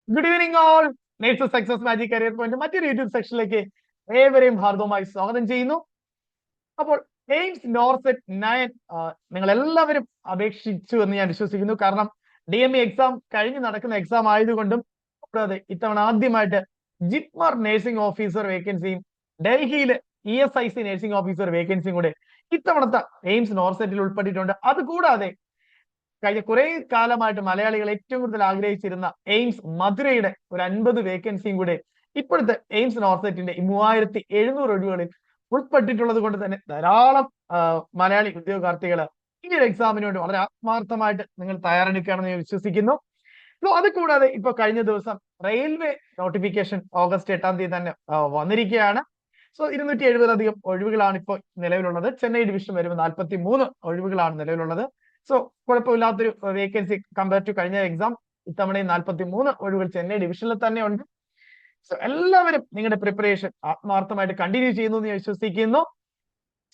Good evening all. Nurse success magic career point മറ്റൊരു YouTube സെക്ഷനിലേക്ക് ഏവരെയും ഹാർദവമായി സ്വാഗതം ചെയ്യുന്നു. അപ്പോൾ എയിംസ് നോർസെറ്റ് 9 നിങ്ങൾ എല്ലാവരും അപേക്ഷിച്ചു എന്ന് ഞാൻ വിശ്വസിക്കുന്നു. കാരണം DME എക്സാം കഴിഞ്ഞ് നടക്കുന്ന എക്സാം ആയതുകൊണ്ടും കൂടാതെ ഇത്തവണ ആദ്യമായിട്ട് ജിപ്മർ നഴ്സിംഗ് ഓഫീസർ വേക്കൻസിയും ഡൽഹിയിലെ ESIC നഴ്സിംഗ് ഓഫീസർ വേക്കൻസിയും കൂടെ ഇത്തവണത്തെ എയിംസ് നോർസെറ്റിൽ ഉൾപ്പെട്ടിട്ടുണ്ട്. അതുകൂടാതെ കഴിഞ്ഞ കുറെ കാലമായിട്ട് മലയാളികൾ ഏറ്റവും കൂടുതൽ ആഗ്രഹിച്ചിരുന്ന എയിംസ് മധുരയുടെ ഒരു 50 വേക്കൻസിയും കൂടെ ഇപ്പോഴത്തെ എയിംസ് നോർസെറ്റിന്റെ 3700 ഒഴിവുകളിൽ ഉൾപ്പെട്ടിട്ടുള്ളത് കൊണ്ട് തന്നെ ധാരാളം മലയാളി ഉദ്യോഗാർത്ഥികൾ ഈ ഒരു എക്സാമിന് വേണ്ടി വളരെ ആത്മാർത്ഥമായിട്ട് നിങ്ങൾ തയ്യാറെടുക്കുകയാണെന്ന് ഞാൻ വിശ്വസിക്കുന്നു. സോ അത് കൂടാതെ ഇപ്പൊ കഴിഞ്ഞ ദിവസം റെയിൽവേ നോട്ടിഫിക്കേഷൻ ഓഗസ്റ്റ് 8-ാം തീയതി തന്നെ വന്നിരിക്കുകയാണ്. സോ 270 ഒഴിവുകളാണ് ഇപ്പോൾ നിലവിലുള്ളത്. ചെന്നൈ ഡിവിഷൻ വരുമ്പോൾ 43 ഒഴിവുകളാണ് നിലവിലുള്ളത്. സോ കുഴപ്പമില്ലാത്തൊരു വേക്കൻസി കമ്പയർ ടു കഴിഞ്ഞ എക്സാം. ഇത്തവണയും 43 ഒഴിവുകൾ ചെന്നൈ ഡിവിഷനിൽ തന്നെ ഉണ്ട്. സോ എല്ലാവരും നിങ്ങളുടെ പ്രിപ്പറേഷൻ ആത്മാർത്ഥമായിട്ട് കണ്ടിന്യൂ ചെയ്യുന്നു എന്ന് ഞാൻ വിശ്വസിക്കുന്നു.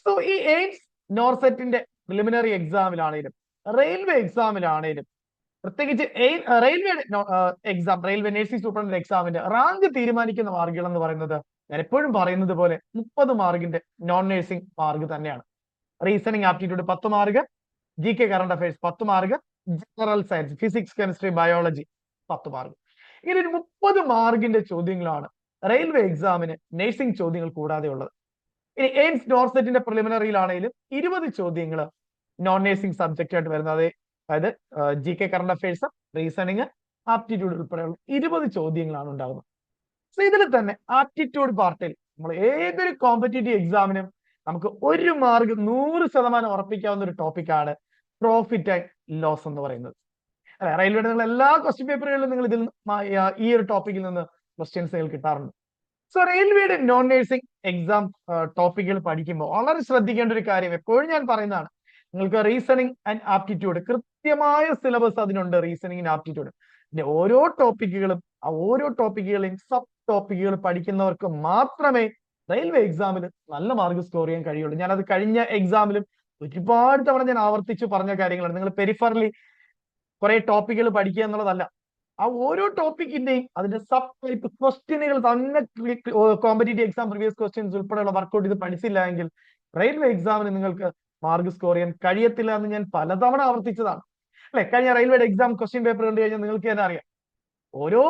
സോ ഈ എയിംസ് നോർസെറ്റിന്റെ പ്രിലിമിനറി എക്സാമിലാണേലും റെയിൽവേ എക്സാമിലാണേലും പ്രത്യേകിച്ച് railway exam, railway nursing superintendent എക്സാമിന്റെ റാങ്ക് തീരുമാനിക്കുന്ന മാർക്കുകൾ എന്ന് പറയുന്നത് ഞാൻ എപ്പോഴും പറയുന്നത് പോലെ 30 മാർക്കിന്റെ നോൺ നഴ്സിംഗ് മാർക്ക് തന്നെയാണ്. Reasoning aptitude 10 mark, GK current affairs 10 mark, general science physics chemistry biology 10 mark. ഇങ്ങനെ ഒരു 30 മാർക്കിന്റെ ചോദ്യങ്ങളാണ് റെയിൽവേ എക്സാമിന് നഴ്സിംഗ് ചോദ്യങ്ങൾ കൂടാതെ ഉള്ളത്. ഇനി എയിംസ് നോർസെറ്റിന്റെ പ്രിലിമിനറിയിലാണെങ്കിലും 20 ചോദ്യങ്ങൾ നോൺ നഴ്സിംഗ് സബ്ജക്റ്റ് ആയിട്ട് വരുന്നത്. അതായത് GK current affairs, reasoning, aptitude ഉൾപ്പെടെയുള്ള 20 ചോദ്യങ്ങളാണ് ഉണ്ടാകുന്നത്. സോ ഇതിൽ തന്നെ ആപ്റ്റിറ്റ്യൂഡ് പാർട്ടിൽ നമ്മൾ ഏതൊരു കോമ്പറ്റേറ്റീവ് എക്സാമിനും നമുക്ക് 1 മാർക്ക് 100% ഉറപ്പിക്കാവുന്ന ഒരു ടോപ്പിക്കാണ് പ്രോഫിറ്റ് ആൻഡ് ലോസ് എന്ന് പറയുന്നത്. അല്ലെ, റെയിൽവേയുടെ നിങ്ങൾ എല്ലാ ക്വസ്റ്റ്യൻ പേപ്പറുകളിലും നിങ്ങൾ ഇതിൽ ഈ ഒരു ടോപ്പിക്കിൽ നിന്ന് ക്വസ്റ്റ്യൻസ് നിങ്ങൾ കിട്ടാറുണ്ട്. സോ റെയിൽവേയുടെ നോൺ നഴ്സിംഗ് എക്സാം ടോപ്പിക്കുകൾ പഠിക്കുമ്പോൾ വളരെ ശ്രദ്ധിക്കേണ്ട ഒരു കാര്യം എപ്പോഴും ഞാൻ പറയുന്നതാണ്. നിങ്ങൾക്ക് റീസണിങ് ആൻഡ് ആപ്റ്റിറ്റ്യൂഡ് കൃത്യമായ സിലബസ് അതിനുണ്ട്. റീസണിങ് ആൻഡ് ആപ്റ്റിറ്റ്യൂഡ് പിന്നെ ഓരോ ടോപ്പിക്കുകളും ആ ഓരോ ടോപ്പിക്കുകളെയും സബ് ടോപ്പിക്കുകൾ പഠിക്കുന്നവർക്ക് മാത്രമേ റെയിൽവേ എക്സാമിൽ നല്ല മാർക്ക് സ്കോർ ചെയ്യാൻ കഴിയുള്ളൂ. ഞാനത് കഴിഞ്ഞ എക്സാമിലും ഒരുപാട് തവണ ഞാൻ ആവർത്തിച്ചു പറഞ്ഞ കാര്യങ്ങളാണ്. നിങ്ങൾ പെരിഫറലി കുറെ ടോപ്പിക്കുകൾ പഠിക്കുക എന്നുള്ളതല്ല, ആ ഓരോ ടോപ്പിക്കിന്റെയും അതിന്റെ സബ് ടൈപ്പ് ക്വസ്റ്റ്യനുകൾ തന്നെ കോമ്പറ്റേറ്റീവ് എക്സാം പ്രീവിയസ് ക്വസ്റ്റ്യൻസ് ഉൾപ്പെടെയുള്ള വർക്ക്ഔട്ട് ഇത് പഠിച്ചില്ല എങ്കിൽ റെയിൽവേ എക്സാമിന് നിങ്ങൾക്ക് മാർക്ക് സ്കോർ ചെയ്യാൻ കഴിയത്തില്ല എന്ന് ഞാൻ പലതവണ ആവർത്തിച്ചതാണ്. അല്ലെ, കഴിഞ്ഞ റെയിൽവേയുടെ എക്സാം ക്വസ്റ്റ്യൻ പേപ്പർ കണ്ടു കഴിഞ്ഞാൽ നിങ്ങൾക്ക് തന്നെ അറിയാം. ഓരോ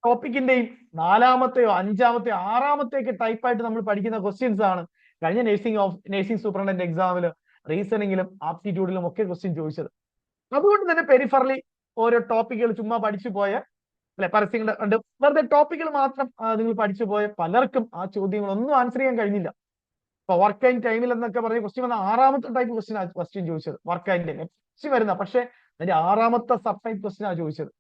ടോപ്പിക്കിന്റെയും 4-മത്തെയോ 5-മത്തെയോ 6-മത്തെയൊക്കെ ടൈപ്പായിട്ട് നമ്മൾ പഠിക്കുന്ന ക്വസ്റ്റ്യൻസ് ആണ് കഴിഞ്ഞ നഴ്സിംഗ് സൂപ്രണ്ടന്റ് എക്സാമിൽ റീസണിങ്ങിലും ആപ്റ്റിറ്റ്യൂഡിലും ഒക്കെ ക്വസ്റ്റ്യൻ ചോദിച്ചത്. അതുകൊണ്ട് തന്നെ പെരിഫറലി ഓരോ ടോപ്പിക്കുകൾ ചുമ്മാ പഠിച്ചു പോയ, അല്ലെ, പരസ്യങ്ങൾ കണ്ട് വെറുതെ ടോപ്പിക്കുകൾ മാത്രം നിങ്ങൾ പഠിച്ചു പോയ പലർക്കും ആ ചോദ്യങ്ങളൊന്നും ആൻസർ ചെയ്യാൻ കഴിഞ്ഞില്ല. ഇപ്പൊ വർക്ക് ആൻഡ് ടൈമിൽ എന്നൊക്കെ പറഞ്ഞ ക്വസ്റ്റ്യൻ വന്ന 6-മത്തെ ടൈപ്പ് ക്വസ്റ്റ്യൻ ചോദിച്ചത്. വർക്ക് ആൻഡ് ടൈം ക്വസ്റ്റ്യൻ വരുന്ന, പക്ഷെ അതിന്റെ 6-മത്തെ സബ് ടൈപ്പ് ക്വസ്റ്റ്യൻ ആണ് ചോദിച്ചത്.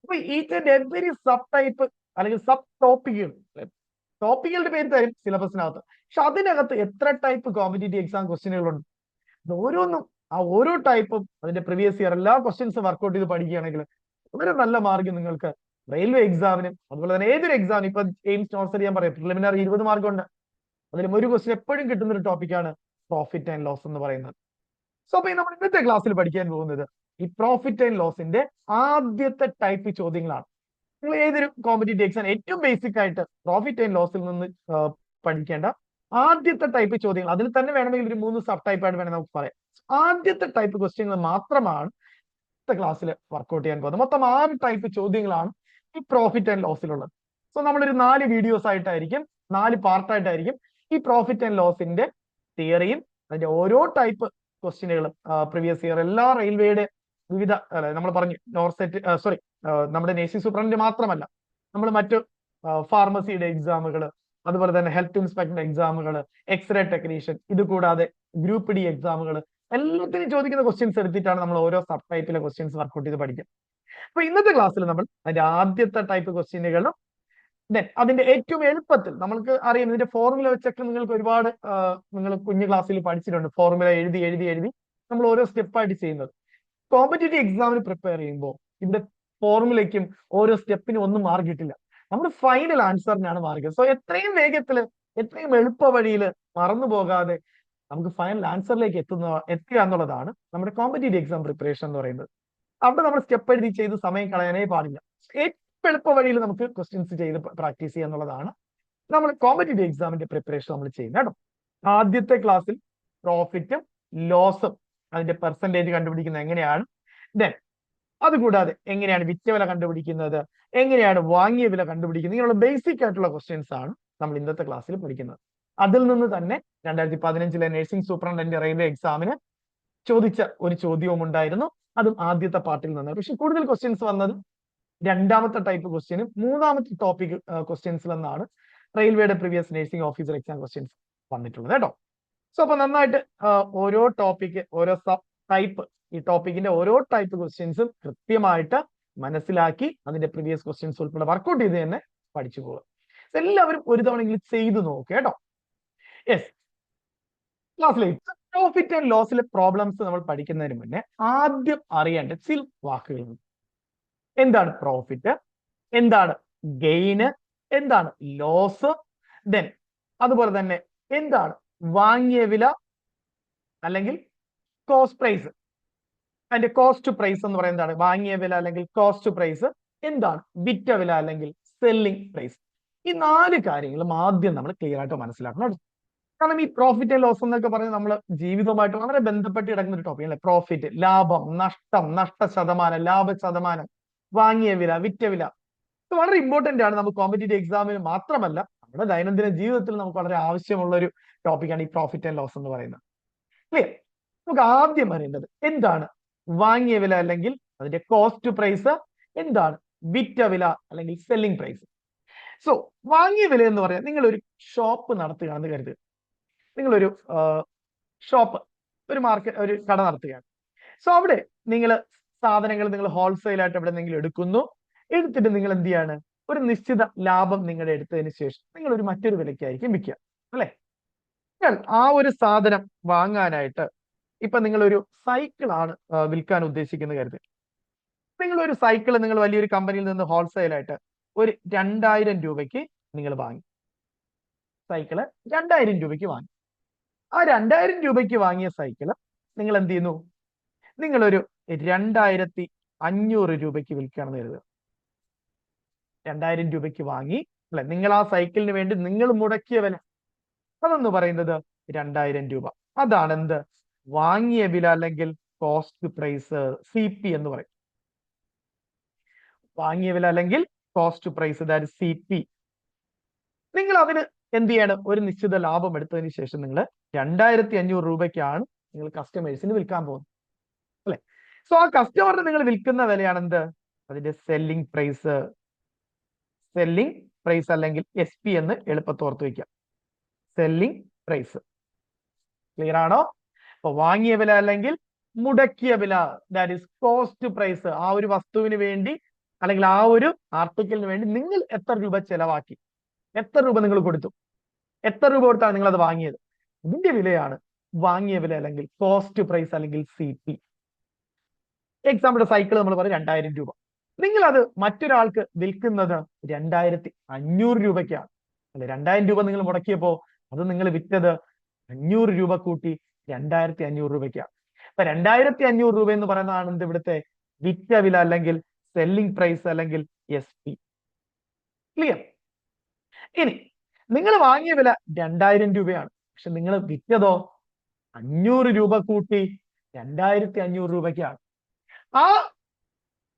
അപ്പൊ each and every sub type അല്ലെങ്കിൽ സബ് ടോപ്പിക്കുകളുടെ പേര് തരും സിലബസിനകത്ത്, പക്ഷെ അതിനകത്ത് എത്ര ടൈപ്പ് കോമ്പറ്റേറ്റീവ് എക്സാം ക്വസ്റ്റ്യനുകളുണ്ട്. ഓരോന്നും ആ ഓരോ ടൈപ്പും അതിന്റെ പ്രീവിയസ് ഇയർ എല്ലാ ക്വസ്റ്റ്യൻസും വർക്ക്ഔട്ട് ചെയ്ത് പഠിക്കുകയാണെങ്കിൽ വളരെ നല്ല മാർക്ക് നിങ്ങൾക്ക് റെയിൽവേ എക്സാമിനും അതുപോലെ തന്നെ ഏതൊരു എക്സാം, ഇപ്പൊ എയിംസ് നോർസെറ്റ് ഞാൻ പറയാം, പ്രിലിമിനറി 20 മാർക്കുണ്ട്. അതിലും ഒരു ക്വസ്റ്റ്യൻ എപ്പോഴും കിട്ടുന്ന ഒരു ടോപ്പിക്കാണ് പ്രോഫിറ്റ് ആൻഡ് ലോസ് എന്ന് പറയുന്നത്. സോ അപ്പൊ നമ്മൾ ഇന്നത്തെ ക്ലാസ്സിൽ പഠിക്കാൻ പോകുന്നത് ഈ പ്രോഫിറ്റ് ആൻഡ് ലോസിന്റെ ആദ്യത്തെ ടൈപ്പ് ചോദ്യങ്ങളാണ്. നിങ്ങൾ ഏതൊരു കോമ്പറ്റേറ്റീവ് എക്സാം ഏറ്റവും ബേസിക് ആയിട്ട് പ്രോഫിറ്റ് ആൻഡ് ലോസിൽ നിന്ന് പഠിക്കേണ്ട ആദ്യത്തെ ടൈപ്പ് ചോദ്യങ്ങൾ. അതിൽ തന്നെ വേണമെങ്കിൽ ഒരു 3 സബ് ടൈപ്പ് ആയിട്ട് വേണമെങ്കിൽ നമുക്ക് പറയാം. ആദ്യത്തെ ടൈപ്പ് ക്വസ്റ്റ്യങ്ങൾ മാത്രമാണ് ഇന്നത്തെ ക്ലാസ്സിൽ വർക്ക്ഔട്ട് ചെയ്യാൻ പോകുന്നത്. മൊത്തം 6 ടൈപ്പ് ചോദ്യങ്ങളാണ് ഈ പ്രോഫിറ്റ് ആൻഡ് ലോസിലുള്ളത്. സോ നമ്മളൊരു 4 വീഡിയോസ് ആയിട്ടായിരിക്കും, 4 പാർട്ടായിട്ടായിരിക്കും ഈ പ്രോഫിറ്റ് ആൻഡ് ലോസിന്റെ തിയറിയും അതിന്റെ ഓരോ ടൈപ്പ് ക്വസ്റ്റ്യനുകളും പ്രീവിയസ് ഇയർ എല്ലാ റെയിൽവേയുടെ വിവിധ, നമ്മൾ പറഞ്ഞു നോർസെറ്റ് നമ്മുടെ നഴ്സിംഗ് സൂപ്രണ്ടിന്റെ മാത്രമല്ല, നമ്മൾ മറ്റു ഫാർമസിയുടെ എക്സാമുകൾ, അതുപോലെ തന്നെ ഹെൽത്ത് ഇൻസ്പെക്ടർ എക്സാമുകൾ, എക്സ്റേ ടെക്നീഷ്യൻ, ഇത് കൂടാതെ ഗ്രൂപ്പ് ഡി എക്സാമുകൾ, എല്ലാത്തിനും ചോദിക്കുന്ന ക്വസ്റ്റ്യൻസ് എടുത്തിട്ടാണ് നമ്മൾ ഓരോ സബ് ടൈപ്പിലെ ക്വസ്റ്റ്യൻസ് വർക്ക്ഔട്ട് ചെയ്ത് പഠിക്കുക. അപ്പൊ ഇന്നത്തെ ക്ലാസ്സിൽ നമ്മൾ അതിന്റെ ആദ്യത്തെ ടൈപ്പ് ക്വസ്റ്റ്യനുകളും അതിന്റെ ഏറ്റവും എളുപ്പത്തിൽ നമുക്ക് അറിയാം. ഇതിന്റെ ഫോർമുല വെച്ചൊക്കെ നിങ്ങൾക്ക് ഒരുപാട് നിങ്ങൾ കുഞ്ഞു ക്ലാസ്സിൽ പഠിച്ചിട്ടുണ്ട്. ഫോർമുല എഴുതി എഴുതി എഴുതി നമ്മൾ ഓരോ സ്റ്റെപ്പായിട്ട് ചെയ്യുന്നത്. കോമ്പറ്റേറ്റീവ് എക്സാമിന് പ്രിപ്പയർ ചെയ്യുമ്പോൾ ഇവിടെ ഫോർമുലയ്ക്കും ഓരോ സ്റ്റെപ്പിനും ഒന്നും മാർക്ക് കിട്ടില്ല, നമ്മുടെ ഫൈനൽ ആൻസറിനാണ് മാർക്ക്. സോ എത്രയും വേഗത്തിൽ എത്രയും എളുപ്പ വഴിയിൽ മറന്നു പോകാതെ നമുക്ക് ഫൈനൽ ആൻസറിലേക്ക് എത്തുക എന്നുള്ളതാണ് നമ്മുടെ കോമ്പറ്റേറ്റീവ് എക്സാം പ്രിപ്പറേഷൻ എന്ന് പറയുന്നത്. അവിടെ നമ്മൾ സ്റ്റെപ്പ് എഴുതി ചെയ്ത് സമയം കളയാനേ പാടില്ല. ഏറ്റവും എളുപ്പ വഴിയിൽ നമുക്ക് ക്വസ്റ്റ്യൻസ് ചെയ്ത് പ്രാക്ടീസ് ചെയ്യുക എന്നുള്ളതാണ് നമ്മൾ കോമ്പറ്റേറ്റീവ് എക്സാമിന്റെ പ്രിപ്പറേഷൻ നമ്മൾ ചെയ്യുന്നത് കേട്ടോ. ആദ്യത്തെ ക്ലാസ്സിൽ പ്രോഫിറ്റും ലോസും അതിന്റെ പെർസെന്റേജ് കണ്ടുപിടിക്കുന്നത് എങ്ങനെയാണ്, ദെൻ അതുകൂടാതെ എങ്ങനെയാണ് വിറ്റ വില കണ്ടുപിടിക്കുന്നത്, എങ്ങനെയാണ് വാങ്ങിയ വില കണ്ടുപിടിക്കുന്നത്, ഇങ്ങനെയുള്ള ബേസിക് ആയിട്ടുള്ള ക്വസ്റ്റ്യൻസ് ആണ് നമ്മൾ ഇന്നത്തെ ക്ലാസ്സിൽ പഠിക്കുന്നത്. അതിൽ നിന്ന് തന്നെ 2015 നഴ്സിംഗ് സൂപ്രണ്ടന്റ് റെയിൽവേ എക്സാമിന് ചോദിച്ച ഒരു ചോദ്യവും ഉണ്ടായിരുന്നു. അതും ആദ്യത്തെ പാർട്ടിൽ നിന്ന്. പക്ഷെ കൂടുതൽ ക്വസ്റ്റ്യൻസ് വന്നത് രണ്ടാമത്തെ ടൈപ്പ് ക്വസ്റ്റ്യനും മൂന്നാമത്തെ ടോപ്പിക് ക്വസ്റ്റ്യൻസിൽ നിന്നാണ് റെയിൽവേയുടെ previous nursing officer exam questions വന്നിട്ടുള്ളത് കേട്ടോ. സോ അപ്പൊ നന്നായിട്ട് ഓരോ ടോപ്പിക് ഓരോ സബ് ടൈപ്പ് ഈ ടോപ്പിക്കിന്റെ ഓരോ ടൈപ്പ് ക്വസ്റ്റ്യൻസും കൃത്യമായിട്ട് മനസ്സിലാക്കി അതിന്റെ പ്രീവിയസ് ക്വസ്റ്റ്യൻസ് ഉൾപ്പെടെ വർക്ക്ഔട്ട് ചെയ്ത് തന്നെ പഠിച്ചു പോകുക. എല്ലാവരും ഒരു തവണയെങ്കിലും ചെയ്തു നോക്കുക കേട്ടോ. യെസ്, ക്ലാസ്സിലേക്ക് പ്രോഫിറ്റ് ആൻഡ് ലോസിലെ പ്രോബ്ലംസ് നമ്മൾ പഠിക്കുന്നതിന് മുന്നേ ആദ്യം അറിയേണ്ട ചില വാക്കുകൾ. എന്താണ് പ്രോഫിറ്റ്, എന്താണ് ഗെയിന്, എന്താണ് ലോസ്, ദെൻ അതുപോലെ തന്നെ എന്താണ് വാങ്ങിയ വില അല്ലെങ്കിൽ കോസ്റ്റ് പ്രൈസ്. അതിന്റെ കോസ്റ്റ് പ്രൈസ് എന്ന് പറയുന്നതാണ് വാങ്ങിയ വില അല്ലെങ്കിൽ കോസ്റ്റ് പ്രൈസ്, എന്താണ് വിറ്റ വില അല്ലെങ്കിൽ സെല്ലിംഗ് പ്രൈസ്. ഈ 4 കാര്യങ്ങളും ആദ്യം നമ്മൾ ക്ലിയർ ആയിട്ട് മനസ്സിലാക്കണം. കാരണം ഈ പ്രോഫിറ്റ് ആൻഡ് ലോസ് എന്നൊക്കെ പറഞ്ഞ് നമ്മൾ ജീവിതവുമായിട്ട് വളരെ ബന്ധപ്പെട്ട് കിടക്കുന്ന ഒരു ടോപ്പിക് അല്ലെ. പ്രോഫിറ്റ്, ലാഭം, നഷ്ടം, നഷ്ട ശതമാനം, ലാഭ ശതമാനം, വാങ്ങിയ വില, വിറ്റ വില. ഇത് വളരെ ഇമ്പോർട്ടന്റ് ആണ്. നമുക്ക് കോമ്പറ്റേറ്റീവ് എക്സാമിന് മാത്രമല്ല നമ്മുടെ ദൈനംദിന ജീവിതത്തിൽ നമുക്ക് വളരെ ആവശ്യമുള്ള ഒരു ടോപ്പിക്കാണ് ഈ പ്രോഫിറ്റ് ആൻഡ് ലോസ് എന്ന് പറയുന്നത്. ക്ലിയർ? നമുക്ക് ആദ്യം അറിയേണ്ടത് എന്താണ് വാങ്ങിയ വില അല്ലെങ്കിൽ അതിന്റെ കോസ്റ്റ് പ്രൈസ്, എന്താണ് വിറ്റ വില അല്ലെങ്കിൽ സെല്ലിംഗ് പ്രൈസ്. സോ വാങ്ങിയ വില എന്ന് പറയാൻ നിങ്ങൾ ഒരു ഷോപ്പ് നടത്തുകയാണെന്ന് കരുതുക. നിങ്ങളൊരു ഷോപ്പ്, ഒരു മാർക്കറ്റ്, ഒരു കട നടത്തുകയാണ്. സോ അവിടെ നിങ്ങൾ സാധനങ്ങൾ നിങ്ങൾ ഹോൾസെയിൽ ആയിട്ട് എവിടെ നിന്നെങ്കിലും എടുക്കുന്നു. എടുത്തിട്ട് നിങ്ങൾ എന്ത് ചെയ്യാണ്, ഒരു നിശ്ചിത ലാഭം നിങ്ങളുടെ എടുത്തതിന് ശേഷം നിങ്ങൾ ഒരു മറ്റൊരു വിലയ്ക്കായിരിക്കും വിൽക്കുക അല്ലെ. ആ ഒരു സാധനം വാങ്ങാനായിട്ട് ഇപ്പൊ നിങ്ങളൊരു സൈക്കിളാണ് വിൽക്കാൻ ഉദ്ദേശിക്കുന്നത് കരുത്. നിങ്ങളൊരു സൈക്കിൾ നിങ്ങൾ വലിയൊരു കമ്പനിയിൽ നിന്ന് ഹോൾസെയിൽ ആയിട്ട് ഒരു 2000 രൂപയ്ക്ക് നിങ്ങൾ വാങ്ങി. സൈക്കിള് 2000 രൂപയ്ക്ക് വാങ്ങി. ആ 2000 രൂപയ്ക്ക് വാങ്ങിയ സൈക്കിള് നിങ്ങൾ എന്ത് ചെയ്യുന്നു, നിങ്ങളൊരു 2500 രൂപയ്ക്ക് വിൽക്കുകയാണെന്ന് കരുതുക. 2000 രൂപയ്ക്ക് വാങ്ങി അല്ലെ. നിങ്ങൾ ആ സൈക്കിളിന് വേണ്ടി നിങ്ങൾ മുടക്കിയ വില അതെന്ന് പറയുന്നത് 2000 രൂപ. അതാണ് എന്ത് വാങ്ങിയ വില അല്ലെങ്കിൽ കോസ്റ്റ് പ്രൈസ്, CP എന്ന് പറയും. വാങ്ങിയ വില അല്ലെങ്കിൽ കോസ്റ്റ് പ്രൈസ്, ദാറ്റ് CP. നിങ്ങൾ അതിന് എന്ത് ചെയ്യണം, ഒരു നിശ്ചിത ലാഭം എടുത്തതിന് ശേഷം നിങ്ങൾ 2500 രൂപയ്ക്കാണ് നിങ്ങൾ കസ്റ്റമേഴ്സിന് വിൽക്കാൻ പോകുന്നത് അല്ലെ. സോ ആ കസ്റ്റമറിന് നിങ്ങൾ വിൽക്കുന്ന വിലയാണ് എന്ത്, അതിന്റെ സെല്ലിംഗ് പ്രൈസ്. സെല്ലിംഗ് പ്രൈസ് അല്ലെങ്കിൽ SP എന്ന് എളുപ്പത്തോർത്ത് വയ്ക്കാം. Selling price. ക്ലിയർ ആണോ? അപ്പൊ വാങ്ങിയ വില അല്ലെങ്കിൽ മുടക്കിയ വില, ദാറ്റ് ഈസ് കോസ്റ്റ് പ്രൈസ്. ആ ഒരു വസ്തുവിന് വേണ്ടി അല്ലെങ്കിൽ ആ ഒരു ആർട്ടിക്കിളിന് വേണ്ടി നിങ്ങൾ എത്ര രൂപ ചെലവാക്കി, എത്ര രൂപ നിങ്ങൾ കൊടുത്തു, എത്ര രൂപ കൊടുത്താണ് നിങ്ങൾ അത് വാങ്ങിയത്, ഇതിന്റെ വിലയാണ് വാങ്ങിയ വില അല്ലെങ്കിൽ കോസ്റ്റ് പ്രൈസ് അല്ലെങ്കിൽ CP. എക്സാമ്പിൾ സൈക്കിൾ നമ്മൾ പറയും 2000 രൂപ. നിങ്ങൾ അത് മറ്റൊരാൾക്ക് വിൽക്കുന്നത് 2500 രൂപയ്ക്കാണ് അല്ലെ. 2000 രൂപ നിങ്ങൾ മുടക്കിയപ്പോ അത് നിങ്ങൾ വിറ്റത് 500 രൂപ കൂട്ടി 2500 രൂപയ്ക്കാണ്. അപ്പൊ 2500 രൂപ എന്ന് പറയുന്നതാണ് എന്ത് ഇവിടുത്തെ വിറ്റ വില അല്ലെങ്കിൽ സെല്ലിംഗ് പ്രൈസ് അല്ലെങ്കിൽ SP. ക്ലിയർ? ഇനി നിങ്ങൾ വാങ്ങിയ വില 2000 രൂപയാണ്, പക്ഷെ നിങ്ങൾ വിറ്റതോ 500 രൂപ കൂട്ടി 2500 രൂപയ്ക്കാണ്. ആ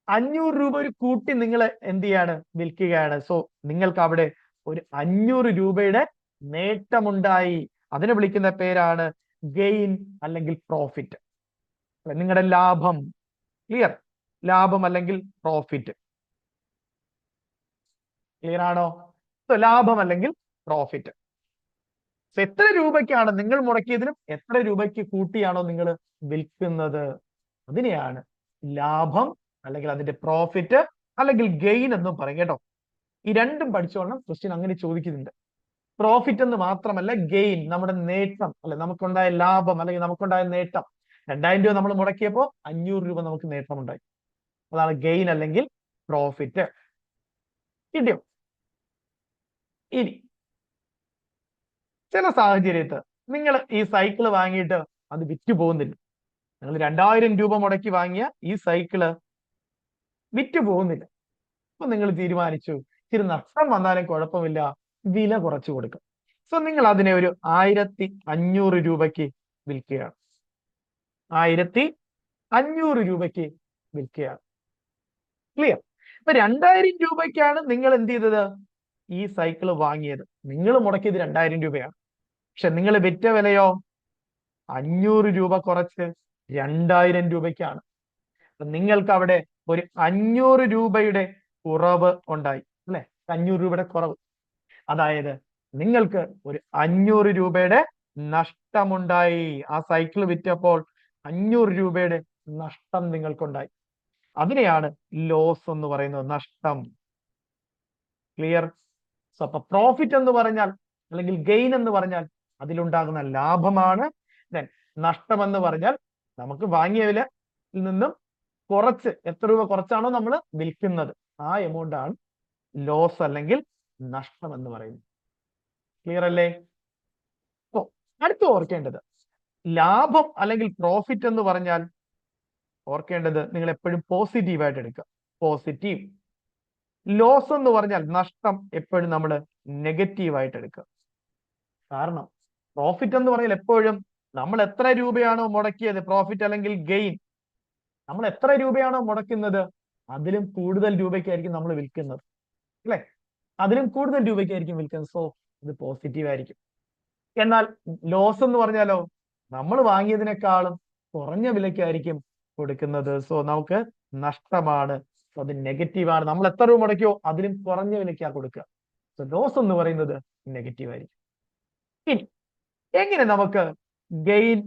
500 രൂപ ഒരു കൂട്ടി നിങ്ങൾ എന്ത് ചെയ്യാണ്, വിൽക്കുകയാണ്. സോ നിങ്ങൾക്ക് അവിടെ ഒരു 500 രൂപയുടെ നേട്ടമുണ്ടായി. അതിനെ വിളിക്കുന്ന പേരാണ് ഗെയിൻ അല്ലെങ്കിൽ പ്രോഫിറ്റ്. നിങ്ങളുടെ ലാഭം. ക്ലിയർ? ലാഭം അല്ലെങ്കിൽ പ്രോഫിറ്റ്. ക്ലിയർ ആണോ? സോ ലാഭം അല്ലെങ്കിൽ പ്രോഫിറ്റ്. സോ എത്ര രൂപയ്ക്കാണ് നിങ്ങൾ മുടക്കിയതിനും എത്ര രൂപയ്ക്ക് കൂട്ടിയാണോ നിങ്ങൾ വിൽക്കുന്നത്, അതിനെയാണ് ലാഭം അല്ലെങ്കിൽ അതിന്റെ പ്രോഫിറ്റ് അല്ലെങ്കിൽ ഗെയിൻ എന്നും പറയും കേട്ടോ. ഈ രണ്ടും പഠിച്ചോളണം. ക്വസ്റ്റ്യൻ അങ്ങനെ ചോദിക്കുന്നുണ്ട്. പ്രോഫിറ്റ് എന്ന് മാത്രമല്ല ഗെയിൻ, നമ്മുടെ നേട്ടം അല്ലെ, നമുക്കുണ്ടായ ലാഭം അല്ലെങ്കിൽ നമുക്കുണ്ടായ നേട്ടം. 2000 രൂപ നമ്മൾ മുടക്കിയപ്പോ 500 രൂപ നമുക്ക് നേട്ടമുണ്ടായി. അതാണ് ഗെയിൻ അല്ലെങ്കിൽ പ്രോഫിറ്റ്. കിട്ടിയോ? ഇനി ചില സാഹചര്യത്ത് നിങ്ങൾ ഈ സൈക്കിള് വാങ്ങിയിട്ട് അത് വിറ്റ് പോകുന്നില്ല. നിങ്ങൾ 2000 രൂപ മുടക്കി വാങ്ങിയ ഈ സൈക്കിള് വിറ്റ് പോകുന്നില്ല. അപ്പൊ നിങ്ങൾ തീരുമാനിച്ചു ഇച്ചിരി നഷ്ടം വന്നാലും കുഴപ്പമില്ല, വില കുറച്ചു കൊടുക്കും. സോ നിങ്ങൾ അതിനെ ഒരു 1500 രൂപയ്ക്ക് വിൽക്കുകയാണ്. 1500 രൂപയ്ക്ക് വിൽക്കുകയാണ്. ക്ലിയർ? അപ്പൊ 2000 രൂപയ്ക്കാണ് നിങ്ങൾ എന്ത് ചെയ്തത്? ഈ സൈക്കിള് വാങ്ങിയത്. നിങ്ങൾ മുടക്കിയത് 2000 രൂപയാണ്. പക്ഷെ നിങ്ങൾ വിറ്റ വിലയോ 500 രൂപ കുറച്ച് 2000 രൂപയ്ക്കാണ്. നിങ്ങൾക്ക് അവിടെ ഒരു 500 രൂപയുടെ കുറവ് ഉണ്ടായി, അല്ലെ? 500 രൂപയുടെ കുറവ്. അതായത് നിങ്ങൾക്ക് ഒരു 500 രൂപയുടെ നഷ്ടമുണ്ടായി. ആ സൈക്കിൾ വിറ്റപ്പോൾ 500 രൂപയുടെ നഷ്ടം നിങ്ങൾക്കുണ്ടായി. അതിനെയാണ് ലോസ് എന്ന് പറയുന്നത്, നഷ്ടം. ക്ലിയർ? സോ അപ്പൊ പ്രോഫിറ്റ് എന്ന് പറഞ്ഞാൽ അല്ലെങ്കിൽ ഗെയിൻ എന്ന് പറഞ്ഞാൽ അതിലുണ്ടാകുന്ന ലാഭമാണ്. ദെൻ നഷ്ടം എന്ന് പറഞ്ഞാൽ നമുക്ക് വാങ്ങിയ വിലയിൽ നിന്നും കുറച്ച്, എത്ര രൂപ കുറച്ചാണോ നമ്മൾ വിൽക്കുന്നത്, ആ എമൗണ്ട് ആണ് ലോസ് അല്ലെങ്കിൽ നഷ്ടം എന്ന് പറയുന്നത്. ക്ലിയർ അല്ലേ? അപ്പോ അടുത്ത് ഓർക്കേണ്ടത്, ലാഭം അല്ലെങ്കിൽ പ്രോഫിറ്റ് എന്ന് പറഞ്ഞാൽ ഓർക്കേണ്ടത് നിങ്ങൾ എപ്പോഴും പോസിറ്റീവായിട്ട് എടുക്കുക. പോസിറ്റീവ്. ലോസ് എന്ന് പറഞ്ഞാൽ നഷ്ടം എപ്പോഴും നമ്മൾ നെഗറ്റീവായിട്ട് എടുക്കുക. കാരണം പ്രോഫിറ്റ് എന്ന് പറഞ്ഞാൽ എപ്പോഴും നമ്മൾ എത്ര രൂപയാണോ മുടക്കിയത്, പ്രോഫിറ്റ് അല്ലെങ്കിൽ ഗെയിൻ, നമ്മൾ എത്ര രൂപയാണോ മുടക്കുന്നത് അതിലും കൂടുതൽ രൂപയ്ക്കായിരിക്കും നമ്മൾ വിൽക്കുന്നത്, അല്ലെ? അതിലും കൂടുതൽ രൂപയ്ക്കായിരിക്കും വിൽക്കുന്നത്. സോ ഇത് പോസിറ്റീവ് ആയിരിക്കും. എന്നാൽ ലോസ് എന്ന് പറഞ്ഞാലോ നമ്മൾ വാങ്ങിയതിനേക്കാളും കുറഞ്ഞ വിലയ്ക്കായിരിക്കും കൊടുക്കുന്നത്. സോ നമുക്ക് നഷ്ടമാണ്. സോ അത് നെഗറ്റീവാണ്. നമ്മൾ എത്ര രൂപ മുടക്കിയോ അതിലും കുറഞ്ഞ വിലയ്ക്കാണ് കൊടുക്കുക. സോ ലോസ് എന്ന് പറയുന്നത് നെഗറ്റീവ് ആയിരിക്കും. ഇനി എങ്ങനെ നമുക്ക് ഗെയിൻ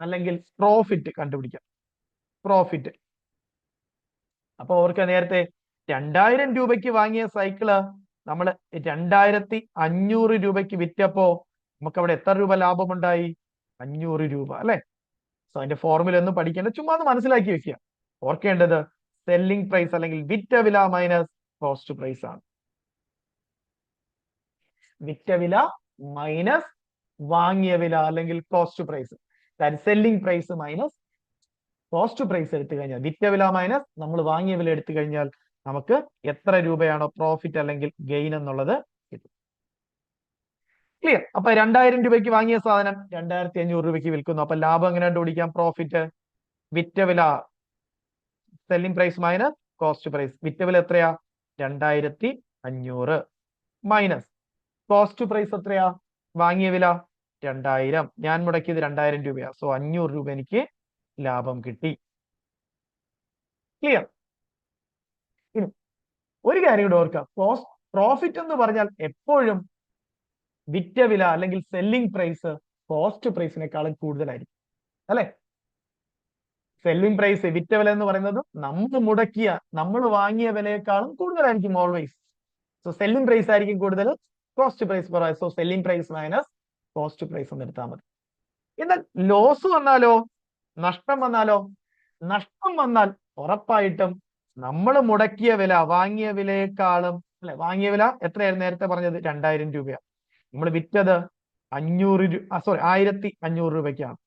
അല്ലെങ്കിൽ പ്രോഫിറ്റ് കണ്ടുപിടിക്കാം? പ്രോഫിറ്റ്. അപ്പൊ ഓർക്കുക, നേരത്തെ 2000 രൂപയ്ക്ക് വാങ്ങിയ സൈക്കിള് നമ്മൾ 2500 രൂപയ്ക്ക് വിറ്റപ്പോ നമുക്ക് അവിടെ എത്ര രൂപ ലാഭമുണ്ടായി? 500 രൂപ, അല്ലെ? സോ അതിന്റെ ഫോർമുല ഒന്നും പഠിക്കേണ്ട, ചുമ്മാ ഒന്ന് മനസ്സിലാക്കി വെക്കുക. ഓർക്കേണ്ടത് സെല്ലിംഗ് പ്രൈസ് അല്ലെങ്കിൽ വിറ്റ വില മൈനസ് കോസ്റ്റ് പ്രൈസ് ആണ്. വിറ്റ വില മൈനസ് വാങ്ങിയ വില അല്ലെങ്കിൽ cost price. Selling price minus cost price എടുത്തു കഴിഞ്ഞാൽ, വിറ്റ വില മൈനസ് നമ്മൾ വാങ്ങിയ വില എടുത്തു കഴിഞ്ഞാൽ നമുക്ക് എത്ര രൂപയാണോ പ്രോഫിറ്റ് അല്ലെങ്കിൽ ഗെയിൻ എന്നുള്ളത് കിട്ടും. ക്ലിയർ? അപ്പൊ 2000 രൂപയ്ക്ക് വാങ്ങിയ സാധനം 2500 രൂപയ്ക്ക് വിൽക്കുന്നു. അപ്പൊ ലാഭം എങ്ങനെ കണ്ടുപിടിക്കാം? പ്രോഫിറ്റ് വിറ്റ വില selling price minus cost price. വിറ്റ വില എത്രയാ? 2500 മൈനസ് കോസ്റ്റ് പ്രൈസ് എത്രയാ? വാങ്ങിയ വില 2000. ഞാൻ മുടക്കിയത് 2000 രൂപയാ. സോ 500 രൂപ എനിക്ക് ലാഭം കിട്ടി. ക്ലിയർ? ഇനി ഒരു കാര്യം കൂടെ ഓർക്കുക, പ്രോഫിറ്റ് എന്ന് പറഞ്ഞാൽ എപ്പോഴും വിറ്റ വില അല്ലെങ്കിൽ സെല്ലിംഗ് പ്രൈസ് കോസ്റ്റ് പ്രൈസിനേക്കാളും കൂടുതലായിരിക്കും, അല്ലെ? സെല്ലിംഗ് പ്രൈസ്, വിറ്റ വില എന്ന് പറയുന്നത് നമ്മൾ വാങ്ങിയ വിലയേക്കാളും കൂടുതലായിരിക്കും ഓൾവേസ്. സോ സെല്ലിംഗ് പ്രൈസ് ആയിരിക്കും കൂടുതൽ, കോസ്റ്റ് പ്രൈസ് കുറവ്. So selling price minus cost price എന്ന് എടുത്താൽ മതി. എന്നാൽ ലോസ് വന്നാലോ, നഷ്ടം വന്നാലോ? നഷ്ടം വന്നാൽ ഉറപ്പായിട്ടും നമ്മൾ മുടക്കിയ വില വാങ്ങിയ വിലയേക്കാളും, അല്ലെ? വാങ്ങിയ വില എത്രയായിരുന്നു നേരത്തെ പറഞ്ഞത്? 2000 രൂപയാണ്. നമ്മൾ വിറ്റത് 1500 രൂപയ്ക്കാണ്.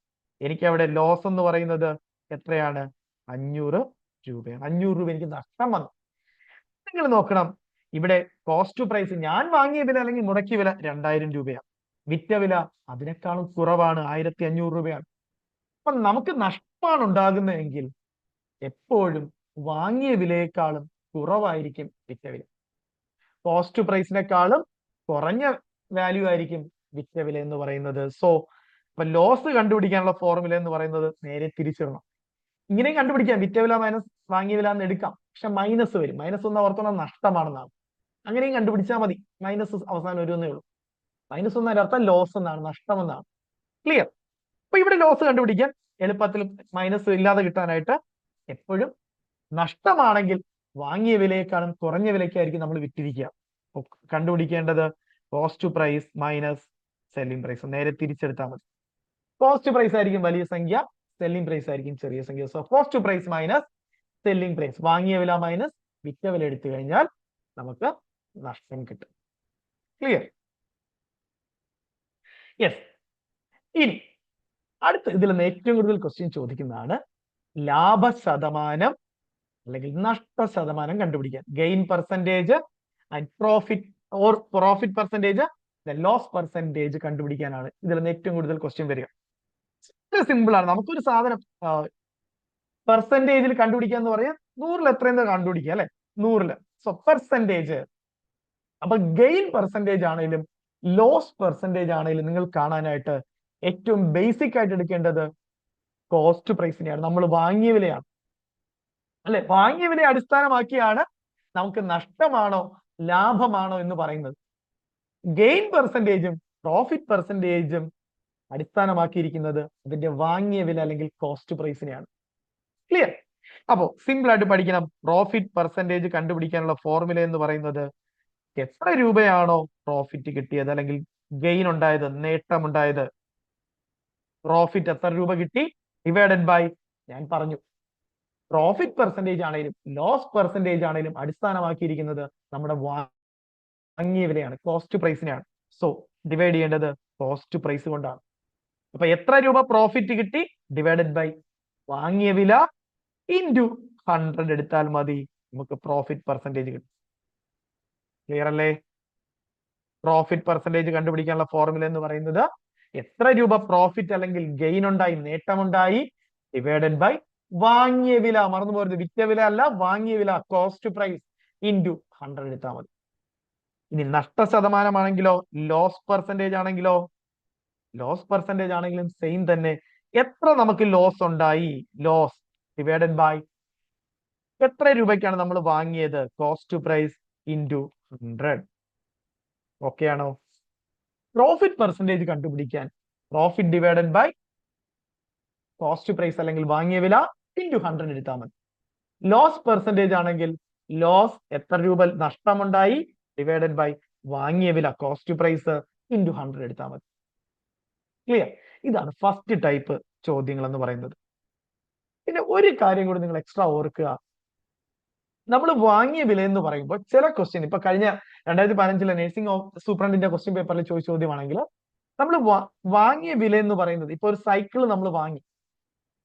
എനിക്ക് അവിടെ ലോസ് എന്ന് പറയുന്നത് എത്രയാണ്? 500 രൂപയാണ്. 500 രൂപ എനിക്ക് നഷ്ടം വന്നു. നിങ്ങൾ നോക്കണം, ഇവിടെ കോസ്റ്റ് പ്രൈസ്, ഞാൻ വാങ്ങിയ വില അല്ലെങ്കിൽ മുടക്കിയ വില 2000 രൂപയാണ്. വിറ്റ വില അതിനേക്കാളും കുറവാണ്, 1500 രൂപയാണ്. അപ്പൊ നമുക്ക് നഷ്ടമാണ് ഉണ്ടാകുന്നതെങ്കിൽ എപ്പോഴും വാങ്ങിയ വിലയേക്കാളും കുറവായിരിക്കും വിറ്റ വില. കോസ്റ്റ് പ്രൈസിനേക്കാളും കുറഞ്ഞ വാല്യൂ ആയിരിക്കും വിറ്റ വില എന്ന് പറയുന്നത്. സോ അപ്പൊ ലോസ് കണ്ടുപിടിക്കാനുള്ള ഫോർമുല എന്ന് പറയുന്നത് നേരെ തിരിച്ചിടണം. ഇങ്ങനെയും കണ്ടുപിടിക്കാം, വിറ്റ വില മൈനസ് വാങ്ങിയ വില എന്ന് എടുക്കാം. പക്ഷെ മൈനസ് വരും. മൈനസ് ഒന്ന് ഓർത്തോണം, നഷ്ടമാണെന്നാണ്. അങ്ങനെയും കണ്ടുപിടിച്ചാൽ മതി, മൈനസ് അവസാനം വരുന്നേ ഉള്ളൂ. മൈനസ് ഒന്നതിന്റെ അർത്ഥം ലോസ് എന്നാണ്, നഷ്ടം എന്നാണ്. ക്ലിയർ? അപ്പൊ ഇവിടെ ലോസ് കണ്ടുപിടിക്കാൻ എളുപ്പത്തിൽ മൈനസ് ഇല്ലാതെ കിട്ടാനായിട്ട് എപ്പോഴും നഷ്ടമാണെങ്കിൽ വാങ്ങിയ വിലയേക്കാളും കുറഞ്ഞ വിലയ്ക്കായിരിക്കും നമ്മൾ വിറ്റിരിക്കുക. കണ്ടുപിടിക്കേണ്ടത് cost price minus selling price. നേരെ തിരിച്ചെടുത്താൽ മതി. കോസ്റ്റ് പ്രൈസ് ആയിരിക്കും വലിയ സംഖ്യ, സെല്ലിംഗ് പ്രൈസ് ആയിരിക്കും ചെറിയ സംഖ്യ. So cost price minus selling price, വാങ്ങിയ വില മൈനസ് വിറ്റ വില എടുത്തു കഴിഞ്ഞാൽ നമുക്ക് നഷ്ടം കിട്ടും. ക്ലിയർ? യെസ്. ഇനി അടുത്ത ഇതിൽ നിന്ന് ഏറ്റവും കൂടുതൽ ക്വസ്റ്റ്യൻ ചോദിക്കുന്നതാണ് ലാഭ ശതമാനം അല്ലെങ്കിൽ നഷ്ട ശതമാനം കണ്ടുപിടിക്കാൻ. Gain percentage and profit percentage, loss percentage കണ്ടുപിടിക്കാനാണ് ഇതിൽ നിന്ന് ഏറ്റവും കൂടുതൽ ക്വസ്റ്റ്യൻ വരിക. വളരെ സിമ്പിൾ ആണ്. നമുക്കൊരു സാധനം പെർസെൻറ്റേജിൽ കണ്ടുപിടിക്കുക എന്ന് പറയാം, 100ൽ എത്രയെന്ന് കണ്ടുപിടിക്കുക അല്ലെ, 100ല്. So percentage. അപ്പൊ ഗെയിൻ പെർസെൻറ്റേജ് ആണെങ്കിലും ലോസ് പെർസെൻറ്റേജ് ആണെങ്കിലും നിങ്ങൾ കാണാനായിട്ട് ഏറ്റവും ബേസിക് ആയിട്ട് എടുക്കേണ്ടത് കോസ്റ്റ് പ്രൈസിനെയാണ്. നമ്മൾ വാങ്ങിയ വിലയാണ് അല്ലെ, വാങ്ങിയ വിലയെ അടിസ്ഥാനമാക്കിയാണ് നമുക്ക് നഷ്ടമാണോ ലാഭമാണോ എന്ന് പറയുന്നത്. ഗെയിൻ പെർസെൻറ്റേജും പ്രോഫിറ്റ് പെർസെൻറ്റേജും അടിസ്ഥാനമാക്കിയിരിക്കുന്നത് അതിന്റെ വാങ്ങിയ വില അല്ലെങ്കിൽ കോസ്റ്റ് പ്രൈസിനെയാണ്. ക്ലിയർ? അപ്പോ സിമ്പിൾ ആയിട്ട് പഠിക്കണം. പ്രോഫിറ്റ് പെർസെൻറ്റേജ് കണ്ടുപിടിക്കാനുള്ള ഫോർമുല എന്ന് പറയുന്നത് എത്ര രൂപയാണോ പ്രോഫിറ്റ് കിട്ടിയത് അല്ലെങ്കിൽ ഗെയിൻ ഉണ്ടായത്, നേട്ടമുണ്ടായത്, പ്രോഫിറ്റ് എത്ര രൂപ കിട്ടി ഡിവൈഡഡ് ബൈ, ഞാൻ പറഞ്ഞു പ്രോഫിറ്റ് പെർസെൻറ്റേജ് ആണെങ്കിലും ലോസ് പെർസെൻറ്റേജ് ആണെങ്കിലും അടിസ്ഥാനമാക്കിയിരിക്കുന്നത് നമ്മുടെ വാങ്ങിയ വിലയാണ്, കോസ്റ്റ് പ്രൈസിനെയാണ്. സോ ഡിവൈഡ് ചെയ്യേണ്ടത് കോസ്റ്റ് പ്രൈസ് കൊണ്ടാണ്. അപ്പൊ എത്ര രൂപ പ്രോഫിറ്റ് കിട്ടി ഡിവൈഡഡ് ബൈ വാങ്ങിയ വില ഇൻറ്റു 100 എടുത്താൽ മതി, നമുക്ക് പ്രോഫിറ്റ് പെർസെൻറ്റേജ് കിട്ടും. ക്ലിയർ അല്ലേ? പ്രോഫിറ്റ് പെർസെൻറ്റേജ് കണ്ടുപിടിക്കാനുള്ള ഫോർമുല എന്ന് പറയുന്നത് എത്ര രൂപ പ്രോഫിറ്റ് അല്ലെങ്കിൽ ഗെയിൻ ഉണ്ടായി, നേട്ടമുണ്ടായി, ഡിവൈഡഡ് ബൈ വാങ്ങിയ വില. മറന്നു പോകരുത്, വിറ്റ വില അല്ല, വാങ്ങിയ വില, കോസ്റ്റ് പ്രൈസ് ഇൻറ്റു 100 എടുത്താൽ മതി. ഇനി നഷ്ട ശതമാനമാണെങ്കിലോ ലോസ് പെർസെൻറ്റേജ് ആണെങ്കിലോ, ലോസ് പെർസെൻറ്റേജ് ആണെങ്കിലും സെയിം തന്നെ. എത്ര നമുക്ക് ലോസ് ഉണ്ടായി, ലോസ് ഡിവൈഡഡ് ബൈ എത്ര രൂപയ്ക്കാണ് നമ്മൾ വാങ്ങിയത്, കോസ്റ്റ് പ്രൈസ് ഇൻറ്റു 100. ഓക്കെ ആണോ? പ്രോഫിറ്റ് പെർസെൻറ്റേജ് കണ്ടുപിടിക്കാൻ profit divided by cost price അല്ലെങ്കിൽ വാങ്ങിയ വില ഇൻറ്റു 100 എടുത്താൽ മതി. ലോസ് പെർസെൻറ്റേജ് ആണെങ്കിൽ ലോസ് എത്ര രൂപ നഷ്ടമുണ്ടായി ഡിവൈഡഡ് ബൈ വാങ്ങിയ വില കോസ്റ്റ് പ്രൈസ് ഇൻറ്റു 100 എടുത്താൽ മതി. ക്ലിയർ? ഇതാണ് ഫസ്റ്റ് ടൈപ്പ് ചോദ്യങ്ങൾ എന്ന് പറയുന്നത്. പിന്നെ ഒരു കാര്യം കൂടി നിങ്ങൾ എക്സ്ട്രാ ഓർക്കുക. നമ്മൾ വാങ്ങിയ വില എന്ന് പറയുമ്പോൾ ചില ക്വസ്റ്റ്യൻ, ഇപ്പൊ കഴിഞ്ഞ 2015 നഴ്സിംഗ് സൂപ്രണ്ടിന്റെ ക്വസ്റ്റ്യൻ പേപ്പറിൽ ചോദിച്ച ചോദ്യമാണെങ്കിൽ നമ്മൾ വാങ്ങിയ വില എന്ന് പറയുന്നത്, ഇപ്പൊ ഒരു സൈക്കിൾ നമ്മൾ വാങ്ങി,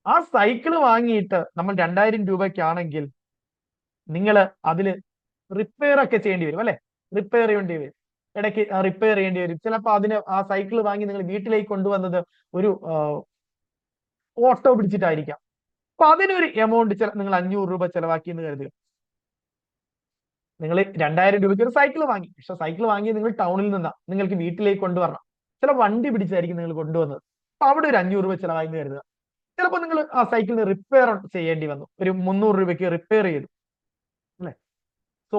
ആ സൈക്കിൾ വാങ്ങിയിട്ട് നമ്മൾ 2000 രൂപയ്ക്കാണെങ്കിൽ നിങ്ങൾ അതിൽ റിപ്പയർ ഒക്കെ ചെയ്യേണ്ടി വരും അല്ലെ, റിപ്പയർ ചെയ്യേണ്ടി വരും, ഇടയ്ക്ക് റിപ്പയർ ചെയ്യേണ്ടി വരും. ചിലപ്പോൾ ആ സൈക്കിൾ വാങ്ങി നിങ്ങൾ വീട്ടിലേക്ക് കൊണ്ടുവന്നത് ഒരു ഓട്ടോ പിടിച്ചിട്ടായിരിക്കാം. അപ്പൊ അതിനൊരു എമൗണ്ട് നിങ്ങൾ 500 രൂപ ചെലവാക്കി എന്ന് കരുതുക. നിങ്ങൾ 2000 രൂപയ്ക്ക് ഒരു സൈക്കിൾ വാങ്ങി, പക്ഷെ സൈക്കിൾ വാങ്ങി നിങ്ങൾ ടൗണിൽ നിന്നാ, നിങ്ങൾക്ക് വീട്ടിലേക്ക് കൊണ്ടുവരണം. ചില വണ്ടി പിടിച്ചായിരിക്കും നിങ്ങൾ കൊണ്ടുവന്നത്, അപ്പൊ അവിടെ ഒരു 500 രൂപ ചെലവായി എന്ന് കരുതുക. ചിലപ്പോൾ നിങ്ങൾ ആ സൈക്കിളിന് റിപ്പയർ ചെയ്യേണ്ടി വന്നു, ഒരു 300 രൂപയ്ക്ക് റിപ്പയർ ചെയ്തു അല്ലെ. സോ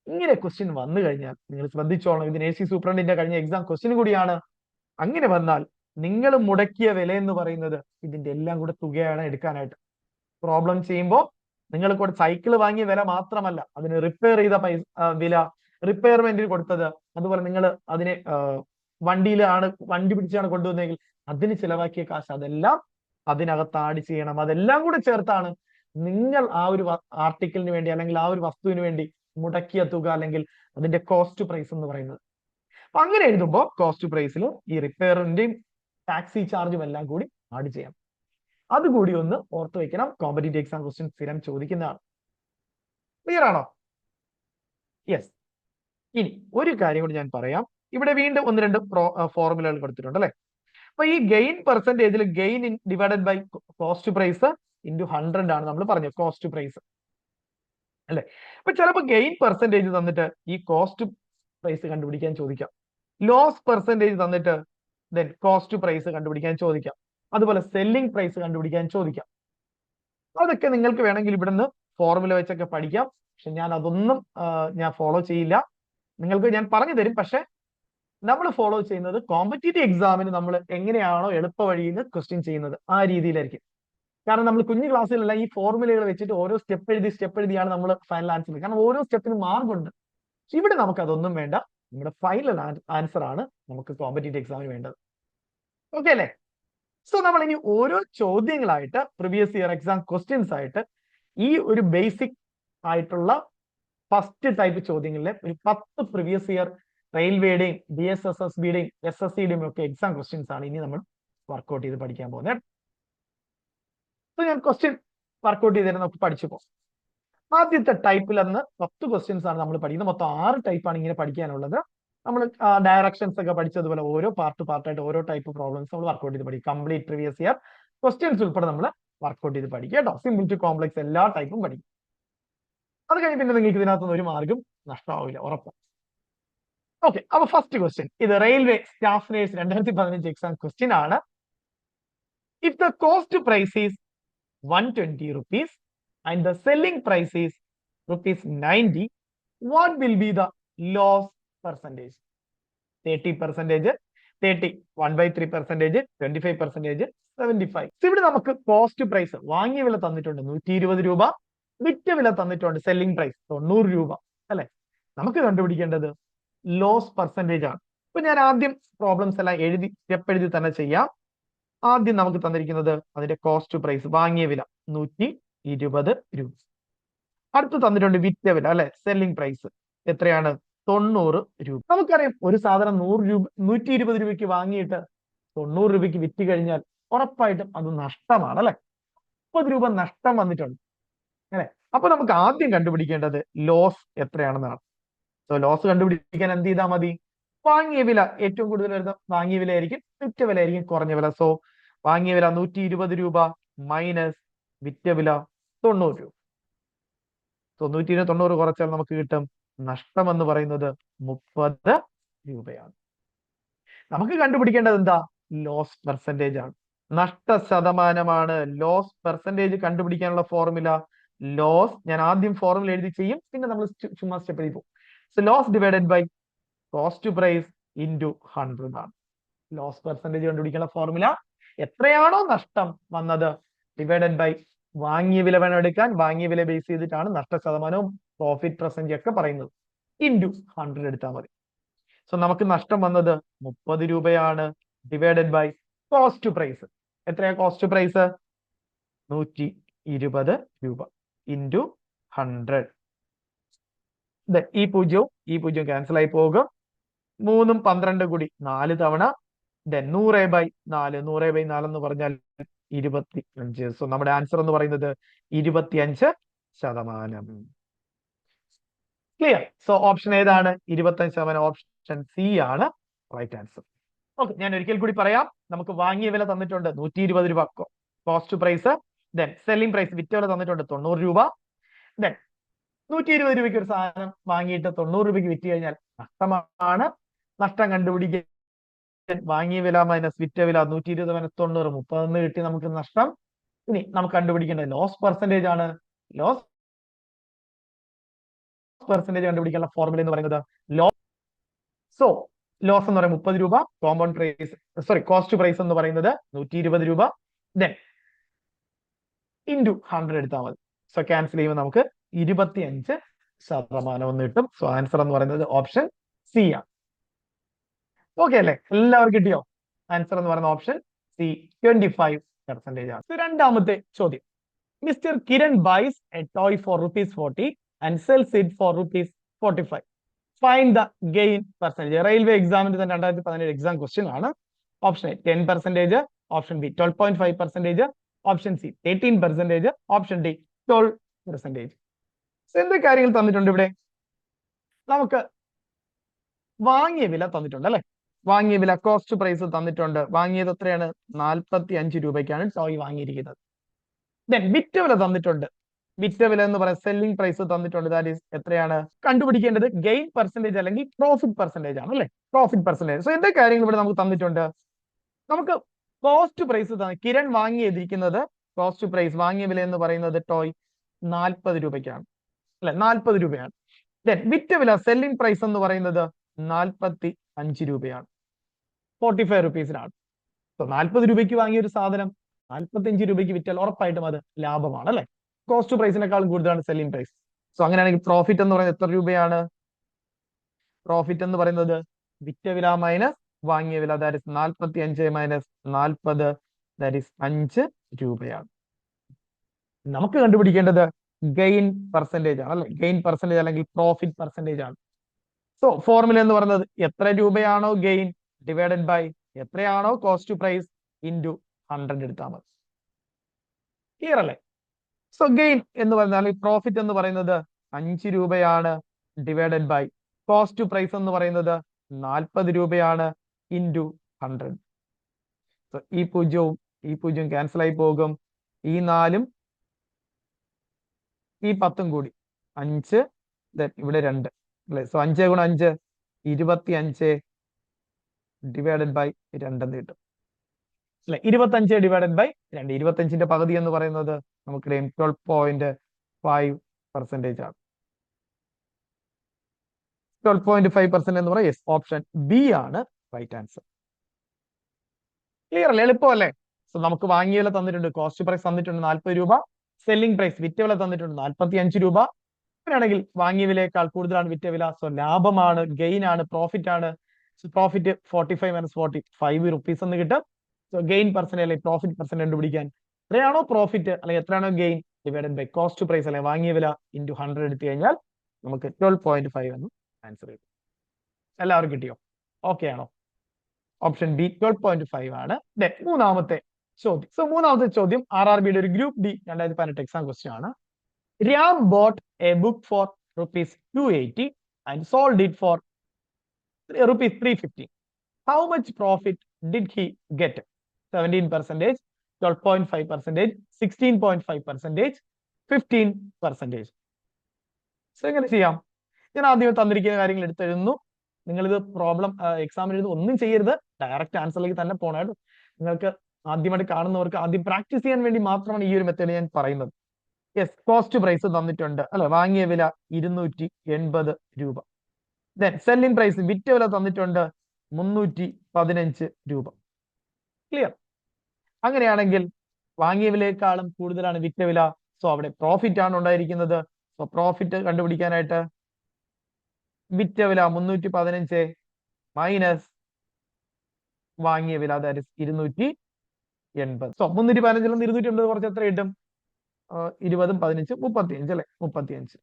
ഇങ്ങനെ ക്വസ്റ്റ്യൻ വന്നു കഴിഞ്ഞാൽ നിങ്ങൾ ശ്രദ്ധിച്ചോളണം, ഇത് നഴ്സിംഗ് സൂപ്രണ്ടിന്റെ കഴിഞ്ഞ എക്സാം ക്വസ്റ്റ്യൻ കൂടിയാണ്. അങ്ങനെ വന്നാൽ നിങ്ങൾ മുടക്കിയ വില എന്ന് പറയുന്നത് ഇതിന്റെ എല്ലാം കൂടെ തുകയാണ് എടുക്കാനായിട്ട്. പ്രോബ്ലം ചെയ്യുമ്പോൾ നിങ്ങൾ കൂടെ സൈക്കിൾ വാങ്ങിയ വില മാത്രമല്ല, അതിന് റിപ്പയർ ചെയ്ത വില, റിപ്പയർമെന്റിന് കൊടുത്തത്, അതുപോലെ നിങ്ങൾ അതിനെ വണ്ടി പിടിച്ചാണ് കൊണ്ടുവന്നെങ്കിൽ അതിന് ചിലവാക്കിയ കാശ്, അതെല്ലാം അതിനകത്ത് ആഡ് ചെയ്യണം. അതെല്ലാം കൂടെ ചേർത്താണ് നിങ്ങൾ ആ ഒരു ആർട്ടിക്കിളിന് വേണ്ടി അല്ലെങ്കിൽ ആ ഒരു വസ്തുവിന് വേണ്ടി മുടക്കിയ തുക അല്ലെങ്കിൽ അതിന്റെ കോസ്റ്റ് പ്രൈസ് എന്ന് പറയുന്നത്. അപ്പൊ അങ്ങനെ എഴുതുമ്പോൾ കോസ്റ്റ് പ്രൈസിൽ ഈ റിപ്പയറിന്റെയും ടാക്സി ചാർജും എല്ലാം കൂടി ആഡ് ചെയ്യാം. അതുകൂടി ഒന്ന് ഓർത്ത് വെക്കണം. കോമ്പറ്റേറ്റീവ് എക്സാം ക്വസ്റ്റ്യൻ സ്ഥിരം ചോദിക്കുന്നതാണ്. ക്ലിയർ ആണോ? യെസ്. ഇനി ഒരു കാര്യം കൂടി ഞാൻ പറയാം. ഇവിടെ വീണ്ടും 1-2 ഫോർമുലകൾ കൊടുത്തിട്ടുണ്ട് അല്ലെ. അപ്പൊ ഈ ഗെയിൻ പെർസെൻറ്റേജിൽ gain divided by cost price into 100 ആണ് നമ്മൾ പറഞ്ഞത് കോസ്റ്റ് പ്രൈസ് അല്ലെ. അപ്പൊ ചിലപ്പോൾ ഗെയിൻ പെർസെൻറ്റേജ് തന്നിട്ട് ഈ കോസ്റ്റ് പ്രൈസ് കണ്ടുപിടിക്കാൻ ചോദിക്കാം, ലോസ് പെർസെൻറ്റേജ് തന്നിട്ട് ദെൻ കോസ്റ്റ് പ്രൈസ് കണ്ടുപിടിക്കാൻ ചോദിക്കാം, അതുപോലെ സെല്ലിംഗ് പ്രൈസ് കണ്ടുപിടിക്കാൻ ചോദിക്കാം. അതൊക്കെ നിങ്ങൾക്ക് വേണമെങ്കിൽ ഇവിടുന്ന് ഫോർമുല വെച്ചൊക്കെ പഠിക്കാം. പക്ഷെ ഞാൻ അതൊന്നും ഞാൻ ഫോളോ ചെയ്യില്ല. നിങ്ങൾക്ക് ഞാൻ പറഞ്ഞു തരും, പക്ഷെ നമ്മൾ ഫോളോ ചെയ്യുന്നത് കോമ്പറ്റേറ്റീവ് എക്സാമിന് നമ്മൾ എങ്ങനെയാണോ എളുപ്പ വഴിയിൽ ക്വസ്റ്റ്യൻ ചെയ്യുന്നത് ആ രീതിയിലായിരിക്കും. കാരണം നമ്മൾ കുഞ്ഞു ക്ലാസ്സിലെല്ലാം ഈ ഫോർമുലകൾ വെച്ചിട്ട് ഓരോ സ്റ്റെപ്പ് എഴുതിയാണ് നമ്മൾ ഫൈനൽ ആൻസർ. കാരണം ഓരോ സ്റ്റെപ്പിനും മാർക്കുണ്ട്. പക്ഷെ ഇവിടെ നമുക്ക് അതൊന്നും വേണ്ട. നമ്മുടെ ഫൈനൽ ആൻസർ ആണ് നമുക്ക് കോമ്പറ്റേറ്റീവ് എക്സാമിന് വേണ്ടത്. ഓക്കെ അല്ലേ? സോ നമ്മൾ ഇനി ഓരോ ചോദ്യങ്ങളായിട്ട് പ്രീവിയസ് ഇയർ എക്സാം ക്വസ്റ്റ്യൻസ് ആയിട്ട് ഈ ഒരു ബേസിക് ആയിട്ടുള്ള ഫസ്റ്റ് ടൈപ്പ് ചോദ്യങ്ങളിലെ ഒരു 10 പ്രീവിയസ് ഇയർ റെയിൽവേയുടെയും DSSSBയുടെയും SSCയുടെയും ഒക്കെ എക്സാം ക്വസ്റ്റ്യൻസ് ആണ് ഇനി നമ്മൾ വർക്ക്ഔട്ട് ചെയ്ത് പഠിക്കാൻ പോകുന്നത്. സോ ഞാൻ ക്വസ്റ്റ്യൻ വർക്ക്ഔട്ട് ചെയ്ത് നമുക്ക് പഠിച്ചു പോകാം. ആദ്യത്തെ ടൈപ്പിൽ അന്ന് 10 ക്വസ്റ്റ്യൻസ് ആണ് നമ്മൾ പഠിക്കുന്നത്. മൊത്തം 6 ടൈപ്പാണ് ഇങ്ങനെ പഠിക്കാനുള്ളത്. നമ്മൾ ഡയറക്ഷൻസ് ഒക്കെ പഠിച്ചതുപോലെ ഓരോ പാർട്ടായിട്ട് ഓരോ ടൈപ്പ് പ്രോബ്ലംസ് നമ്മൾ വർക്ക്ഔട്ട് ചെയ്ത് പഠിക്കും. കംപ്ലീറ്റ് പ്രീവിയസ് ഇയർ ക്വസ്റ്റ്യൻസ് ഉൾപ്പെടെ നമ്മൾ വർക്ക്ഔട്ട് ചെയ്ത് പഠിക്കുക കേട്ടോ. സിമ്പിൾ ടു കോംപ്ലക്സ് എല്ലാ ടൈപ്പും പഠിക്കും. അത് കഴിഞ്ഞ് പിന്നെ നിങ്ങൾക്ക് ഇതിനകത്തുനിന്ന് ഒരു മാർഗം നഷ്ടമാവില്ല, ഉറപ്പാണ്. ഓക്കെ, അപ്പൊ ഫസ്റ്റ് ക്വസ്റ്റ്യൻ ഇത് railway staff nurse 2015 exam question ആണ്. If the cost price is 120 rupees and the selling price is rupees 90, what will be the loss percentage? 30%, 30, 1/3%, 25%, 75. ഇവിടെ നമുക്ക് കോസ്റ്റ് പ്രൈസ് വാങ്ങിയ വില തന്നിട്ടുണ്ട് 120 രൂപ, വിറ്റ വില തന്നിട്ടുണ്ട് സെല്ലിംഗ് പ്രൈസ് 90 രൂപ അല്ലെ. നമുക്ക് കണ്ടുപിടിക്കേണ്ടത് ലോസ് പെർസെന്റേജ് ആണ്. ഇപ്പൊ ഞാൻ ആദ്യം പ്രോബ്ലംസ് എല്ലാം സ്റ്റെപ്പ് എഴുതി തന്നെ ചെയ്യാം. ആദ്യം നമുക്ക് തന്നിരിക്കുന്നത് അതിന്റെ കോസ്റ്റ് പ്രൈസ് വാങ്ങിയ വില 120 രൂപ. അടുത്ത് തന്നിട്ടുണ്ട് വിറ്റ വില അല്ലെ, സെല്ലിംഗ് പ്രൈസ് എത്രയാണ്? 90 രൂപ. നമുക്കറിയാം ഒരു സാധനം 120 രൂപയ്ക്ക് വാങ്ങിയിട്ട് 90 രൂപയ്ക്ക് വിറ്റ് കഴിഞ്ഞാൽ ഉറപ്പായിട്ടും അത് നഷ്ടമാണ് അല്ലെ. 30 രൂപ നഷ്ടം വന്നിട്ടുണ്ട് അല്ലെ. അപ്പൊ നമുക്ക് ആദ്യം കണ്ടുപിടിക്കേണ്ടത് ലോസ് എത്രയാണെന്നാണ്. സോ ലോസ് കണ്ടുപിടിക്കാൻ എന്ത് ചെയ്താൽ മതി? വാങ്ങിയ വില ഏറ്റവും കൂടുതൽ വരുന്ന വാങ്ങിയ വില ആയിരിക്കും, വിറ്റ വില ആയിരിക്കും കുറഞ്ഞ വില. സോ വാങ്ങിയ വില 120 രൂപ മൈനസ് വിറ്റ വില 90 രൂപ. 90 കുറച്ചാൽ നമുക്ക് കിട്ടും നഷ്ടം എന്ന് പറയുന്നത് 30 രൂപയാണ്. നമുക്ക് കണ്ടുപിടിക്കേണ്ടത് എന്താ? ലോസ് പെർസെന്റേജ് ആണ്, നഷ്ട ശതമാനമാണ്. ലോസ് പെർസെന്റേജ് കണ്ടുപിടിക്കാനുള്ള ഫോർമുല ലോസ്, ഞാൻ ആദ്യം ഫോർമുല എഴുതി ചെയ്യും, പിന്നെ നമ്മൾ ചുമ്മാ സ്റ്റെപ്പ് എഴുതി പോകും. So loss divided by cost price into 100 ആണ്. ലോസ് പെർസെന്റേജ് കണ്ടുപിടിക്കാനുള്ള ഫോർമുല എത്രയാണോ നഷ്ടം വന്നത് ഡിവൈഡഡ് ബൈ വാങ്ങിയ വില വേണം എടുക്കാൻ. വാങ്ങിയ വില ബേസ് ചെയ്തിട്ടാണ് നഷ്ട ശതമാനവും പ്രോഫിറ്റ് പെർസെന്റേജ് ഒക്കെ പറയുന്നത്. ഇൻറ്റു 100 എടുത്താൽ മതി. സോ നമുക്ക് നഷ്ടം വന്നത് 30 രൂപയാണ്. ഡിവൈഡഡ് ബൈ കോസ്റ്റ് പ്രൈസ് എത്രയാ? കോസ്റ്റ് പ്രൈസ് 120 രൂപ ഇൻറ്റു 100. ഈ പൂജ്യവും ക്യാൻസൽ ആയി പോകും. 3ഉം 12 കൂടി 4 തവണ. 100/4, 100/4 എന്ന് പറഞ്ഞാൽ 25. സോ നമ്മുടെ ആൻസർ എന്ന് പറയുന്നത് 25%. ക്ലിയർ? സോ ഓപ്ഷൻ ഏതാണ്? 25%. ഓപ്ഷൻ സി ആണ് റൈറ്റ് ആൻസർ. ഓക്കെ, ഞാൻ ഒരിക്കൽ കൂടി പറയാം. നമുക്ക് വാങ്ങിയ വില തന്നിട്ടുണ്ട് 120 രൂപ cost price. Then selling price വിറ്റ വില തന്നിട്ടുണ്ട് 90 രൂപ. ദെൻ 120 രൂപയ്ക്ക് ഒരു സാധനം വാങ്ങിയിട്ട് 90 രൂപയ്ക്ക് വിറ്റ് കഴിഞ്ഞാൽ നഷ്ടമാണ്. നഷ്ടം കണ്ടുപിടിക്കാൻ വാങ്ങിയ വില മൈനസ് വിറ്റ വില 120 മൈനസ് 90, 30 കിട്ടി നമുക്ക് നഷ്ടം. ഇനി നമുക്ക് കണ്ടുപിടിക്കേണ്ടത് ലോസ് പെർസെന്റേജ് ആണ്. ലോസ് പെർസെന്റേജ് കണ്ടുപിടിക്കാനുള്ള ഫോർമുല എന്ന് പറയുന്നത് സോ ലോസ് എന്ന് പറയുന്നത് 30 രൂപ, കോമ്പൗണ്ട് പ്രൈസ് കോസ്റ്റ് പ്രൈസ് എന്ന് പറയുന്നത് 120 രൂപ, ദെൻ ഇൻറ്റു 100 എടുത്താൽ മതി. സോ ക്യാൻസൽ ചെയ്യുമ്പോൾ നമുക്ക് 25% എന്ന് കിട്ടും. സോ ആൻസർ എന്ന് പറയുന്നത് ഓപ്ഷൻ സി ആണ്. ഓക്കെ അല്ലേ? എല്ലാവർക്കും കിട്ടിയോ? ആൻസർ എന്ന് പറയുന്ന ഓപ്ഷൻ സി 25% ആണ്. രണ്ടാമത്തെ ചോദ്യം, mister Kiran buys a toy for ₹40 and sells it for ₹45. Find the gain percentage. Railway എക്സാമിന്റെ തന്നെ 2017 എക്സാം ക്വസ്റ്റ്യൻ ആണ്. Option A 10%, option B 12.5%, option C 18%, option D 12%. എന്ത് കാര്യങ്ങൾ തന്നിട്ടുണ്ട് ഇവിടെ? നമുക്ക് വാങ്ങിയ വില തന്നിട്ടുണ്ട് അല്ലെ. വാങ്ങിയ വില കോസ്റ്റ് പ്രൈസ് തന്നിട്ടുണ്ട്. വാങ്ങിയത് എത്രയാണ്? 45 രൂപയ്ക്കാണ് ടോയ് വാങ്ങിയിരിക്കുന്നത്. ദെൻ വിറ്റ വില തന്നിട്ടുണ്ട്. വിറ്റ വില എന്ന് പറയുന്നത് സെല്ലിംഗ് പ്രൈസ് തന്നിട്ടുണ്ട്. ദാറ്റ് ഈസ് എത്രയാണ്? കണ്ടുപിടിക്കേണ്ടത് ഗെയിൻ പെർസെന്റേജ് അല്ലെങ്കിൽ പ്രോഫിറ്റ് പെർസെന്റേജ് ആണ് അല്ലെ. Profit percentage. സോ എന്തൊക്കെ കാര്യങ്ങൾ ഇവിടെ നമുക്ക് തന്നിട്ടുണ്ട്? നമുക്ക് കോസ്റ്റ് പ്രൈസ് കിരൺ വാങ്ങിയിരിക്കുന്നത് കോസ്റ്റ് പ്രൈസ് വാങ്ങിയ വില എന്ന് പറയുന്നത് ടോയ് 40 രൂപയ്ക്കാണ് അല്ലെ, 40 രൂപയാണ്. ദെൻ വിറ്റ വില സെല്ലിംഗ് പ്രൈസ് എന്ന് പറയുന്നത് 45 രൂപയാണ്, 45 റുപ്പീസിനാണ്. സോ 40 രൂപയ്ക്ക് വാങ്ങിയ ഒരു സാധനം 45 രൂപയ്ക്ക് വിറ്റാൽ ഉറപ്പായിട്ടും അത് ലാഭമാണ് അല്ലെ. കോസ്റ്റ് പ്രൈസിനേക്കാളും കൂടുതലാണ് സെല്ലിംഗ് പ്രൈസ്. സോ അങ്ങനെയാണെങ്കിൽ പ്രോഫിറ്റ് എന്ന് പറയുന്നത് എത്ര രൂപയാണ്? പ്രോഫിറ്റ് എന്ന് പറയുന്നത് വിറ്റ വില മൈനസ് വാങ്ങിയ വില, that is 45 minus 40, that is 5 രൂപയാണ്. നമുക്ക് കണ്ടുപിടിക്കേണ്ടത് ഗെയിൻ പെർസെന്റേജ് ആണ് അല്ലെ. ഗെയിൻ പെർസെന്റേജ് അല്ലെങ്കിൽ പ്രോഫിറ്റ് പെർസെന്റേജ് ആണ്. സോ ഫോർമുല എന്ന് പറയുന്നത് എത്ര രൂപയാണോ ഗെയിൻ ഡിവൈഡഡ് ബൈ എത്രയാണോ കോസ്റ്റ് പ്രൈസ് ഇൻറ്റു 100 എടുത്താൽ മതി. ക്ലിയർ അല്ലേ? സോ ഗെയിൻ എന്ന് പറഞ്ഞാൽ പ്രോഫിറ്റ് എന്ന് പറയുന്നത് 5 രൂപയാണ് divided by cost to price എന്ന് പറയുന്നത് 40 രൂപയാണ് ഇൻറ്റു 100. സോ ഈ പൂജ്യവും ക്യാൻസൽ ആയി പോകും. ഈ 4ഉം ഈ 10ഉം കൂടി 5, ഇവിടെ 2 അല്ലെ. സോ 5 ഗുണം 5 25 ഡിവൈഡഡ് ബൈ 2 എന്ന് കിട്ടും അല്ലെ. 25 ഡിവൈഡഡ് ബൈ 2, 25ന്റെ പകുതി എന്ന് പറയുന്നത് നമുക്കിടയും 12.5% ആണ്. 12.5% എന്ന് പറയാം. യെസ്, ഓപ്ഷൻ ബി ആണ് റൈറ്റ് ആൻസർ. ക്ലിയർ അല്ലേ? എളുപ്പമല്ലേ? സോ നമുക്ക് വാങ്ങിയ വില തന്നിട്ടുണ്ട്, കോസ്റ്റ് പ്രൈസ് തന്നിട്ടുണ്ട് 40 രൂപ, സെല്ലിംഗ് പ്രൈസ് വിറ്റ വില തന്നിട്ടുണ്ട് 45 രൂപ. അങ്ങനെയാണെങ്കിൽ വാങ്ങിയ വിലയേക്കാൾ കൂടുതലാണ് വിറ്റ വില. സോ ലാഭമാണ്, ഗെയിൻ ആണ്, പ്രോഫിറ്റ് ആണ്. പ്രോഫിറ്റ് 45 - 45 റുപ്പീസ് എന്ന് കിട്ടും. സോ ഗെയിൻ പെർസെന്റ് അല്ലെങ്കിൽ പ്രോഫിറ്റ് പെർസെന്റ് കണ്ടുപിടിക്കാൻ എത്രയാണോ പ്രോഫിറ്റ് അല്ലെങ്കിൽ എത്രയാണോ gain divided by cost to price അല്ലെങ്കിൽ വാങ്ങിയ വില ഇൻറ്റു 100 എടുത്തു കഴിഞ്ഞാൽ നമുക്ക് 12.5 എന്ന് ആൻസർ കിട്ടും. എല്ലാവർക്കും കിട്ടിയോ? ഓക്കെ ആണോ? ഓപ്ഷൻ ബി 12.5 ആണ്. മൂന്നാമത്തെ ചോദ്യം. സോ മൂന്നാമത്തെ ചോദ്യം RRBയുടെ ഒരു ഗ്രൂപ്പ് ഡി 2018 എക്സാം ക്വസ്റ്റ്യൻ ആണ്. Ram bought a book for rupees 280 and sold it for rupees 350. How much profit did he get? 17%, 12.5%, 16.5%, 15%. So എങ്ങനെ ചെയ്യാം? ഞാൻ ആദ്യം തന്നിരിക്കുന്ന കാര്യങ്ങൾ എടുത്തെഴുതുന്നു. നിങ്ങളിത് പ്രോബ്ലം എക്സാമിന് എഴുതും ഒന്നും ചെയ്യരുത്, ഡയറക്റ്റ് ആൻസറിലേക്ക് തന്നെ പോകണം. നിങ്ങൾക്ക് ആദ്യമായിട്ട് കാണുന്നവർക്ക് ആദ്യം പ്രാക്ടീസ് ചെയ്യാൻ വേണ്ടി മാത്രമാണ് ഈ ഒരു മെത്തേഡ് ഞാൻ പറയുന്നത്. യെസ്, കോസ്റ്റ് പ്രൈസ് തന്നിട്ടുണ്ട് അല്ലെ. വാങ്ങിയ വില 280 രൂപ. ദെൻ സെല്ലിംഗ് പ്രൈസ് വിറ്റ വില തന്നിട്ടുണ്ട് 315 രൂപ. ക്ലിയർ? അങ്ങനെയാണെങ്കിൽ വാങ്ങിയ വിലയേക്കാളും കൂടുതലാണ് വിറ്റ വില. സോ അവിടെ പ്രോഫിറ്റ് ആണ് ഉണ്ടായിരിക്കുന്നത്. സോ പ്രോഫിറ്റ് കണ്ടുപിടിക്കാനായിട്ട് വിറ്റ വില 315 മൈനസ് വാങ്ങിയ വില, അതായത് 280. സോ 315 280 കുറച്ച് എത്ര കിട്ടും? 20 15 35 അല്ലെ, 35.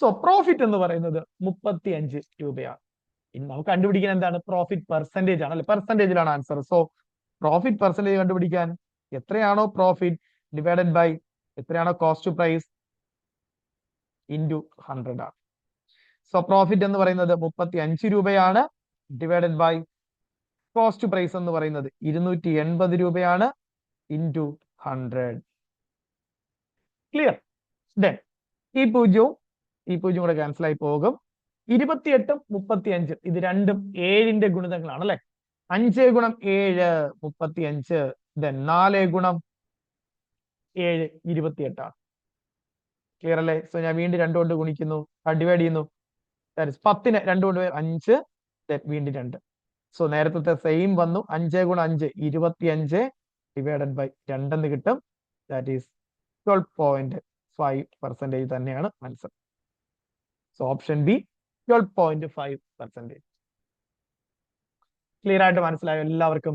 സോ പ്രോഫിറ്റ് എന്ന് പറയുന്നത് 35 രൂപയാണ്. ഇനി നമുക്ക് കണ്ടുപിടിക്കാൻ എന്താണ്? പ്രോഫിറ്റ് പെർസെന്റേജ് ആണ് അല്ലെ, പെർസെന്റേജിലാണ് ആൻസർ. സോ പ്രോഫിറ്റ് പെർസെന്റേജ് കണ്ടുപിടിക്കാൻ എത്രയാണോ പ്രോഫിറ്റ് ഡിവൈഡഡ് ബൈ എത്രയാണോ കോസ്റ്റ് ടു പ്രൈസ് ഇൻറ്റു 100 ആണ്. സോ പ്രോഫിറ്റ് എന്ന് പറയുന്നത് 35 രൂപയാണ് divided by cost to price എന്ന് പറയുന്നത് 280 രൂപയാണ് ഇൻറ്റു 100. ക്ലിയർ? ദെൻ ഈ പൂജ്യവും കൂടെ ക്യാൻസൽ ആയി പോകും. 28ഉം 35 ഇത് രണ്ടും 7ന്റെ ഗുണിതങ്ങളാണ് അല്ലെ. 5 ഗുണം 7 35. ദെൻ 4 ഗുണം 7 28 ആണ്. ക്ലിയർ അല്ലേ? സോ ഞാൻ വീണ്ടും 2 കൊണ്ട് ഗുണിക്കുന്നു, ഡിവൈഡ് ചെയ്യുന്നു. 10നെ 2 കൊണ്ട് 5, വീണ്ടും 2. സോ നേരത്തെ സെയിം വന്നു. 5 ഗുണം 5 25 ഡിവൈഡഡ് ബൈ 2 എന്ന് കിട്ടും. ദാറ്റ് ഈസ് 12.5% തന്നെയാണ് answer. So option B 12.5%. Clear ആയിട്ട് മനസ്സിലായോ എല്ലാവർക്കും?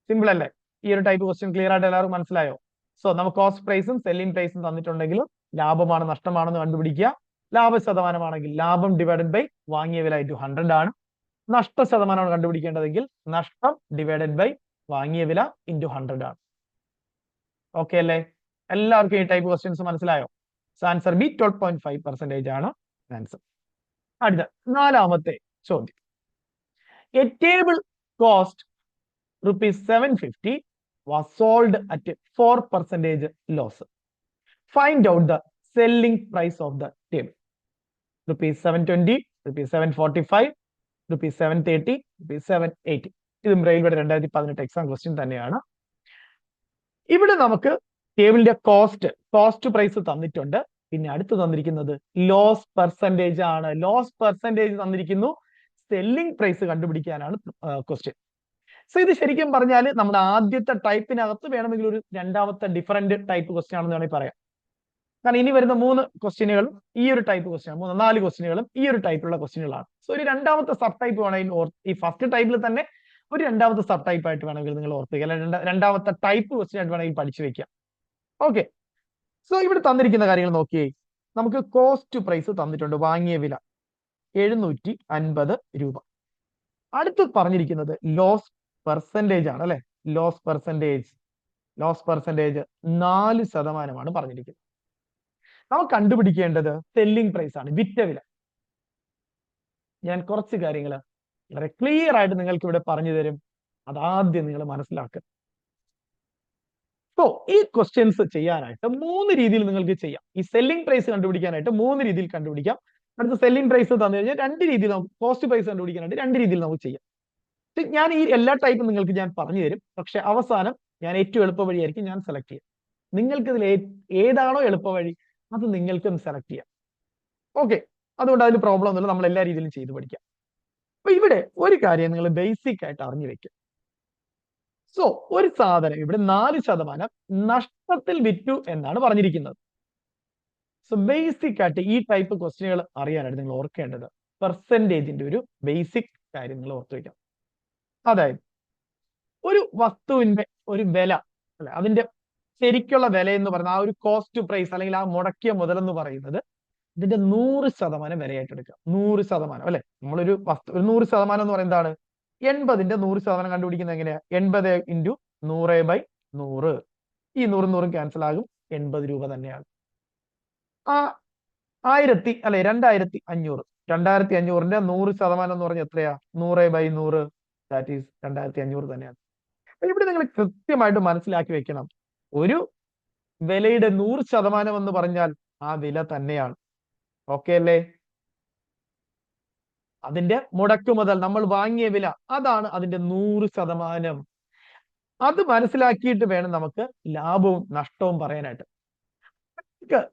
സിമ്പിൾ അല്ലേ? ഈ ഒരു ടൈപ്പ് ക്വസ്റ്റ്യൻ ക്ലിയർ ആയിട്ട് എല്ലാവർക്കും മനസ്സിലായോ? സോ നമുക്ക് കോസ്റ്റ് പ്രൈസും സെല്ലിംഗ് പ്രൈസും തന്നിട്ടുണ്ടെങ്കിലും ലാഭമാണ് നഷ്ടമാണെന്ന് കണ്ടുപിടിക്കുക. ലാഭ ശതമാനമാണെങ്കിൽ ലാഭം ഡിവൈഡഡ് ബൈ വാങ്ങിയ വില ഇൻറ്റു 100 ആണ്. നഷ്ട ശതമാനമാണ് കണ്ടുപിടിക്കേണ്ടതെങ്കിൽ നഷ്ടം ഡിവൈഡഡ് ബൈ വാങ്ങിയ വില ഇൻറ്റു 100 ആണ്. ഓക്കെ അല്ലേ? എല്ലാവർക്കും ഈ ടൈപ്പ് ക്വസ്റ്റ്യൻസ് മനസ്സിലായോ? ആൻസർ ബി 12.5% ആണ് ആൻസർ. അടുത്ത നാലാമത്തെ ചോദ്യം. A table cost ₹750 was sold at 4% loss. Find out the selling price of the table. ₹720, ₹745, ₹730, ₹780. ഇതും റെയിൽവേയുടെ 2018 എക്സാം ക്വസ്റ്റ്യൻ തന്നെയാണ്. ഇവിടെ നമുക്ക് ടേബിളിന്റെ കോസ്റ്റ് പ്രൈസ് തന്നിട്ടുണ്ട്. പിന്നെ അടുത്ത് തന്നിരിക്കുന്നത് ലോസ് പെർസെന്റേജ് ആണ്. ലോസ് പെർസെന്റേജ് തന്നിരിക്കുന്നു. സെല്ലിംഗ് പ്രൈസ് കണ്ടുപിടിക്കാനാണ് ക്വസ്റ്റ്യൻ. സോ ഇത് ശരിക്കും പറഞ്ഞാൽ നമ്മുടെ ആദ്യത്തെ ടൈപ്പിനകത്ത് വേണമെങ്കിൽ ഒരു രണ്ടാമത്തെ ഡിഫറെന്റ് ടൈപ്പ് ക്വസ്റ്റ്യൻ ആണെന്ന് വേണമെങ്കിൽ പറയാം. കാരണം ഇനി വരുന്ന 3 ക്വസ്റ്റ്യനുകളും ഈ ഒരു ടൈപ്പ് ക്വസ്റ്റ്യൻ, 4 ക്വസ്റ്റ്യനുകളും ഈ ഒരു ടൈപ്പിലുള്ള ക്വസ്റ്റ്യനുകളാണ്. സോ ഒരു രണ്ടാമത്തെ സബ് ടൈപ്പ് വേണമെങ്കിൽ ഈ ഫസ്റ്റ് ടൈപ്പിൽ തന്നെ ഒരു രണ്ടാമത്തെ സബ് ടൈപ്പ് ആയിട്ട് വേണമെങ്കിൽ നിങ്ങൾ ഓർത്തുക, അല്ലെങ്കിൽ രണ്ടാമത്തെ ടൈപ്പ് ക്വസ്റ്റ്യൻ ആയിട്ട് വേണമെങ്കിൽ പഠിച്ചു വെക്കാം. ഓക്കെ. സോ ഇവിടെ തന്നിരിക്കുന്ന കാര്യങ്ങൾ നോക്കിയേ. നമുക്ക് കോസ്റ്റ് പ്രൈസ് തന്നിട്ടുണ്ട്, വാങ്ങിയ വില 750 രൂപ. അടുത്ത് പറഞ്ഞിരിക്കുന്നത് ലോസ് പെർസെന്റേജ് ആണ് അല്ലെ. ലോസ് പെർസെന്റേജ് ലോസ് പെർസെൻറ്റേജ് 4% പറഞ്ഞിരിക്കുന്നത്. നമുക്ക് കണ്ടുപിടിക്കേണ്ടത് സെല്ലിംഗ് പ്രൈസ് ആണ്, വിറ്റ വില. ഞാൻ കുറച്ച് കാര്യങ്ങൾ വളരെ ക്ലിയർ ആയിട്ട് നിങ്ങൾക്ക് ഇവിടെ പറഞ്ഞു തരും, അതാദ്യം നിങ്ങൾ മനസ്സിലാക്കുക. സോ ഈ ക്വസ്റ്റ്യൻസ് ചെയ്യാനായിട്ട് 3 രീതിയിൽ നിങ്ങൾക്ക് ചെയ്യാം. ഈ സെല്ലിംഗ് പ്രൈസ് കണ്ടുപിടിക്കാനായിട്ട് 3 രീതിയിൽ കണ്ടുപിടിക്കാം. അടുത്ത സെല്ലിംഗ് പ്രൈസ് തന്നു കഴിഞ്ഞാൽ 2 രീതിയിൽ നമുക്ക് കോസ്റ്റ് പ്രൈസ് കണ്ടുപിടിക്കാനായിട്ട് 2 രീതിയിൽ നമുക്ക് ചെയ്യാം. ഞാൻ ഈ എല്ലാ ടൈപ്പും നിങ്ങൾക്ക് ഞാൻ പറഞ്ഞു തരും. പക്ഷെ അവസാനം ഞാൻ ഏറ്റവും എളുപ്പ വഴിയായിരിക്കും ഞാൻ സെലക്ട് ചെയ്യാം. നിങ്ങൾക്ക് ഇതിൽ ഏതാണോ എളുപ്പ വഴി അത് നിങ്ങൾക്കും സെലക്ട് ചെയ്യാം. ഓക്കെ, അതുകൊണ്ട് അതിൽ പ്രോബ്ലം ഒന്നുമില്ല, നമ്മൾ എല്ലാ രീതിയിലും ചെയ്ത് പഠിക്കാം. അപ്പൊ ഇവിടെ ഒരു കാര്യം നിങ്ങൾ ബേസിക് ആയിട്ട് അറിഞ്ഞു വെക്കും. സോ ഒരു സാധനം ഇവിടെ 4% നഷ്ടത്തിൽ വിറ്റു എന്നാണ് പറഞ്ഞിരിക്കുന്നത്. സോ ബേസിക് ആയിട്ട് ഈ ടൈപ്പ് ക്വസ്റ്റ്യനുകൾ അറിയാനായിട്ട് നിങ്ങൾ ഓർക്കേണ്ടത് പെർസെൻറ്റേജിന്റെ ഒരു ബേസിക് കാര്യം നിങ്ങൾ ഓർത്തു വയ്ക്കണം. അതായത് ഒരു വസ്തുവിന്റെ ഒരു വില അല്ലെ, അതിന്റെ ശരിക്കുള്ള വില എന്ന് പറയുന്നത് ആ ഒരു കോസ്റ്റ് പ്രൈസ് അല്ലെങ്കിൽ ആ മുടക്കിയ മുതൽ എന്ന് പറയുന്നത് ഇതിന്റെ 100% വിലയായിട്ട് എടുക്കുക. 100% അല്ലെ, നമ്മളൊരു വസ്തു ഒരു 100% എന്ന് പറയുന്നത് എന്താണ്? 80ന്റെ 100% കണ്ടുപിടിക്കുന്നത് എങ്ങനെയാ? 80 × 100/100. ഈ 100 ക്യാൻസൽ ആകും, 80 രൂപ തന്നെയാണ്. ആ 2500 2500ന്റെ 100% എന്ന് പറഞ്ഞാൽ എത്രയാ? 100/100, ദാറ്റ് ഈസ് 2500 തന്നെയാണ്. ഇവിടെ നിങ്ങൾ കൃത്യമായിട്ട് മനസ്സിലാക്കി വെക്കണം, ഒരു വിലയുടെ 100% എന്ന് പറഞ്ഞാൽ ആ വില തന്നെയാണ്. ഓക്കെ അല്ലേ? അതിന്റെ മുടക്ക് മുതൽ നമ്മൾ വാങ്ങിയ വില അതാണ് അതിന്റെ 100%. അത് മനസ്സിലാക്കിയിട്ട് വേണം നമുക്ക് ലാഭവും നഷ്ടവും പറയാനായിട്ട്.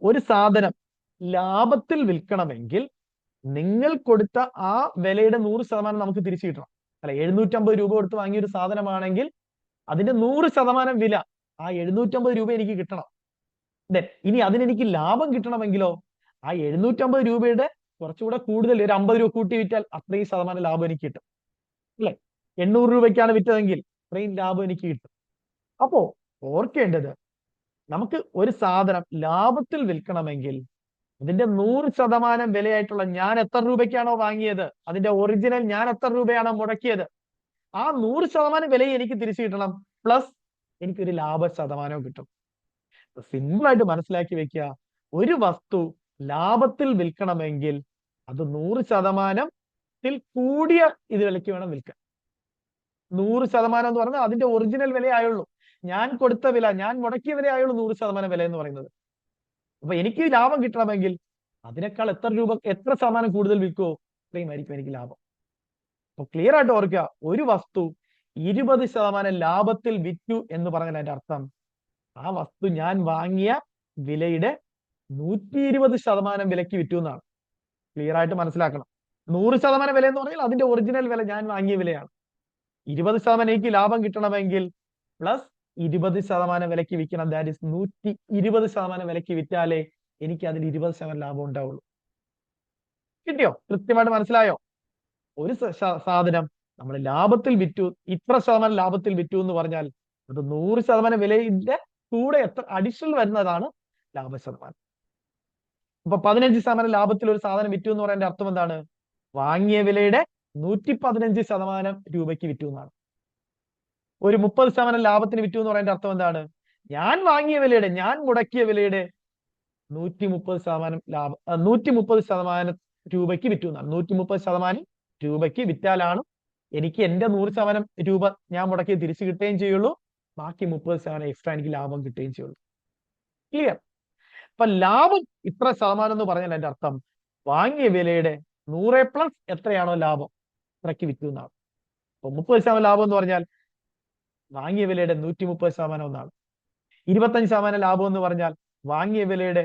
ഒരു സാധനം ലാഭത്തിൽ വിൽക്കണമെങ്കിൽ നിങ്ങൾ കൊടുത്ത ആ വിലയുടെ 100% നമുക്ക് തിരിച്ചു കിട്ടണം. അല്ല, 750 രൂപ കൊടുത്ത് വാങ്ങിയ ഒരു സാധനമാണെങ്കിൽ അതിന്റെ 100% വില ആ 750 രൂപ എനിക്ക് കിട്ടണം. ഇനി അതിനെനിക്ക് ലാഭം കിട്ടണമെങ്കിലോ ആ 750 രൂപയുടെ കുറച്ചുകൂടെ കൂടുതൽ ഒരു 50 രൂപ കൂട്ടി വിറ്റാൽ അത്രയും ശതമാനം ലാഭം എനിക്ക് കിട്ടും അല്ലെ. 800 രൂപയ്ക്കാണ് വിറ്റതെങ്കിൽ അത്രയും ലാഭം എനിക്ക് കിട്ടും. അപ്പോ ഓർക്കേണ്ടത്, നമുക്ക് ഒരു സാധനം ലാഭത്തിൽ വിൽക്കണമെങ്കിൽ അതിന്റെ 100% വിലയായിട്ടുള്ള ഞാൻ എത്ര രൂപയ്ക്കാണോ വാങ്ങിയത്, അതിന്റെ ഒറിജിനൽ ഞാൻ എത്ര രൂപയാണോ മുടക്കിയത്, ആ 100% വില എനിക്ക് തിരിച്ചു കിട്ടണം, പ്ലസ് എനിക്കൊരു ലാഭ ശതമാനവും കിട്ടും. സിമ്പിൾ ആയിട്ട് മനസ്സിലാക്കി വെക്കുക, ഒരു വസ്തു ലാഭത്തിൽ വിൽക്കണമെങ്കിൽ അത് 100%-ൽ കൂടിയ ഇത് വിലയ്ക്ക് വേണം വിൽക്കാൻ. 100% എന്ന് പറഞ്ഞാൽ അതിന്റെ ഒറിജിനൽ വിലയായുള്ളൂ, ഞാൻ കൊടുത്ത വില, ഞാൻ മുടക്കിയ വിലയായുള്ളൂ 100% വില എന്ന് പറയുന്നത്. അപ്പൊ എനിക്ക് ലാഭം കിട്ടണമെങ്കിൽ അതിനേക്കാൾ എത്ര ശതമാനം കൂടുതൽ വിൽക്കുമോ അത്രയും ആയിരിക്കും എനിക്ക് ലാഭം. അപ്പൊ ക്ലിയർ ആയിട്ട് ഓർക്കുക, ഒരു വസ്തു 20% ലാഭത്തിൽ വിറ്റു എന്ന് പറഞ്ഞാൽ അതിന്റെ അർത്ഥം ആ വസ്തു ഞാൻ വാങ്ങിയ വിലയുടെ 120% വിലക്ക് വിറ്റു എന്നാണ്. ക്ലിയർ ആയിട്ട് മനസ്സിലാക്കണം. 100% വില എന്ന് പറഞ്ഞാൽ അതിന്റെ ഒറിജിനൽ വില, ഞാൻ വാങ്ങിയ വിലയാണ്. 20% എനിക്ക് ലാഭം കിട്ടണമെങ്കിൽ പ്ലസ് 20% വിലക്ക് വിൽക്കണം, ദാറ്റ് ഈസ് 120% വിലക്ക് വിറ്റാലേ എനിക്ക് അതിൽ 20% ലാഭം ഉണ്ടാവുള്ളൂ. കിട്ടിയോ? കൃത്യമായിട്ട് മനസ്സിലായോ? ഒരു സാധനം നമ്മൾ ലാഭത്തിൽ വിറ്റു, ഇത്ര ശതമാനം ലാഭത്തിൽ വിറ്റു എന്ന് പറഞ്ഞാൽ അത് 100% വിലയുടെ കൂടെ എത്ര അഡീഷണൽ വരുന്നതാണ് ലാഭശതമാനം. അപ്പൊ 15% ലാഭത്തിൽ ഒരു സാധനം വിറ്റു എന്ന് പറയുന്നതിന്റെ അർത്ഥം എന്താണ്? വാങ്ങിയ വിലയുടെ 115% രൂപയ്ക്ക് വിറ്റു എന്നാണ്. ഒരു 30% ലാഭത്തിന് വിറ്റു എന്ന് പറയുന്നതിന്റെ അർത്ഥം എന്താണ്? ഞാൻ വാങ്ങിയ വിലയുടെ, ഞാൻ മുടക്കിയ വിലയുടെ 130% ലാഭം, 130% രൂപയ്ക്ക് വിറ്റു എന്നാണ്. 130% രൂപയ്ക്ക് വിറ്റാലാണ് എനിക്ക് എന്റെ 100% രൂപ ഞാൻ മുടക്കി തിരിച്ചു കിട്ടുകയും ചെയ്യുള്ളൂ, ബാക്കി 30% എക്സ്ട്രാ എനിക്ക് ലാഭം കിട്ടുകയും ചെയ്യുള്ളൂ. ക്ലിയർ? അപ്പൊ ലാഭം ഇത്ര ശതമാനം എന്ന് പറഞ്ഞാൽ അതിന്റെ അർത്ഥം വാങ്ങിയ വിലയുടെ 100+ എത്രയാണോ ലാഭം അത്രയ്ക്ക് വിറ്റു എന്നാണ്. അപ്പൊ 30% ലാഭം എന്ന് പറഞ്ഞാൽ വാങ്ങിയ വിലയുടെ 130% എന്നാണ്. 25% ലാഭം എന്ന് പറഞ്ഞാൽ വാങ്ങിയ വിലയുടെ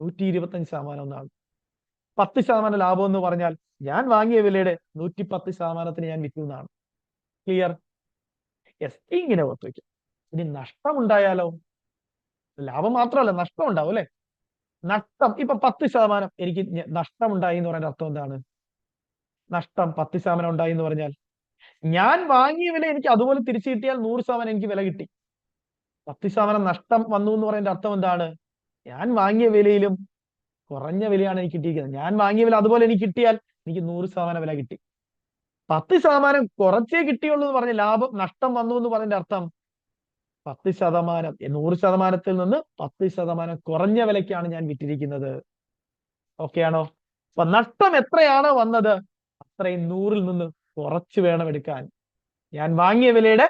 125% എന്നാണ്. 10% ലാഭം എന്ന് പറഞ്ഞാൽ ഞാൻ വാങ്ങിയ വിലയുടെ 110% ഞാൻ വിറ്റു എന്നാണ്. ക്ലിയർ? യെസ്, ഇങ്ങനെ ഓർത്ത് വയ്ക്കും. ഇനി നഷ്ടം ഉണ്ടായാലോ? ലാഭം മാത്രമല്ല, നഷ്ടം ഉണ്ടാവും അല്ലെ. നഷ്ടം ഇപ്പൊ 10% എനിക്ക് നഷ്ടം ഉണ്ടായി എന്ന് പറയുന്ന അർത്ഥം എന്താണ്? നഷ്ടം 10% ഉണ്ടായി എന്ന് പറഞ്ഞാൽ ഞാൻ വാങ്ങിയ വില എനിക്ക് അതുപോലെ തിരിച്ചു കിട്ടിയാൽ 100% എനിക്ക് വില കിട്ടി. 10% നഷ്ടം വന്നു എന്ന് പറയുന്ന അർത്ഥം എന്താണ്? ഞാൻ വാങ്ങിയ വിലയിലും കുറഞ്ഞ വിലയാണ് എനിക്ക് കിട്ടിയിരിക്കുന്നത്. ഞാൻ വാങ്ങിയ വില അതുപോലെ എനിക്ക് കിട്ടിയാൽ എനിക്ക് 100% വില കിട്ടി. 10% കുറച്ചേ കിട്ടിയുള്ളൂ എന്ന് പറഞ്ഞ ലാഭം നഷ്ടം വന്നു എന്ന് പറയുന്ന അർത്ഥം 10%, 100%ത്തിൽ നിന്ന് 10% കുറഞ്ഞ വിലയ്ക്കാണ് ഞാൻ വിറ്റിരിക്കുന്നത്. ഓക്കെ ആണോ? അപ്പൊ നഷ്ടം എത്രയാണ് വന്നത് അത്രയും 100ൽ നിന്ന് കുറച്ച് വേണം എടുക്കാൻ. ഞാൻ വാങ്ങിയ വിലയുടെ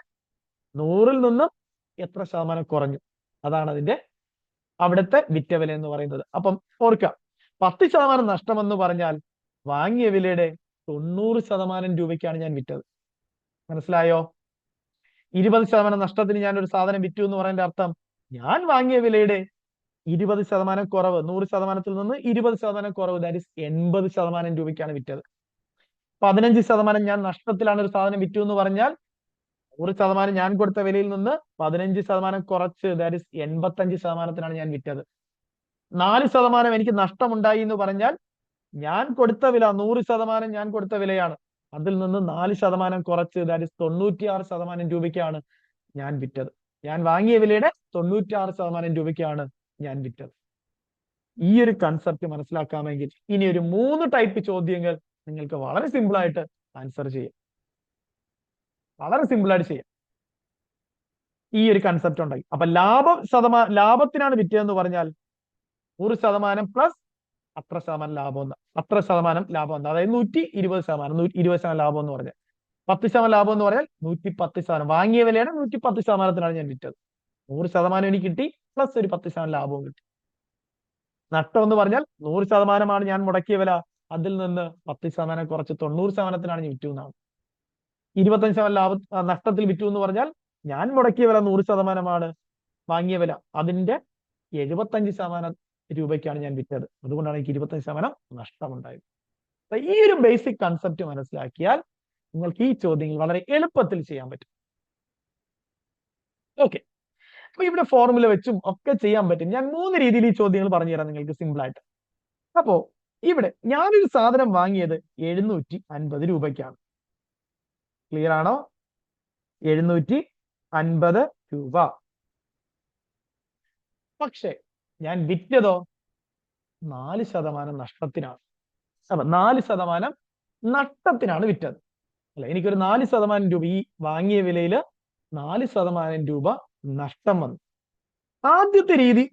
100ൽ നിന്ന് എത്ര ശതമാനം കുറഞ്ഞു, അതാണ് അതിന്റെ അവിടുത്തെ വിറ്റ വില എന്ന് പറയുന്നത്. അപ്പം ഓർക്കുക, 10% നഷ്ടമെന്ന് പറഞ്ഞാൽ വാങ്ങിയ വിലയുടെ 90% രൂപയ്ക്കാണ് ഞാൻ വിറ്റത്. മനസ്സിലായോ? 20% നഷ്ടത്തിന് ഞാൻ ഒരു സാധനം വിറ്റു എന്ന് പറയുന്നതിന്റെ അർത്ഥം ഞാൻ വാങ്ങിയ വിലയുടെ 20% കുറവ്, 100%ത്തിൽ നിന്ന് 20% കുറവ്, ദാറ്റ് ഇസ് 80% രൂപയ്ക്കാണ് വിറ്റത്. 15% ഞാൻ നഷ്ടത്തിലാണ് ഒരു സാധനം വിറ്റു എന്ന് പറഞ്ഞാൽ 100% ഞാൻ കൊടുത്ത വിലയിൽ നിന്ന് 15% കുറച്ച്, ദാറ്റ് ഇസ് 85%-ത്തിനാണ് ഞാൻ വിറ്റത്. 4% എനിക്ക് നഷ്ടമുണ്ടായി എന്ന് പറഞ്ഞാൽ ഞാൻ കൊടുത്ത വില 100% ഞാൻ കൊടുത്ത വിലയാണ്, അതിൽ നിന്ന് 4% കുറച്ച്, ദാറ്റ് ഇസ് 96% രൂപയ്ക്കാണ് ഞാൻ വിറ്റത്. ഞാൻ വാങ്ങിയ വിലയുടെ 96% രൂപയ്ക്കാണ് ഞാൻ വിറ്റത്. ഈ ഒരു കൺസെപ്റ്റ് മനസ്സിലാക്കാമെങ്കിൽ ഇനി ഒരു 3 ടൈപ്പ് ചോദ്യങ്ങൾ നിങ്ങൾക്ക് വളരെ സിമ്പിൾ ആയിട്ട് ആൻസർ ചെയ്യാം. വളരെ സിമ്പിൾ ആയിട്ട് ചെയ്യാം. ഈ ഒരു കൺസെപ്റ്റ് ഉണ്ടായി. അപ്പൊ ലാഭത്തിനാണ് വിറ്റതെന്ന് പറഞ്ഞാൽ 100% പ്ലസ് അത്ര ശതമാനം ലാഭം എന്ന്, അത്ര ശതമാനം ലാഭം എന്ന്, അതായത് 120%, 120% ലാഭം എന്ന് പറഞ്ഞാൽ 10% ലാഭം എന്ന് പറഞ്ഞാൽ 110%. വാങ്ങിയ വിലയുടെ 110%-ത്തിനാണ് ഞാൻ വിറ്റത്. 100% എനിക്ക് കിട്ടി, പ്ലസ് ഒരു 10% ലാഭവും കിട്ടി. നഷ്ടം എന്ന് പറഞ്ഞാൽ 100%-മാണ് ഞാൻ മുടക്കിയ വില, അതിൽ നിന്ന് 10% കുറച്ച് 90%-ത്തിനാണ് ഞാൻ വിറ്റു എന്നാണ്. 25% നഷ്ടത്തിൽ വിറ്റു എന്ന് പറഞ്ഞാൽ ഞാൻ മുടക്കിയ വില 100%-മാണ്, വാങ്ങിയ വില അതിന്റെ 75% രൂപയ്ക്കാണ് ഞാൻ വിറ്റത്. അതുകൊണ്ടാണ് എനിക്ക് 25% നഷ്ടമുണ്ടായത്. അപ്പൊ ഈ ഒരു ബേസിക് കൺസെപ്റ്റ് മനസ്സിലാക്കിയാൽ നിങ്ങൾക്ക് ഈ ചോദ്യങ്ങൾ വളരെ എളുപ്പത്തിൽ ചെയ്യാൻ പറ്റും. ഓക്കെ, അപ്പൊ ഇവിടെ ഫോർമുല വെച്ചും ഒക്കെ ചെയ്യാൻ പറ്റും. ഞാൻ 3 രീതിയിൽ ഈ ചോദ്യങ്ങൾ പറഞ്ഞു തരാം നിങ്ങൾക്ക് സിമ്പിൾ ആയിട്ട്. അപ്പോ ഇവിടെ ഞാനൊരു സാധനം വാങ്ങിയത് 750 രൂപയ്ക്കാണ്. ക്ലിയർ ആണോ? 750 രൂപ. പക്ഷെ ഞാൻ വിറ്റതോ 4% നഷ്ടത്തിനാണ്. അപ്പൊ 4% നഷ്ടത്തിനാണ് വിറ്റത്. അല്ല, എനിക്കൊരു 4% രൂപ, ഈ വാങ്ങിയ വിലയിൽ 4% രൂപ നഷ്ടം വന്നു. ആദ്യത്തെ രീതി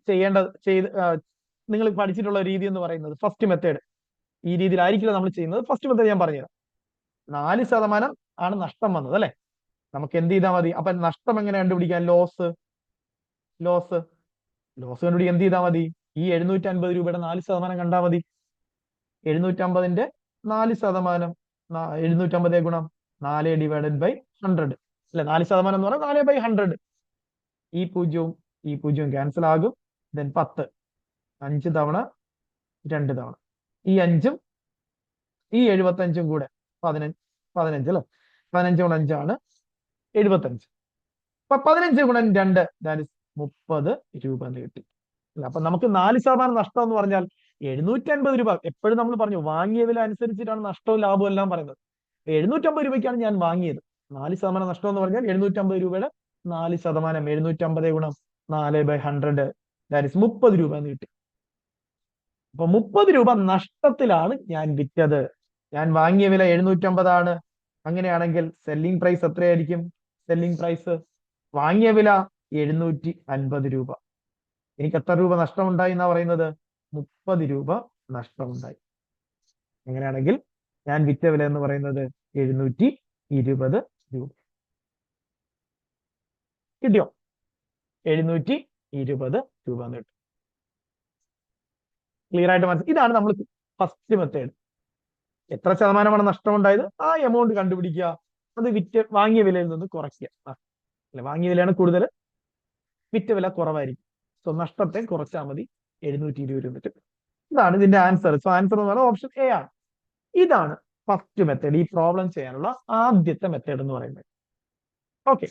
നിങ്ങൾ പഠിച്ചിട്ടുള്ള രീതി എന്ന് പറയുന്നത് ഫസ്റ്റ് മെത്തേഡ്. ഈ രീതിയിലായിരിക്കില്ല നമ്മൾ ചെയ്യുന്നത്. ഫസ്റ്റ് മെത്തേഡ് ഞാൻ പറഞ്ഞുതരാം. 4% ആണ് നഷ്ടം വന്നത് അല്ലെ. നമുക്ക് എന്ത് ചെയ്താൽ മതി? അപ്പൊ നഷ്ടം എങ്ങനെ കണ്ടുപിടിക്കാം? ലോസ് കണ്ടുപിടിക്കാൻ എന്ത് ചെയ്താൽ മതി? ഈ 750 രൂപയുടെ 4% കണ്ടാൽ മതി. 750ന്റെ 4%, 750 ഗുണം 4 ഡിവൈഡഡ് ബൈ 100 അല്ലെ. 4% എന്ന് പറഞ്ഞാൽ 4/100. ഈ പൂജ്യവും ക്യാൻസൽ ആകും. ദെൻ 10, 5 തവണ 2 തവണ, ഈ 5ഉം ഈ 75ഉം കൂടെ 15 അല്ലെ. 15 ഗുണം 5 ആണ് 75. അപ്പൊ 15 ഗുണം 2 ദാറ്റ് ഇസ് 30 രൂപ എന്ന് കിട്ടി. അപ്പൊ നമുക്ക് 4% നഷ്ടം എന്ന് പറഞ്ഞാൽ 750 രൂപ. എപ്പോഴും നമ്മൾ പറഞ്ഞു വാങ്ങിയ വില അനുസരിച്ചിട്ടാണ് നഷ്ടവും ലാഭവും എല്ലാം പറയുന്നത്. 750 രൂപയ്ക്കാണ് ഞാൻ വാങ്ങിയത്. 4% നഷ്ടം എന്ന് പറഞ്ഞാൽ 750 രൂപയുടെ 4%, 750 ഗുണം 4/100 ദാറ്റ് ഇസ് 30 രൂപ എന്ന് കിട്ടി. അപ്പൊ 30 രൂപ നഷ്ടത്തിലാണ് ഞാൻ വിറ്റത്. ഞാൻ വാങ്ങിയ വില 750 ആണ്. അങ്ങനെയാണെങ്കിൽ സെല്ലിംഗ് പ്രൈസ് എത്രയായിരിക്കും? സെല്ലിംഗ് പ്രൈസ് വാങ്ങിയ വില 750 രൂപ. എനിക്ക് എത്ര രൂപ നഷ്ടമുണ്ടായി എന്നാ പറയുന്നത്? 30 രൂപ നഷ്ടമുണ്ടായി. അങ്ങനെയാണെങ്കിൽ ഞാൻ വിറ്റ വില എന്ന് പറയുന്നത് 720 രൂപ. കിട്ടിയോ? 720 രൂപ എന്ന് കിട്ടും. ക്ലിയർ ആയിട്ട് മനസ്സിലായി? ഇതാണ് നമ്മൾ ഫസ്റ്റ് മെത്തേഡ്. എത്ര ശതമാനമാണ് നഷ്ടമുണ്ടായത് ആ എമൗണ്ട് കണ്ടുപിടിക്കുക, അത് വാങ്ങിയ വിലയിൽ നിന്ന് കുറയ്ക്കുക. അല്ലെ, വാങ്ങിയ വിലയാണ് കൂടുതൽ, വിറ്റ വില കുറവായിരിക്കും. സോ നഷ്ടത്തെ കുറച്ചാൽ മതി. 720 രൂപ കിട്ടും. ഇതാണ് ഇതിന്റെ ആൻസർ. സോ ആൻസർ എന്ന് പറയുന്നത് ഓപ്ഷൻ എ ആണ്. ഇതാണ് ഫസ്റ്റ് മെത്തേഡ്, ഈ പ്രോബ്ലം ചെയ്യാനുള്ള ആദ്യത്തെ മെത്തേഡ് എന്ന് പറയുന്നത്. ഓക്കെ,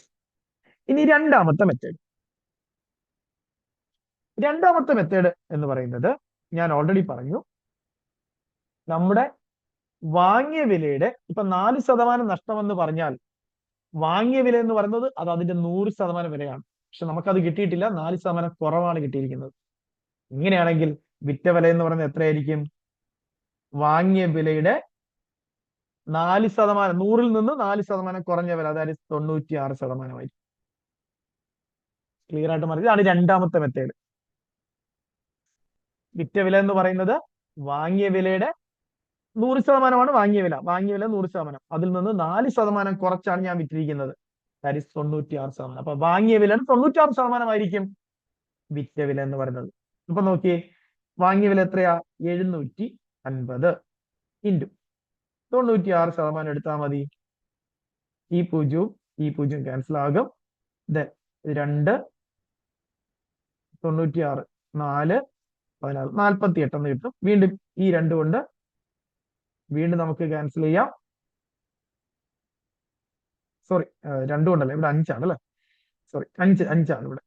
ഇനി രണ്ടാമത്തെ മെത്തേഡ് എന്ന് പറയുന്നത് ഞാൻ ഓൾറെഡി പറഞ്ഞു. നമ്മുടെ വാങ്ങിയ വിലയുടെ ഇപ്പൊ 4% നഷ്ടമെന്ന് പറഞ്ഞാൽ വാങ്ങിയ വില എന്ന് പറയുന്നത് അത് അതിന്റെ 100% വിലയാണ്. പക്ഷെ നമുക്കത് കിട്ടിയിട്ടില്ല, 4% കുറവാണ് കിട്ടിയിരിക്കുന്നത്. ഇങ്ങനെയാണെങ്കിൽ വിറ്റ വില എന്ന് പറയുന്നത് എത്രയായിരിക്കും? വാങ്ങിയ വിലയുടെ 4%, 100ൽ നിന്ന് 4% കുറഞ്ഞ വില, അതായത് 96%. ക്ലിയർ ആയിട്ട് മാറി. ഇതാണ് രണ്ടാമത്തെ മെത്തേഡ്. വിറ്റ വില എന്ന് പറയുന്നത് വാങ്ങിയ വിലയുടെ 100% വാങ്ങിയ വില 100%. അതിൽ നിന്ന് 4% കുറച്ചാണ് ഞാൻ വിറ്റിരിക്കുന്നത്. That is 96%. അപ്പൊ വാങ്ങിയ വില 96% വിറ്റ വില എന്ന് പറയുന്നത്. ഇപ്പൊ നോക്കിയേ, വാങ്ങിയ വില എത്രയാ? 750 ഇൻറ്റു 96% എടുത്താൽ മതി. ഈ പൂജ്യവും ക്യാൻസൽ ആകും. ദെൻ 2 96 4 16 48 എന്ന് കിട്ടും. വീണ്ടും ഈ 2 കൊണ്ട് വീണ്ടും നമുക്ക് ക്യാൻസൽ ചെയ്യാം. സോറി, 2 കൊണ്ടല്ല, ഇവിടെ 5 ആണ് അല്ലെ. സോറി, 5 ആണ് ഇവിടെ.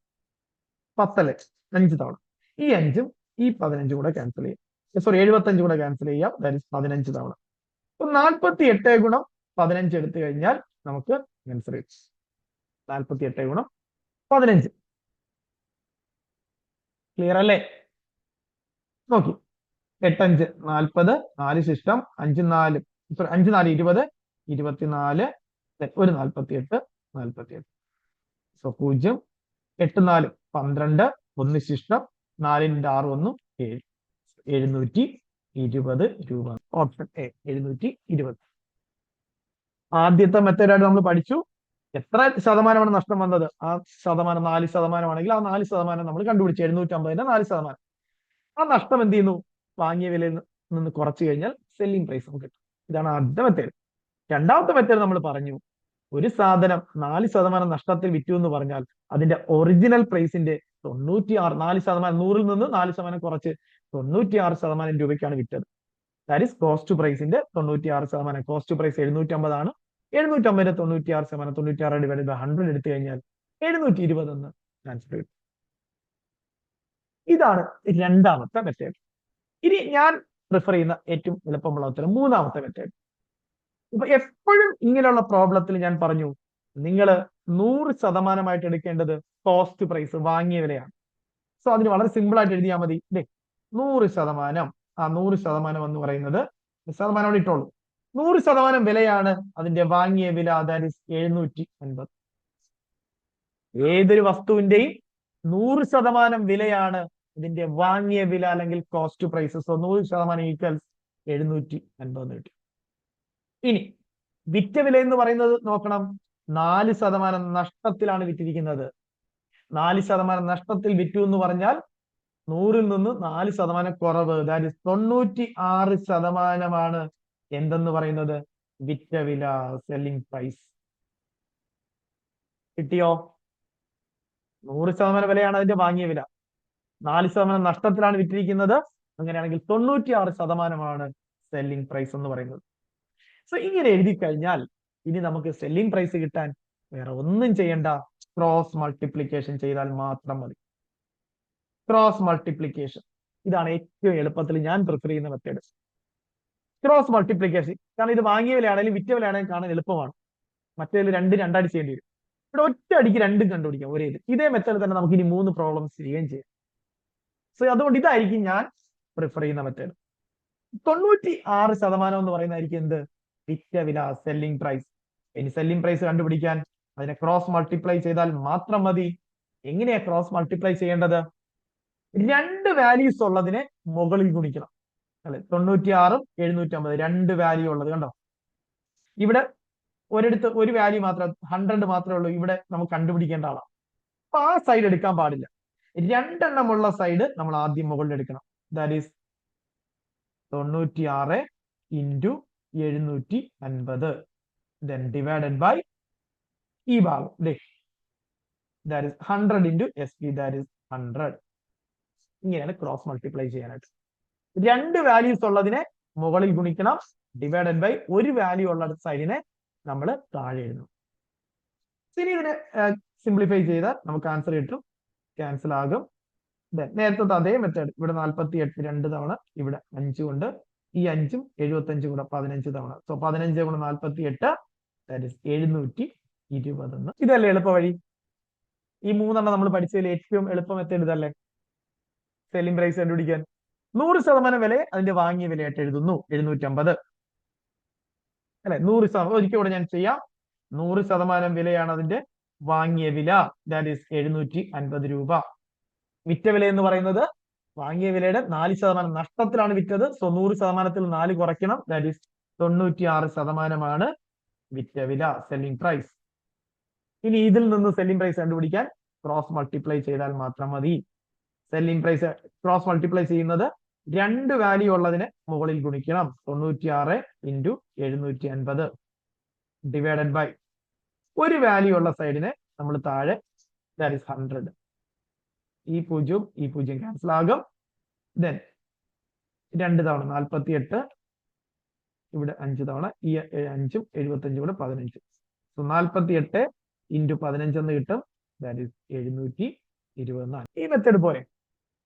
10 അല്ലേ, 5 തവണ. ഈ 5ഉം ഈ 15 കൂടെ ക്യാൻസൽ ചെയ്യാം. സോറി, 75 കൂടെ ക്യാൻസൽ ചെയ്യാം. ദാറ്റ് ഈസ് 15 തവണ. 48 ഗുണം 15 എടുത്തു കഴിഞ്ഞാൽ നമുക്ക് ആൻസർ കിട്ടും. 48 ഗുണം 15. ക്ലിയർ അല്ലേ? നോക്കി, 8 5 40, 4 ശിഷ്ടം, 5 4 20, 24, ഒരു 48. സോ 0, 8 4 12, 1 ശിഷ്ടം, 4 × 6 1 7. 720 രൂപ. Option A 720. ആദ്യത്തെ മെത്തേഡായിട്ട് നമ്മൾ പഠിച്ചു. എത്ര ശതമാനമാണ് നഷ്ടം വന്നത്? ആ ശതമാനം 4% ആ 4% നമ്മൾ കണ്ടുപിടിച്ചു. 750ന്റെ 4%. ആ നഷ്ടം എന്ത് ചെയ്യുന്നു? വാങ്ങിയ വിലയിൽ നിന്ന് കുറച്ചു കഴിഞ്ഞാൽ സെല്ലിംഗ് പ്രൈസ് നമുക്ക് കിട്ടും. ഇതാണ് ആദ്യത്തെ മെത്തേഡ്. രണ്ടാമത്തെ മെത്തേഡ് നമ്മൾ പറഞ്ഞു, ഒരു സാധനം 4% നഷ്ടത്തിൽ വിറ്റു എന്ന് പറഞ്ഞാൽ അതിന്റെ ഒറിജിനൽ പ്രൈസിന്റെ 96, 4%, 100ൽ നിന്ന് 4% കുറച്ച് 96% രൂപയ്ക്കാണ് വിറ്റത്. ദാറ്റ് ഈസ് കോസ്റ്റ് പ്രൈസിന്റെ 96%. കോസ്റ്റ് പ്രൈസ് 750 ആണ്. 750ന്റെ 96%, 96 ഡിവൈഡ് ബൈ 100 എടുത്തു കഴിഞ്ഞാൽ 720 എന്ന് ആൻസർ കിട്ടും. ഇതാണ് രണ്ടാമത്തെ മെത്തേഡ്. ഇനി ഞാൻ പ്രിഫർ ചെയ്യുന്ന ഏറ്റവും എളുപ്പമുള്ള ഉത്തരം മൂന്നാമത്തെ മെത്തേഡ്. ഇപ്പൊ എപ്പോഴും ഇങ്ങനെയുള്ള പ്രോബ്ലത്തിൽ ഞാൻ പറഞ്ഞു, നിങ്ങൾ 100% എടുക്കേണ്ടത് കോസ്റ്റ് പ്രൈസ്, വാങ്ങിയ വിലയാണ്. സോ അതിന് വളരെ സിമ്പിൾ ആയിട്ട് എഴുതിയാൽ മതി. 100%, ആ 100% എന്ന് പറയുന്നത് ശതമാനം ഇട്ടോളൂ. 100% വിലയാണ് അതിന്റെ വാങ്ങിയ വില. That is 750. ഏതൊരു വസ്തുവിന്റെയും 100% വിലയാണ് ഇതിന്റെ വാങ്ങിയ വില അല്ലെങ്കിൽ കോസ്റ്റ് പ്രൈസ്. സോ 100% ഈക്വൽസ് 750 കിട്ടി. ഇനി വിറ്റ വില എന്ന് പറയുന്നത് നോക്കണം, 4% നഷ്ടത്തിലാണ് വിറ്റിരിക്കുന്നത്. 4% നഷ്ടത്തിൽ വിറ്റു എന്ന് പറഞ്ഞാൽ 100ൽ നിന്ന് 4% കുറവ്. ദാറ്റ് ഈസ് 96% എന്തെന്ന് പറയുന്നത് വിറ്റ വില, സെല്ലിംഗ് പ്രൈസ്. കിട്ടിയോ? 100% വിലയാണ് അതിന്റെ വാങ്ങിയ വില. 4% നഷ്ടത്തിലാണ് വിറ്റിരിക്കുന്നത്. അങ്ങനെയാണെങ്കിൽ 96% സെല്ലിംഗ് പ്രൈസ് എന്ന് പറയുന്നത്. സോ ഇങ്ങനെ എഴുതി കഴിഞ്ഞാൽ ഇനി നമുക്ക് സെല്ലിംഗ് പ്രൈസ് കിട്ടാൻ വേറെ ഒന്നും ചെയ്യണ്ട, ക്രോസ് മൾട്ടിപ്ലിക്കേഷൻ ചെയ്താൽ മാത്രം മതി. ക്രോസ് മൾട്ടിപ്ലിക്കേഷൻ, ഇതാണ് ഏറ്റവും എളുപ്പത്തിൽ ഞാൻ പ്രിഫർ ചെയ്യുന്ന മെത്തേഡ്. ക്രോസ് മൾട്ടിപ്ലിക്കേഷൻ, കാരണം ഇത് വാങ്ങിയ വിലയാണെങ്കിലും വിറ്റ വിലയാണെങ്കിലും കാണാൻ എളുപ്പമാണ്. മറ്റേതിൽ രണ്ടായിട്ട് ചെയ്യേണ്ടി വരും. ഇവിടെ ഒറ്റ അടിക്ക് രണ്ടും കണ്ടുപിടിക്കാം ഒരേ ഇത്. ഇതേ മെത്തേഡ് തന്നെ നമുക്ക് ഇനി 3 പ്രോബ്ലംസ് ചെയ്യുകയും ചെയ്യാം. സോ അതുകൊണ്ട് ഇതായിരിക്കും ഞാൻ പ്രിഫർ ചെയ്യുന്ന മെത്തേഡ്. 96% എന്ന് പറയുന്നതായിരിക്കും എന്ത്? വിറ്റ വില, സെല്ലിംഗ് പ്രൈസ്. ഇനി സെല്ലിംഗ് പ്രൈസ് കണ്ടുപിടിക്കാൻ അതിനെ ക്രോസ് മൾട്ടിപ്ലൈ ചെയ്താൽ മാത്രം മതി. എങ്ങനെയാ ക്രോസ് മൾട്ടിപ്ലൈ ചെയ്യേണ്ടത്? 2 വാല്യൂസ് ഉള്ളതിനെ മുകളിൽ ഗുണിക്കണം അല്ലെ. 96ഉം 750 2 വാല്യൂ ഉള്ളത് കണ്ടോ. ഇവിടെ ഒരിടത്ത് ഒരു വാല്യൂ മാത്രം 100 മാത്രമേ ഉള്ളൂ. ഇവിടെ നമുക്ക് കണ്ടുപിടിക്കേണ്ട ആളാണ്. അപ്പൊ ആ സൈഡ് എടുക്കാൻ പാടില്ല. 2 എണ്ണമുള്ള സൈഡ് നമ്മൾ ആദ്യം മുകളിൽ എടുക്കണം. That is 96 into 750 then divided by ഈ ഭാഗം. That is 100 into SP, that is 100. ഇങ്ങനെയാണ് ക്രോസ് മൾട്ടിപ്ലൈ ചെയ്യാനായിട്ട്. 2 വാല്യൂസ് ഉള്ളതിനെ മുകളിൽ ഗുണിക്കണം, ഡിവൈഡഡ് ബൈ ഒരു വാല്യൂ ഉള്ള സൈഡിനെ നമ്മൾ താഴെ എഴുതണം. ഇനി ഇതിനെ സിംപ്ലിഫൈ ചെയ്താൽ നമുക്ക് ആൻസർ കിട്ടും. ക്യാൻസൽ ആകും. നേരത്തെ അതേ മെത്തേഡ്. ഇവിടെ 48 2 തവണ, ഇവിടെ 5 കൊണ്ട് ഈ 5ഉം 75 കൂടെ 15 തവണ. So 15 × 48 that is 720. ഇതല്ലേ എളുപ്പ വഴി. ഈ 3 നമ്മൾ പഠിച്ചതിൽ ഏറ്റവും എളുപ്പ മെത്തേഡ് ഇതല്ലേ, സെല്ലിംഗ് പ്രൈസ് കണ്ടുപിടിക്കാൻ. 100% വില അതിന്റെ വാങ്ങിയ വിലയായിട്ട് എഴുതുന്നു 750 അല്ലെ. 100%, ഒരിക്കൽ കൂടെ ഞാൻ ചെയ്യാം. 100% വിലയാണ് അതിന്റെ വാങ്ങിയ വില ദാറ്റ് ഈസ് 750 രൂപ. വിറ്റ വില എന്ന് പറയുന്നത് വാങ്ങിയ വിലയുടെ 4% നഷ്ടത്തിലാണ് വിറ്റത്. സോ 100%-ൽ 4 കുറയ്ക്കണം. ദാറ്റ് ഈസ് 96% വിറ്റ വില, സെല്ലിംഗ് പ്രൈസ്. ഇനി ഇതിൽ നിന്ന് സെല്ലിംഗ് പ്രൈസ് കണ്ടുപിടിക്കാൻ ക്രോസ് മൾട്ടിപ്ലൈ ചെയ്താൽ മാത്രം മതി. സെല്ലിംഗ് പ്രൈസ് ക്രോസ് മൾട്ടിപ്ലൈ ചെയ്യുന്നത് 2 വാല്യൂ ഉള്ളതിനെ മുകളിൽ ഗുണിക്കണം. 96 ഇൻറ്റു 750 ഡിവൈഡഡ് ബൈ ഒരു വാല്യൂ ഉള്ള സൈഡിനെ നമ്മൾ താഴെ, ദാറ്റ് ഈസ് 100. ഈ 0 ക്യാൻസൽ ആകും. ദെൻ 2 തവണ 48, ഇവിടെ 5 തവണ, ഈ 5ഉം 75 കൂടെ 15. സോ 48 ഇൻറ്റു 15 എന്ന് കിട്ടും. That is 724. ഈ മെത്തേഡ് പോരെ?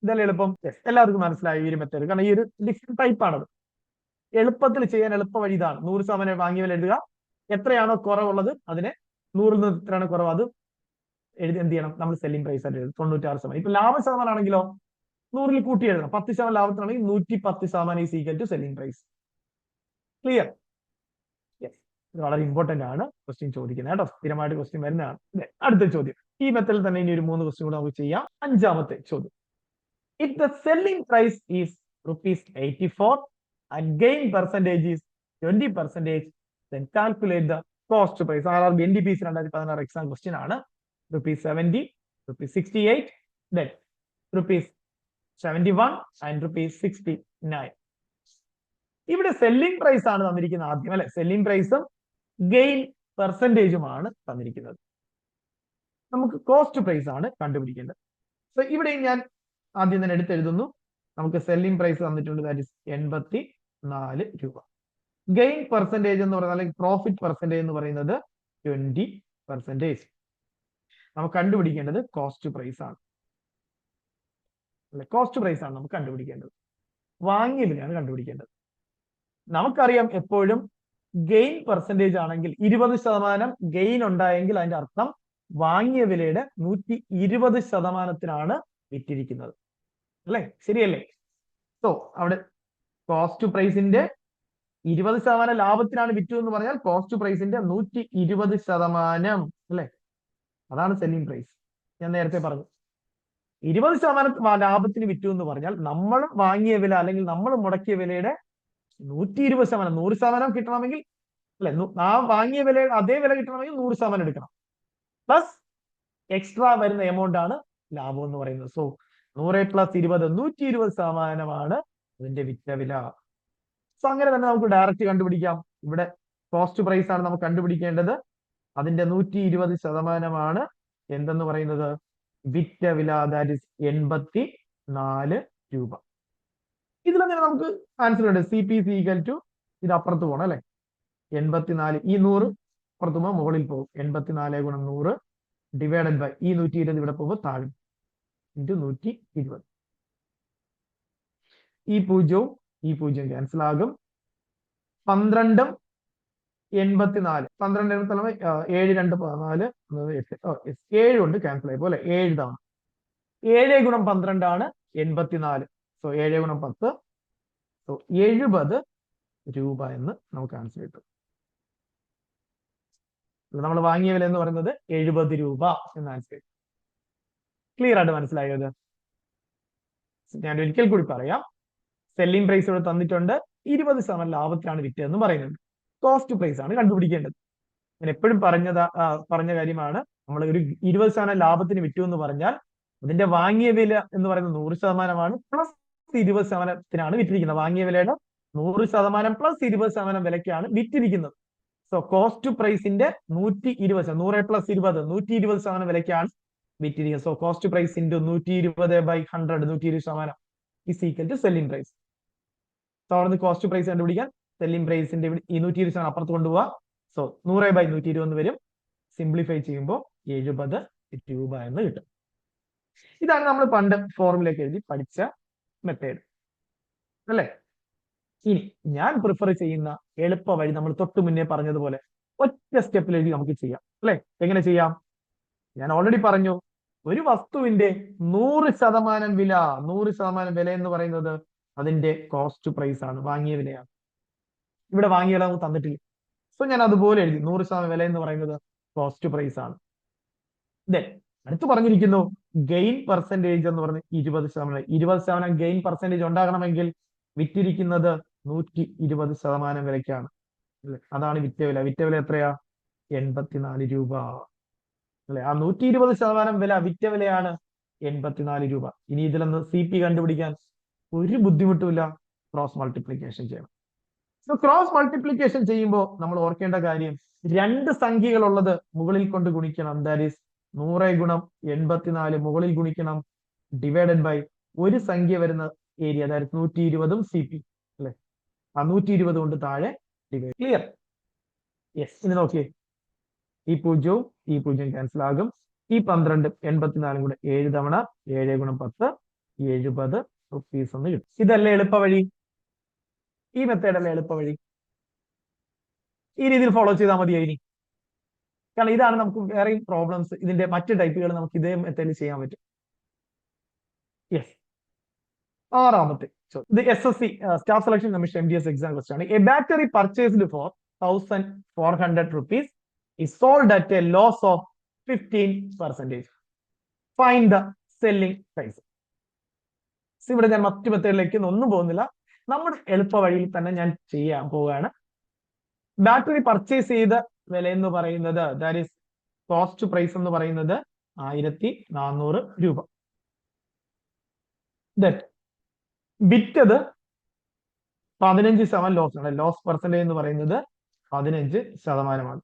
ഇതല്ലേ എളുപ്പം? എല്ലാവർക്കും മനസ്സിലായി ഈ ഒരു മെത്തേഡ്. കാരണം ഈ ഒരു ഡിഫറെന്റ് ടൈപ്പ് ആണത്. എളുപ്പത്തിൽ ചെയ്യാൻ എളുപ്പ വഴി ഇതാണ്. 100% വാങ്ങിയ വില എഴുതുക. എത്രയാണോ കുറവുള്ളത് അതിനെ 100-ൽ നിന്ന് എത്രയാണ് കുറവ് അത് എഴുതി എന്ത് ചെയ്യണം? നമ്മൾ സെല്ലിംഗ് പ്രൈസ് ആയിട്ട് എഴുതും. 96%. ഇപ്പൊ ലാഭ ശതമാനം ആണെങ്കിലോ 100-ൽ കൂട്ടി എഴുതണം. 10% ലാഭത്തിനാണെങ്കിൽ 110% is equal to selling price. Clear? Yes, ഇത് വളരെ ഇമ്പോർട്ടന്റ് ആണ്. ക്വസ്റ്റ്യൻ ചോദിക്കുന്നത് കേട്ടോ, സ്ഥിരമായിട്ട് ക്വസ്റ്റ്യൻ വരുന്നതാണ്. അടുത്ത ചോദ്യം ഈ മെത്തേഡിൽ തന്നെ ഇനി ഒരു 3 ക്വസ്റ്റ്യൻ കൂടെ നമുക്ക് ചെയ്യാം. 5ാമത്തെ ചോദ്യം. If the selling price is ₹84 and gain percentage is 20%, then calculate the cost price. RRB NDPC 2016 exam question ആണ്. ₹70, ₹68, then ₹71 and ₹69. ഇവിടെ സെല്ലിംഗ് പ്രൈസ് ആണ് തന്നിരിക്കുന്നത് ആദ്യം, അല്ലെ? സെല്ലിംഗ് പ്രൈസും ഗെയിൻ പെർസെന്റേജുമാണ് തന്നിരിക്കുന്നത്. നമുക്ക് കോസ്റ്റ് പ്രൈസ് ആണ് കണ്ടുപിടിക്കേണ്ടത്. സോ ഇവിടെ ഞാൻ ആദ്യം തന്നെ എടുത്തെഴുതുന്നു. നമുക്ക് സെല്ലിംഗ് പ്രൈസ് തന്നിട്ടുണ്ട്, ദാറ്റ് ഇസ് 84 രൂപ. ഗെയിൻ പെർസെന്റേജ് എന്ന് പറയുന്നത്, അല്ലെങ്കിൽ പ്രോഫിറ്റ് പെർസെന്റേജ് എന്ന് പറയുന്നത് 20%. നമുക്ക് കണ്ടുപിടിക്കേണ്ടത് കോസ്റ്റ് പ്രൈസ് ആണ്, അല്ലെ? കോസ്റ്റ് പ്രൈസ് ആണ് നമുക്ക് കണ്ടുപിടിക്കേണ്ടത്. വാങ്ങിയ വിലയാണ് കണ്ടുപിടിക്കേണ്ടത്. നമുക്കറിയാം എപ്പോഴും ഗെയിൻ പെർസെന്റേജ് ആണെങ്കിൽ 20% ഗെയിൻ ഉണ്ടായെങ്കിൽ അതിന്റെ അർത്ഥം വാങ്ങിയ വിലയുടെ 120%-ത്തിനാണ് വിറ്റിരിക്കുന്നത്, അല്ലെ? ശരിയല്ലേ? സോ അവിടെ കോസ്റ്റ് പ്രൈസിന്റെ 20% ലാഭത്തിനാണ് വിറ്റു എന്ന് പറഞ്ഞാൽ കോസ്റ്റ് പ്രൈസിന്റെ 120%, അല്ലെ? അതാണ് സെല്ലിംഗ് പ്രൈസ്. ഞാൻ നേരത്തെ പറഞ്ഞു 20% ലാഭത്തിന് വിറ്റു എന്ന് പറഞ്ഞാൽ നമ്മൾ വാങ്ങിയ വില അല്ലെങ്കിൽ നമ്മൾ മുടക്കിയ വിലയുടെ 120%, 100% കിട്ടണമെങ്കിൽ, അല്ലെ? ആ വാങ്ങിയ വില അതേ വില കിട്ടണമെങ്കിൽ 100% എടുക്കണം. പ്ലസ് എക്സ്ട്രാ വരുന്ന എമൗണ്ട് ആണ് ലാഭം എന്ന് പറയുന്നത്. സോ 100 + 20 120% അതിന്റെ വിറ്റ വില. സോ അങ്ങനെ തന്നെ നമുക്ക് ഡയറക്റ്റ് കണ്ടുപിടിക്കാം. ഇവിടെ കോസ്റ്റ് പ്രൈസ് ആണ് നമുക്ക് കണ്ടുപിടിക്കേണ്ടത്. അതിന്റെ 120% എന്തെന്ന് പറയുന്നത് വിറ്റ വില, ദാറ്റ് ഇസ് 84 രൂപ. ഇതിലങ്ങനെ നമുക്ക് ആൻസർ ഉണ്ട്. CPC ഈക്വൽ ടു ഇത് അപ്പുറത്ത് പോകണം, അല്ലെ? 84, ഈ 100 അപ്പുറത്ത് പോകുമ്പോൾ മുകളിൽ പോകും. 84 × 100 ഡിവൈഡഡ് ബൈ ഈ 120 ഇവിടെ പോകുമ്പോൾ താഴെ ഇൻറ്റു 120. ഈ 0 ക്യാൻസൽ ആകും. 12 84, 12 7 2 14 8. 7 കൊണ്ട് ക്യാൻസൽ ആയി പോലെ 7 തവണ 7 × 12 ആണ് 84. സോ 7 × 10, സോ 70 രൂപ എന്ന് നമുക്ക് ആൻസർ കിട്ടും. നമ്മൾ വാങ്ങിയ വില എന്ന് പറയുന്നത് 70 രൂപ എന്ന് ആൻസർ. ക്ലിയർ ആയിട്ട് മനസ്സിലായോ? ഞാൻ ഒരിക്കൽ കൂടി പറയാം. സെല്ലിംഗ് പ്രൈസ് ഇവിടെ തന്നിട്ടുണ്ട്. 20% ലാഭത്തിലാണ് വിറ്റതെന്ന് പറയുന്നുണ്ട്. കോസ്റ്റ് പ്രൈസ് ആണ് കണ്ടുപിടിക്കേണ്ടത്. ഞാൻ എപ്പോഴും പറഞ്ഞ കാര്യമാണ്. നമ്മൾ ഒരു 20% ലാഭത്തിന് വിറ്റു എന്ന് പറഞ്ഞാൽ അതിന്റെ വാങ്ങിയ വില എന്ന് പറയുന്നത് 100% പ്ലസ് 20%-ത്തിനാണ് വിറ്റിരിക്കുന്നത്. വാങ്ങിയ വിലയുടെ 100% പ്ലസ് 20% വിലയ്ക്കാണ് വിറ്റിരിക്കുന്നത്. സോ കോസ്റ്റ് പ്രൈസിന്റെ 120, 100 + 20 120% വിലയ്ക്കാണ് വിറ്റിരിക്കുന്നത്. So cost price into 120/100, 120% is equal to selling price. So അവിടെ കോസ്റ്റ് പ്രൈസ് കണ്ടുപിടിക്കാൻ സെല്ലിംഗ് പ്രൈസിന്റെ ഈ 120% അപ്പുറത്ത് കൊണ്ടുപോവാ. സോ 100/120 എന്ന് വരും. സിംപ്ലിഫൈ ചെയ്യുമ്പോൾ 70 രൂപ എന്ന് കിട്ടും. ഇതാണ് നമ്മൾ പണ്ട് ഫോർമുലയ്ക്ക് എഴുതി പഠിച്ച മെത്തേഡ്, അല്ലേ? ഇനി ഞാൻ പ്രിഫർ ചെയ്യുന്ന എളുപ്പ വഴി നമ്മൾ തൊട്ട് മുന്നേ പറഞ്ഞതുപോലെ ഒറ്റ സ്റ്റെപ്പിൽ എഴുതി നമുക്ക് ചെയ്യാം, അല്ലെ? എങ്ങനെ ചെയ്യാം? ഞാൻ ഓൾറെഡി പറഞ്ഞു, ഒരു വസ്തുവിന്റെ 100% വില, 100% വില എന്ന് പറയുന്നത് അതിന്റെ കോസ്റ്റ് പ്രൈസ് ആണ്, വാങ്ങിയ വിലയാണ്. ഇവിടെ വാങ്ങിയ വില നമുക്ക് തന്നിട്ടില്ല. സോ ഞാൻ അതുപോലെ എഴുതി 100% വില എന്ന് പറയുന്നത് കോസ്റ്റ് പ്രൈസ് ആണ്. ദെൻ അടുത്ത് പറഞ്ഞിരിക്കുന്നു ഗെയിൻ പെർസെന്റേജ് എന്ന് പറഞ്ഞ് 20%. 20% ഗെയിൻ പെർസെന്റേജ് ഉണ്ടാകണമെങ്കിൽ വിറ്റിരിക്കുന്നത് 120% വിലയ്ക്കാണ്. അതാണ് വിറ്റ വില. വിറ്റ വില എത്രയാ? 84 രൂപ. അല്ലെ, ആ 120% വില വിറ്റ വിലയാണ് 84 രൂപ. ഇനി ഇതിലൊന്ന് CP കണ്ടുപിടിക്കാൻ ഒരു ബുദ്ധിമുട്ടുമില്ല, ക്രോസ് മൾട്ടിപ്ലിക്കേഷൻ ചെയ്യണം. സോ ക്രോസ് മൾട്ടിപ്ലിക്കേഷൻ ചെയ്യുമ്പോൾ നമ്മൾ ഓർക്കേണ്ട കാര്യം, രണ്ട് സംഖ്യകളുള്ളത് മുകളിൽ കൊണ്ട് ഗുണിക്കണം. ദാറ്റ് ഈസ് 100 ഗുണം 84 മുകളിൽ ഗുണിക്കണം, ഡിവൈഡഡ് ബൈ ഒരു സംഖ്യ വരുന്ന ഏരിയ, അതായത് 120 CP അല്ലെ, ആ 120 കൊണ്ട് താഴെ ഡിവൈഡ്. ക്ലിയർ? യെസ്. ഇനി നോക്കിയേ, ഈ 0 ഈ 0 ക്യാൻസൽ ആകും. ഈ 12 84 കൂടെ 7 തവണ 7 ഗുണം 10 70 റുപ്പീസ് എന്ന് കിട്ടും. ഇതല്ലേ എളുപ്പ വഴി? ഈ മെത്തേഡ് അല്ലേ എളുപ്പ വഴി? ഈ രീതിയിൽ ഫോളോ ചെയ്താൽ മതിയോ ഇനി? കാരണം ഇതാണ് നമുക്ക് വേറെയും പ്രോബ്ലംസ്, ഇതിന്റെ മറ്റ് ടൈപ്പുകൾ നമുക്ക് ഇതേ മെത്തേഡിൽ ചെയ്യാൻ പറ്റും. യെസ്. ആറാമത്തെ ഇത് SSC staff selection commission MDS exam question ആണ്. A battery purchased for 1400 rupees is sold at a loss of 15%. Find the selling price. ഇവിടെ ഞാൻ മറ്റു മെത്തേഡിലേക്ക് ഒന്നും പോകുന്നില്ല, നമ്മുടെ എളുപ്പ വഴിയിൽ തന്നെ ഞാൻ ചെയ്യാൻ പോവുകയാണ്. ബാറ്ററി പർച്ചേസ് ചെയ്ത വില എന്ന് പറയുന്നത്, ദാറ്റ് ഈസ് കോസ്റ്റ് പ്രൈസ് എന്ന് പറയുന്നത് 1400 രൂപ. വിറ്റത് 15% ലോസ് ആണ്. ലോസ് പെർസെന്റേജ് എന്ന് പറയുന്നത് 15%.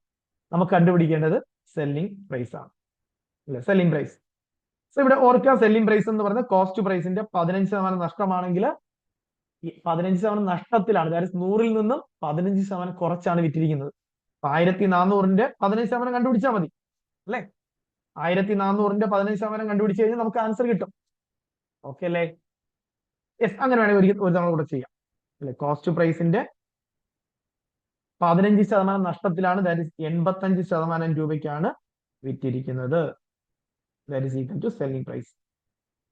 നമുക്ക് കണ്ടുപിടിക്കേണ്ടത് സെല്ലിംഗ് പ്രൈസ് ആണ്, അല്ലെ, സെല്ലിംഗ് പ്രൈസ്. സോ ഇവിടെ ഓർക്കുക, സെല്ലിംഗ് പ്രൈസ് എന്ന് പറയുന്നത് കോസ്റ്റ് പ്രൈസിന്റെ 15% നഷ്ടമാണെങ്കിൽ 15% നഷ്ടത്തിലാണ്, അതായത് 100-ൽ നിന്നും 15% കുറച്ചാണ് വിറ്റിരിക്കുന്നത്. 1400-ന്റെ 15% കണ്ടുപിടിച്ചാൽ മതി, അല്ലെ? 1400-ന്റെ 15% കണ്ടുപിടിച്ച് കഴിഞ്ഞാൽ നമുക്ക് ആൻസർ കിട്ടും. ഓക്കെ അല്ലേ? യെസ്. അങ്ങനെ വേണമെങ്കിൽ ഒരു തവണ കൂടെ ചെയ്യാം, അല്ലെ? കോസ്റ്റ് പ്രൈസിന്റെ 15% നഷ്ടത്തിലാണ്, ദാറ്റ് ഈസ് 85% രൂപയ്ക്കാണ് വിറ്റിരിക്കുന്നത്. That is equal to selling price.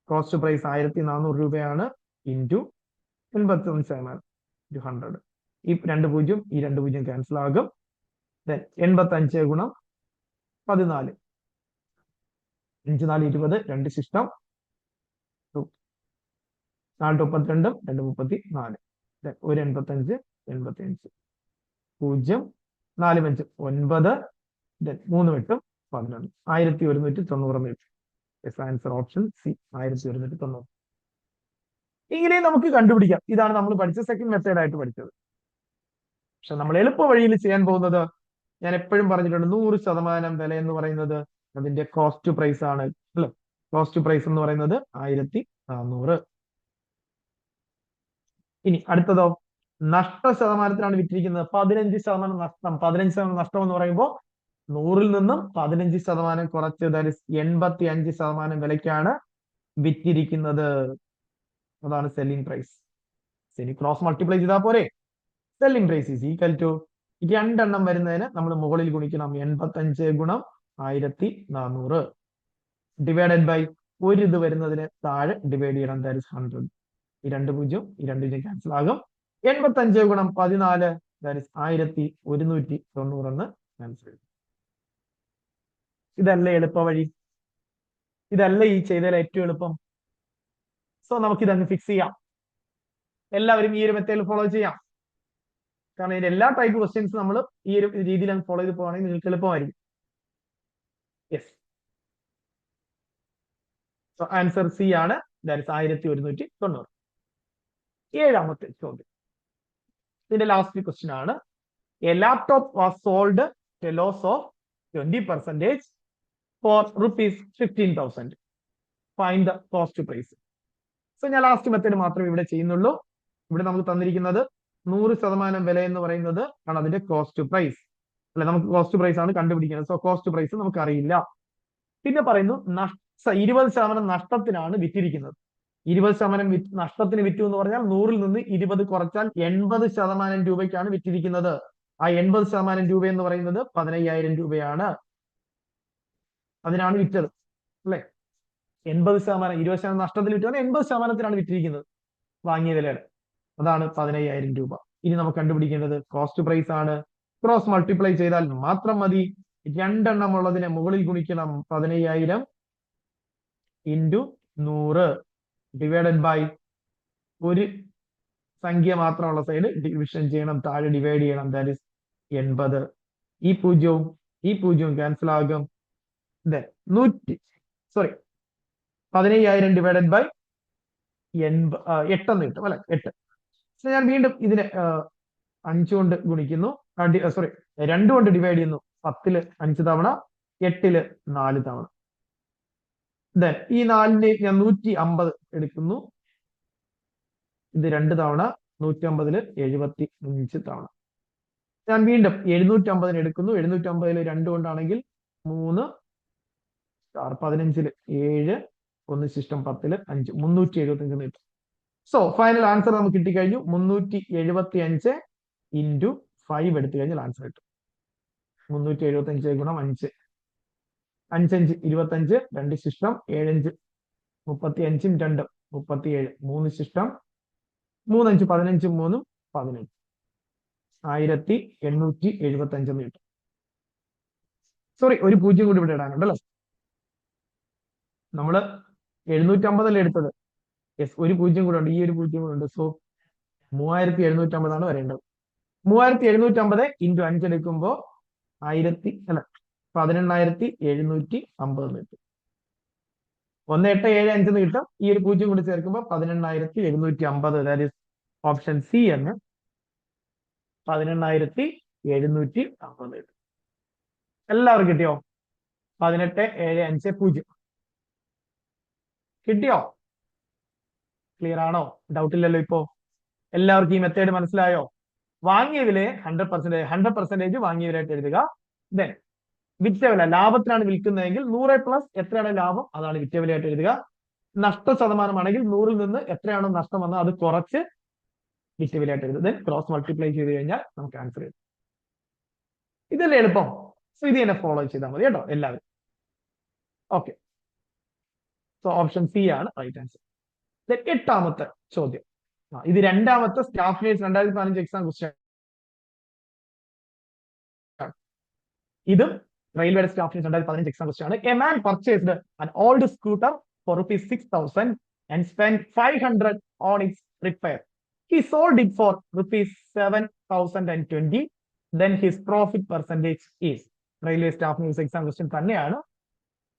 Cost price 1400 രൂപയാണ്, ഇൻറ്റു 85% 100. ഈ 2 0 ഈ 2 0 ക്യാൻസൽ ആകും. 85 ഗുണം 14, 5 4 20, 2 ശിഷ്ടം 4 32, 2 34, 1 85 85 0 4 5 9, 3 8 11, 1190. Answer option C, 1190. ഇങ്ങനെ നമുക്ക് കണ്ടുപിടിക്കാം. ഇതാണ് നമ്മൾ പഠിച്ച സെക്കൻഡ് മെത്തേഡ് ആയിട്ട് പഠിച്ചത്. പക്ഷെ നമ്മൾ എളുപ്പ വഴിയിൽ ചെയ്യാൻ പോകുന്നത്, ഞാൻ എപ്പോഴും പറഞ്ഞിട്ടുണ്ട്, 100% വില എന്ന് പറയുന്നത് അതിന്റെ കോസ്റ്റ് പ്രൈസ് ആണ്, അല്ലെ? കോസ്റ്റ് പ്രൈസ് എന്ന് പറയുന്നത് 1400. ഇനി അടുത്തതോ, നഷ്ട ശതമാനത്തിലാണ് വിറ്റിരിക്കുന്നത്. 15% നഷ്ടം. 15% നഷ്ടം എന്ന് പറയുമ്പോൾ 100-ൽ നിന്നും 15% കുറച്ച്, ദാറ്റ് ഈസ് 85% വിലയ്ക്കാണ് വിറ്റിരിക്കുന്നത്. അതാണ് സെല്ലിംഗ് പ്രൈസ്. ഇനി ക്രോസ് മൾട്ടിപ്ലൈ ചെയ്താൽ പോരെ? Selling price is equal to, 2 എണ്ണം വരുന്നതിന് നമ്മൾ മുകളിൽ ഗുണിക്കണം, 85 ഗുണം 1400, ഡിവൈഡഡ് ബൈ ഒരു ഇത് വരുന്നതിന് താഴെ ഡിവൈഡ് ചെയ്യണം, ദാറ്റ് ഈസ് 100. ഈ 2 0 ഈ 2 0 ക്യാൻസൽ ആകും. 85 ഗുണം 14, ദാറ്റ് ഈസ് 1190 എന്ന് ആൻസർ. ഇതല്ലേ എളുപ്പ വഴി? ഇതല്ലേ ഈ ചെയ്തതിൽ ഏറ്റവും എളുപ്പം? സോ നമുക്കിതങ്ങ് ഫിക്സ് ചെയ്യാം. എല്ലാവരും ഈ ഒരു മെത്തേഡിൽ ഫോളോ ചെയ്യാം. കാരണം ഇതിന്റെ എല്ലാ ടൈപ്പ് ക്വസ്റ്റ്യൻസ് നമ്മൾ ഈ ഒരു രീതിയിൽ അങ്ങ് ഫോളോ ചെയ്ത് പോവാണെങ്കിൽ നിങ്ങൾക്ക് എളുപ്പമായിരിക്കും. യെസ്. സോ ആൻസർ സി ആണ്, ദാറ്റ് ഈസ് 1190. ഏഴാമത്തെ ചോദ്യം, ഇതിന്റെ ലാസ്റ്റ് ക്വസ്റ്റ്യൻ ആണ്. A laptop was sold a loss of 20% for ₹15,000. Find the cost price. So ഞാൻ ലാസ്റ്റ് മെത്തേഡ് മാത്രമേ ഇവിടെ ചെയ്യുന്നുള്ളൂ. ഇവിടെ നമുക്ക് തന്നിരിക്കുന്നത് 100% വില എന്ന് പറയുന്നത് ആണ് അതിന്റെ കോസ്റ്റ് പ്രൈസ്, അല്ലെ? നമുക്ക് കോസ്റ്റ് പ്രൈസ് ആണ് കണ്ടുപിടിക്കുന്നത്. സോ കോസ്റ്റ് പ്രൈസ് നമുക്ക് അറിയില്ല. പിന്നെ പറയുന്നു 20% നഷ്ടത്തിനാണ് വിറ്റിരിക്കുന്നത്. 20% നഷ്ടത്തിന് വിറ്റു എന്ന് പറഞ്ഞാൽ 100-ൽ നിന്ന് 20 കുറച്ചാൽ 80% രൂപയ്ക്കാണ് വിറ്റിരിക്കുന്നത്. ആ 80% രൂപ എന്ന് പറയുന്നത് 15,000 രൂപയാണ്. അതിനാണ് വിറ്റത്, അല്ലെ? 80%, 20% നഷ്ടത്തിൽ വിറ്റത് 80%-ത്തിനാണ് വിറ്റിരിക്കുന്നത് വാങ്ങിയ വിലയുടെ. അതാണ് 15,000 രൂപ. ഇനി നമുക്ക് കണ്ടുപിടിക്കേണ്ടത് കോസ്റ്റ് പ്രൈസ് ആണ്. ക്രോസ് മൾട്ടിപ്ലൈ ചെയ്താൽ മാത്രം മതി. രണ്ടെണ്ണം ഉള്ളതിനെ മുകളിൽ ഗുണിക്കണം 15000 ഇൻറ്റു 100 ഡിവൈഡഡ് ബൈ ഒരു സംഖ്യ മാത്രമുള്ള സൈഡ് ഡിവിഷൻ ചെയ്യണം, താഴെ ഡിവൈഡ് ചെയ്യണം, ദാറ്റ് ഇസ് 80. ഈ പൂജ്യവും ക്യാൻസൽ ആകും. 15000 ഡിവൈഡഡ് ബൈ 8 എന്ന് കിട്ടും അല്ലെ, 8. ഞാൻ വീണ്ടും ഇതിനെ 5 കൊണ്ട് ഗുണിക്കുന്നു, 2 കൊണ്ട് ഡിവൈഡ് ചെയ്യുന്നു, 10 5 തവണ, 8 4 തവണ. ഈ 4നെ ഞാൻ 150 എടുക്കുന്നു, ഇത് 2 തവണ, 150 75 തവണ. ഞാൻ വീണ്ടും 750 എടുക്കുന്നു, 750 2 കൊണ്ടാണെങ്കിൽ 3 15 7 1 ശിഷ്ടം 10 5 375 കിട്ടും. സോ ഫൈനൽ ആൻസർ നമുക്ക് കിട്ടിക്കഴിഞ്ഞു. 375 ഇൻറ്റു 5 എടുത്തു കഴിഞ്ഞാൽ ആൻസർ കിട്ടും. 375 ഗുണം 5, 5 5 25, 2 ശിഷ്ടം 7 5 35 2 37, 3 ശിഷ്ടം 3 5 15 3 18, 1875 എന്ന് കിട്ടും. സോറി, ഒരു പൂജ്യം കൂടി ഇവിടെ ഇടാനുണ്ടല്ലോ. നമ്മള് 750 എടുത്തത്, യെസ്, ഒരു പൂജ്യം കൂടെ ഉണ്ട്, ഈ ഒരു പൂജ്യം കൂടെ ഉണ്ട്. സോ 3750 വരേണ്ടത്. 3750 ഇൻറ്റു 5 എടുക്കുമ്പോ 18,750 കിട്ടും. 1875 എന്ന് കിട്ടും. ഈ ഒരു പൂജ്യം കൂടി ചേർക്കുമ്പോൾ 18,750. ദാറ്റ് ഈസ് ഓപ്ഷൻ സി എന്ന് 18,750 കിട്ടും. എല്ലാവർക്കും കിട്ടിയോ? 18,750 കിട്ടിയോ? ക്ലിയർ ആണോ? ഡൗട്ട് ഇല്ലല്ലോ ഇപ്പോ? എല്ലാവർക്കും ഈ മെത്തേഡ് മനസ്സിലായോ? വാങ്ങിയ വിലയെ 100% വാങ്ങിയ വിലയായിട്ട് എഴുതുക. ദെൻ വിറ്റ വില, ലാഭത്തിനാണ് വിൽക്കുന്നതെങ്കിൽ 100 പ്ലസ് എത്രയാണ് ലാഭം അതാണ് വിറ്റ വിലയായിട്ട് എഴുതുക. നഷ്ട ശതമാനമാണെങ്കിൽ 100ൽ നിന്ന് എത്രയാണോ നഷ്ടം വന്നത് അത് കുറച്ച് വിറ്റ വിലയായിട്ട് എഴുതുക. ദെൻ ക്രോസ് മൾട്ടിപ്ലൈ ചെയ്ത് കഴിഞ്ഞാൽ നമുക്ക് ആൻസർ കിട്ടും. ഇതല്ലേ എളുപ്പം? സോ ഇത് തന്നെ ഫോളോ ചെയ്താൽ മതി കേട്ടോ എല്ലാവരും. ഓക്കെ, സോ ഓപ്ഷൻ സി ആണ് റൈറ്റ് ആൻസർ. എട്ടാമത്തെ ചോദ്യം, ഇത് രണ്ടാമത്തെ സ്റ്റാഫ് നേഴ്സ് 2015 എക്സാം ക്വസ്റ്റ്യൻ. ഇതും railway staff nurse 2015 exam question ആണ്. A man purchased an old scooter for ₹6,000 and spent 500 on its repair. He sold it for ₹7,020. Then his profit percentage is. Railway staff nurse exam question തന്നെയാണ്.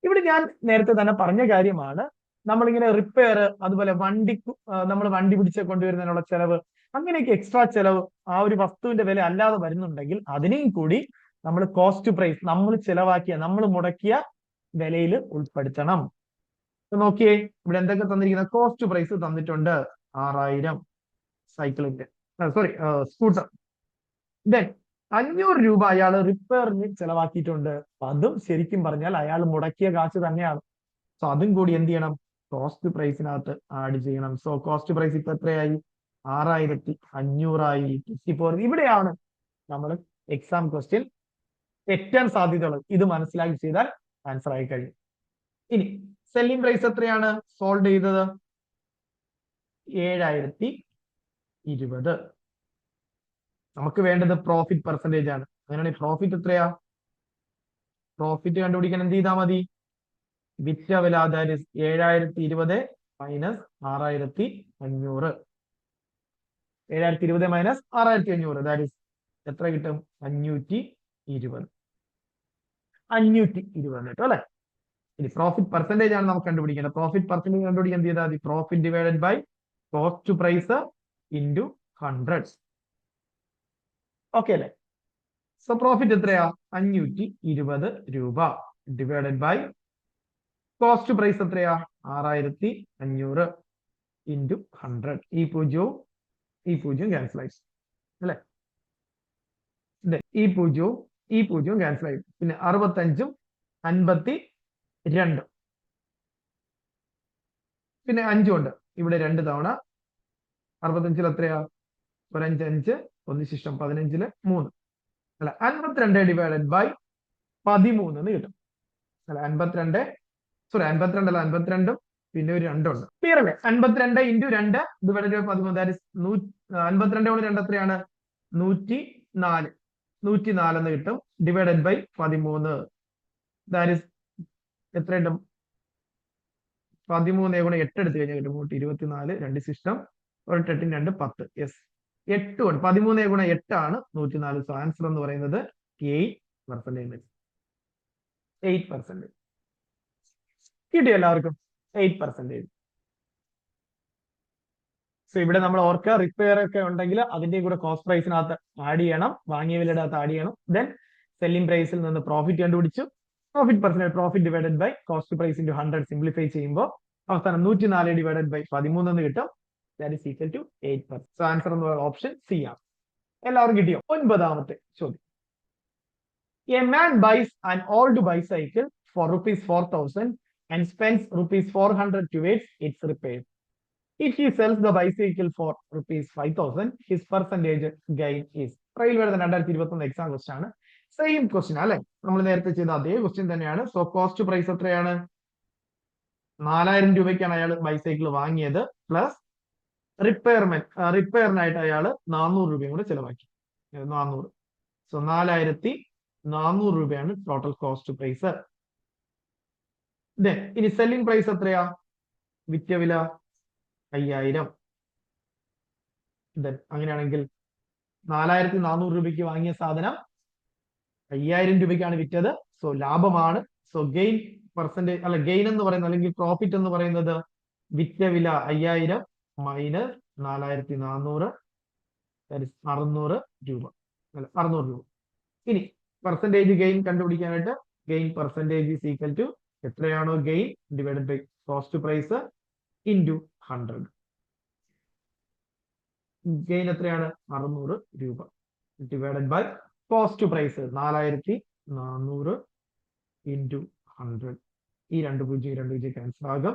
ഇവിടെ ഞാൻ നേരത്തെ തന്നെ പറഞ്ഞ കാര്യമാണ്, നമ്മളിങ്ങനെ repair, അതുപോലെ നമ്മൾ വണ്ടി പിടിച്ച് കൊണ്ടുവരുന്നതിനുള്ള ചെലവ്, അങ്ങനെയൊക്കെ എക്സ്ട്രാ ചെലവ് ആ ഒരു വസ്തുവിന്റെ വില അല്ലാതെ വരുന്നുണ്ടെങ്കിൽ അതിനെയും കൂടി നമ്മൾ കോസ്റ്റ് പ്രൈസ്, നമ്മൾ ചെലവാക്കിയ, നമ്മൾ മുടക്കിയ വിലയിൽ ഉൾപ്പെടുത്തണം. നോക്കിയേ, ഇവിടെ എന്തൊക്കെ തന്നിരിക്കുന്നത്? കോസ്റ്റ് പ്രൈസ് തന്നിട്ടുണ്ട് 6000 സൈക്കിളിന്റെ, സ്കൂട്ടർ. ദെൻ 500 രൂപ അയാൾ റിപ്പയറിന് ചെലവാക്കിയിട്ടുണ്ട്. അതും ശരിക്കും പറഞ്ഞാൽ അയാൾ മുടക്കിയ കാശ് തന്നെയാണ്. സോ അതും കൂടി എന്ത് ചെയ്യണം? കോസ്റ്റ് പ്രൈസിനകത്ത് ആഡ് ചെയ്യണം. സോ കോസ്റ്റ് പ്രൈസ് ഇപ്പൊ എത്രയായി? 6500 ഇപ്പോൾ ഇവിടെയാണ് നമ്മൾ എക്സാം ക്വസ്റ്റ്യൻ തെറ്റാൻ സാധ്യതയുള്ളത്. ഇത് മനസ്സിലാക്കി ചെയ്താൽ ആൻസർ ആയി കഴിയും. ഇനി സെല്ലിംഗ് പ്രൈസ് എത്രയാണ് സോൾവ് ചെയ്തത്? 7020. നമുക്ക് വേണ്ടത് പ്രോഫിറ്റ് പെർസെന്റേജ് ആണ്. അങ്ങനെയാണെങ്കിൽ പ്രോഫിറ്റ് എത്രയാ? പ്രോഫിറ്റ് കണ്ടുപിടിക്കാൻ എന്ത് ചെയ്താൽ മതി? വിറ്റ വില, അതായത് 7020 മൈനസ് 6500. 7020 മൈനസ് 6500, ദാറ്റ് ഈസ് എത്ര കിട്ടും? 520. 520 കിട്ടും അല്ലെ? ഇനി പ്രോഫിറ്റ് പെർസെന്റേജ് ആണ് നമുക്ക് കണ്ടുപിടിക്കേണ്ടത്. പ്രോഫിറ്റ് പെർസെന്റേജ് കണ്ടുപിടിക്കാൻ എന്ത് ചെയ്താൽ മതി? Profit divided by cost price into 100. Okay അല്ലെ? സോ പ്രോഫിറ്റ് എത്രയാ? 520 രൂപ ഡിവൈഡഡ് ബൈ കോസ്റ്റ് പ്രൈസ് എത്രയാ? 6500 ഇൻറ്റു 100. ഈ പൂജ്യവും ക്യാൻസൽ ആയി അല്ലെ? ഈ പൂജ്യവും ക്യാൻസൽ ആയി. പിന്നെ 65 52, പിന്നെ 5 ഉണ്ട് ഇവിടെ 2 തവണ. 65 എത്രയാ? 5 5 1 ശിഷ്ടം 15 3 അല്ല, 52 ഡിവൈഡഡ് ബൈ 13 എന്ന് കിട്ടും അല്ല. 52 അല്ല, 52 പിന്നെ ഒരു 2 ഉണ്ട്. ക്ലിയർ അല്ലേ? 52 into 2 divided by 13, that is 52 കൊണ്ട് 2 എത്രയാണ്? 104. 104 എന്ന് കിട്ടും. Divided by 13. ദാറ്റ് ഈസ് എത്ര കിട്ടും? 13 ഗുണം 8 എടുത്തു കഴിഞ്ഞാൽ കിട്ടും 124. 2 സിസ്റ്റം 8 2 10. യെസ്, 8 കൊണ്ട് 13 ഗുണം 8 ആണ് 104. സോ ആൻസർ എന്ന് പറയുന്നത് 8%. 8%. കിട്ടിയോ എല്ലാവർക്കും? 8%. സോ ഇവിടെ നമ്മൾ ഓർക്കുക, റിപ്പയർ ഒക്കെ ഉണ്ടെങ്കിൽ അതിന്റെ കൂടെ കോസ്റ്റ് പ്രൈസിനകത്ത് ആഡ് ചെയ്യണം, വാങ്ങിയ വിലയുടെ അകത്ത് ആഡ് ചെയ്യണം. ദെൻ സെല്ലിംഗ് പ്രൈസിൽ നിന്ന് പ്രോഫിറ്റ് കണ്ടുപിടിച്ചു. Profit divided by cost price into 100 simplify ചെയ്യുമ്പോൾ അവസാനം 104 ഡിവൈഡഡ് ബൈ 13 എന്ന് കിട്ടും. That is equal to 8%. So answer എന്ന് പറയുന്നത് ഓപ്ഷൻ സി ആണ്. എല്ലാവരും കിട്ടിയോ? 9ാമത്തെ ചോദ്യം. A man buys an old bicycle for ₹4,000 and spends ₹400 towards its repair. If he sells the bicycle for ₹5,000, his percentage gain is. റെയിൽവേയുടെ 2021 എക്സാം ക്വസ്റ്റ്യൻ ആണ്. Same question അല്ലെ, നമ്മൾ നേരത്തെ ചെയ്ത അതേ ക്വസ്റ്റ്യൻ തന്നെയാണ്. സോ കോസ്റ്റ് പ്രൈസ് എത്രയാണ്? 4000 രൂപയ്ക്കാണ് അയാൾ ബൈസൈക്കിൾ വാങ്ങിയത്. പ്ലസ് റിപ്പയറിനായിട്ട് അയാൾ 400 രൂപയും കൂടെ ചെലവാക്കി. 400. സോ 4400 രൂപയാണ് ടോട്ടൽ കോസ്റ്റ് പ്രൈസ്. ഇനി സെല്ലിംഗ് പ്രൈസ് എത്രയാ? വിറ്റ വില 5000. അങ്ങനെയാണെങ്കിൽ 4400 രൂപയ്ക്ക് വാങ്ങിയ സാധനം 5000 രൂപയ്ക്കാണ് വിറ്റത്. സോ ലാഭമാണ്. സോ ഗെയിൻ പെർസെന്റേജ് അല്ല, ഗെയിൻ എന്ന് പറയുന്നത് അല്ലെങ്കിൽ പ്രോഫിറ്റ് എന്ന് പറയുന്നത് വിറ്റ വില 5000 മൈനസ് 4400, 600 രൂപ. അല്ല, 600 രൂപ. ഇനി പെർസെന്റേജ് ഗെയിൻ കണ്ടുപിടിക്കാനായിട്ട് gain percentage is equal to എത്രയാണോ gain divided by cost price into 100. Gain എത്രയാണ്? 600 രൂപ divided by cost price 4400 into 100. ഈ 2 0 ക്യാൻസൽ ആകും.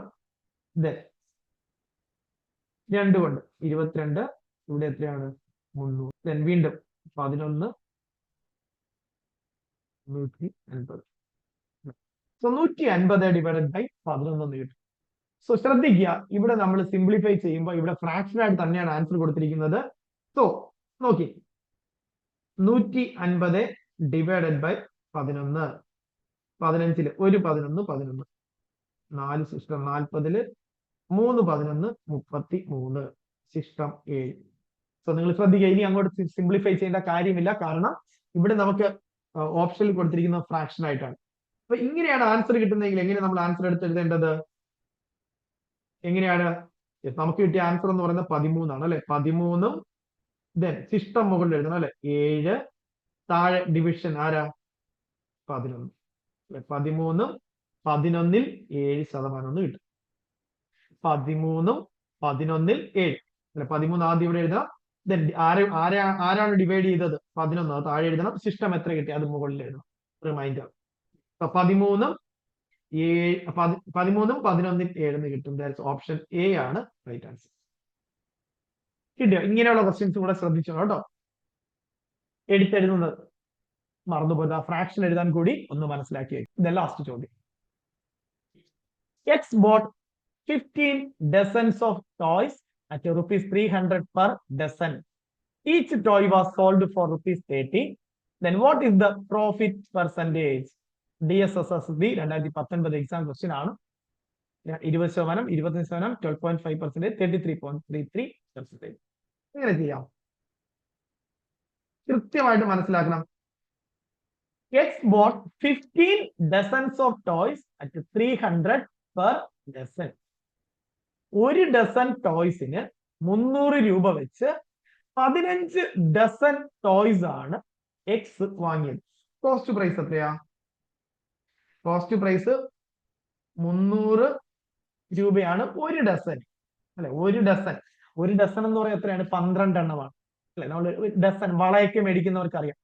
2 കൊണ്ട് 22. ഇവിടെ എത്രയാണ്? 300. വീണ്ടും 11 150. സോ 150 ഡിവൈഡഡ് ബൈ 11 എന്ന് കിട്ടും. സോ ശ്രദ്ധിക്കുക, ഇവിടെ നമ്മൾ സിംപ്ലിഫൈ ചെയ്യുമ്പോൾ ഇവിടെ ഫ്രാക്ഷൻ ആയിട്ട് തന്നെയാണ് ആൻസർ കൊടുത്തിരിക്കുന്നത്. സോ നോക്കി, 150 ഡിവൈഡഡ് ബൈ 11. 15 ഒരു 11 4 സിസ്റ്റം 40 3 11 33 സിസ്റ്റം 7. സോ നിങ്ങൾ ശ്രദ്ധിക്കുക, ഇനി അങ്ങോട്ട് സിംപ്ലിഫൈ ചെയ്യേണ്ട കാര്യമില്ല, കാരണം ഇവിടെ നമുക്ക് ഓപ്ഷനിൽ കൊടുത്തിരിക്കുന്ന ഫ്രാക്ഷൻ ആയിട്ടാണ്. അപ്പൊ ഇങ്ങനെയാണ് ആൻസർ കിട്ടുന്നതെങ്കിൽ എങ്ങനെ നമ്മൾ ആൻസർ എടുത്തെഴുതേണ്ടത്? എങ്ങനെയാണ്? നമുക്ക് കിട്ടിയ ആൻസർ എന്ന് പറയുന്നത് 13 ആണ് അല്ലെ. 13 സിസ്റ്റം മുകളിൽ എഴുതണം അല്ലെ. 7 താഴെ ഡിവിഷൻ ആരാ? 11. 13 11 7% എന്ന് കിട്ടും. 13 11 7 അല്ലെ. 13 ആദ്യം ഇവിടെ എഴുതാം. ആരാണ് ഡിവൈഡ് ചെയ്തത്? 11. താഴെ എഴുതണം. സിസ്റ്റം എത്ര കിട്ടി അത് മുകളിൽ എഴുതണം. റിമൈൻഡർ. 13 11 7 കിട്ടും. ഓപ്ഷൻ എ ആണ് റൈറ്റ് ആൻസർ. കിട്ടിയോ? ഇങ്ങനെയുള്ള ക്വസ്റ്റ്യൻസ് കൂടെ ശ്രദ്ധിച്ചോ കേട്ടോ. എടുത്തെഴുതുന്നത് മറന്നുപോയത്, ഫ്രാക്ഷൻ എഴുതാൻ കൂടി ഒന്ന് മനസ്സിലാക്കി. ഇതല്ല ലാസ്റ്റ് ചോദ്യം. X boat 15 dozens of toys at ₹300 per dozen. Each toy was sold for ₹30. Then what is the profit percentage? DSSSB 2019 exam question ആണ്. 20%, 25%, 12.5%, 33.33%. എങ്ങനെ ചെയ്യാം? കൃത്യമായിട്ട് മനസ്സിലാക്കണം. X bought 15 dozens of toys at 300 per dozen. ഒരു dozen ടോയ്സിന് 300 രൂപ വെച്ച് 15 dozen toys ആണ് X വാങ്ങിയത്. കോസ്റ്റ് പ്രൈസ് എത്രയാ? കോസ്റ്റ് പ്രൈസ് 300 രൂപയാണ് ഒരു ഡസൻ അല്ലെ. ഒരു ഡസൻ എന്ന് പറയുന്നത് എത്രയാണ്? 12 എണ്ണമാണ് അല്ലെ. നമ്മൾ ഡസൻ വളയൊക്കെ മേടിക്കുന്നവർക്ക് അറിയാം,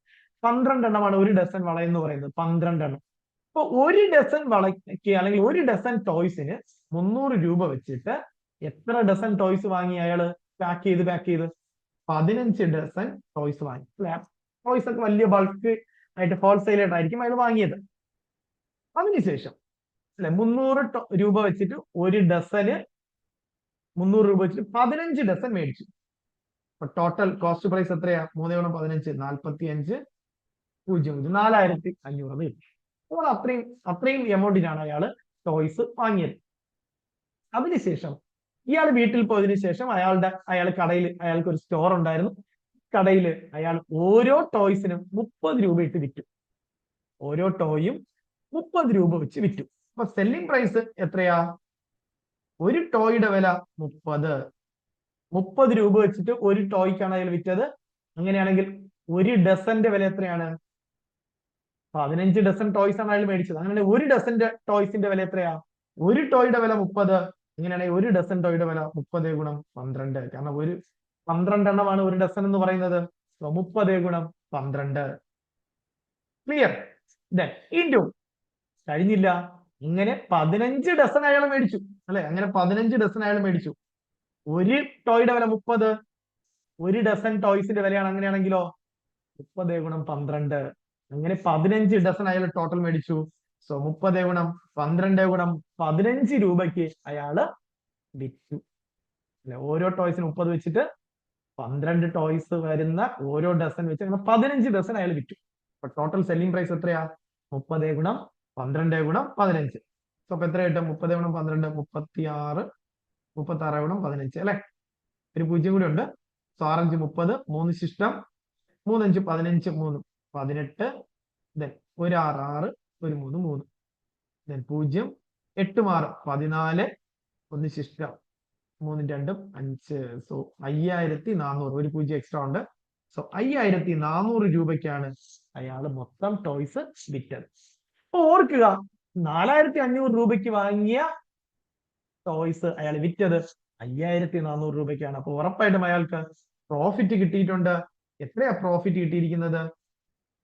12 എണ്ണമാണ് ഒരു ഡസൻ വള എന്ന് പറയുന്നത്. 12 എണ്ണം. അപ്പൊ ഒരു ഡസൻ വളയ്ക്ക് അല്ലെങ്കിൽ ഒരു ഡസൻ ടോയ്സിന് 300 രൂപ വെച്ചിട്ട് എത്ര ഡസൻ ടോയ്സ് വാങ്ങി അയാള്? പാക്ക് ചെയ്ത് 15 ഡസൻ ടോയ്സ് വാങ്ങി. ടോയ്സ് ഒക്കെ വലിയ ബൾക്ക് ആയിട്ട് ഹോൾസെയിൽ ആയിട്ടായിരിക്കും അയാൾ വാങ്ങിയത്. അതിനുശേഷം അല്ലെ 300 രൂപ വെച്ചിട്ട് ഒരു ഡസന് 300 രൂപ വെച്ചിട്ട് 15 ഡസൻ മേടിച്ചു. അപ്പൊ ടോട്ടൽ കോസ്റ്റ് പ്രൈസ് എത്രയാ? 3 × 15 45. 4500 കിട്ടും. അപ്പോൾ അത്രയും എമൗണ്ടിനാണ് അയാൾ ടോയ്സ് വാങ്ങിയത്. അതിനുശേഷം ഇയാൾ വീട്ടിൽ പോയതിനു ശേഷം അയാൾ കടയിൽ, അയാൾക്ക് ഒരു സ്റ്റോർ ഉണ്ടായിരുന്നു. കടയിൽ അയാൾ ഓരോ ടോയ്സിനും 30 രൂപ ഇട്ട് വിറ്റു. ഓരോ ടോയും 30 രൂപ വെച്ച് വിറ്റു. അപ്പൊ സെല്ലിംഗ് പ്രൈസ് എത്രയാ? ഒരു ടോയുടെ വില 30 രൂപ വെച്ചിട്ട് ഒരു ടോയ്ക്കാണ് അയാൾ വിറ്റത്. അങ്ങനെയാണെങ്കിൽ ഒരു ഡസന്റെ വില എത്രയാണ്? 15 ഡസൻ ടോയ്സ് ആണ് അയാൾ മേടിച്ചത്. അങ്ങനെ ഒരു ഡസന്റെ ടോയ്സിന്റെ വില എത്രയാ? ഒരു ടോയുടെ വില 30. ഇങ്ങനെയാണെങ്കിൽ ഒരു ഡസൻ ടോയുടെ വില 30 ഗുണം 12. കാരണം 12 എണ്ണമാണ് ഒരു ഡസൻ എന്ന് പറയുന്നത്. 30 ഗുണം 12. ക്ലിയർ? ഇൻറ്റു കഴിഞ്ഞില്ല. ഇങ്ങനെ 15 ഡസൻ അയാൾ മേടിച്ചു അല്ലെ? അങ്ങനെ 15 ഡസൻ അയാൾ മേടിച്ചു. ഒരു ടോയുടെ വില 30. ഒരു ഡസൻ ടോയ്സിന്റെ വിലയാണ്. അങ്ങനെയാണെങ്കിലോ 30 ഗുണം 12. അങ്ങനെ 15 ഡസൻ അയാൾ ടോട്ടൽ മേടിച്ചു. 30 ഗുണം 12 ഗുണം 15 രൂപയ്ക്ക് അയാള് വിറ്റു അല്ലെ? ഓരോ ടോയ്സിന് 30 വെച്ചിട്ട് 12 ടോയ്സ് വരുന്ന ഓരോ ഡസൻ വെച്ച് അങ്ങനെ 15 ഡസൻ അയാൾ വിറ്റു. അപ്പൊ ടോട്ടൽ സെല്ലിംഗ് പ്രൈസ് എത്രയാ? 30 ഗുണം 12 ഗുണം 15. അപ്പൊ എത്ര കിട്ടും? 30 ഗുണം 12 36. 36 ഗുണം 15 അല്ലെ? ഒരു 0 കൂടി ഉണ്ട്. 6 5 30. 3 ശിഷ്ടം. 3 5 15. 3 18. ഒരു 6 6. ഒരു 3 3. 0 8 6 14. 1 ശിഷ്ടം. 3 2 5. സോ 5400. ഒരു 0 എക്സ്ട്രാ ഉണ്ട്. സോ 5400 രൂപയ്ക്കാണ് അയാൾ മൊത്തം ടോയ്സ് വിറ്റത്. അപ്പൊ ഓർക്കുക, 4500 രൂപയ്ക്ക് വാങ്ങിയ ടോയ്സ് അയാൾ വിറ്റത് 5400 രൂപയ്ക്കാണ്. അപ്പൊ ഉറപ്പായിട്ടും അയാൾക്ക് പ്രോഫിറ്റ് കിട്ടിയിട്ടുണ്ട്. എത്രയാ പ്രോഫിറ്റ് കിട്ടിയിരിക്കുന്നത്?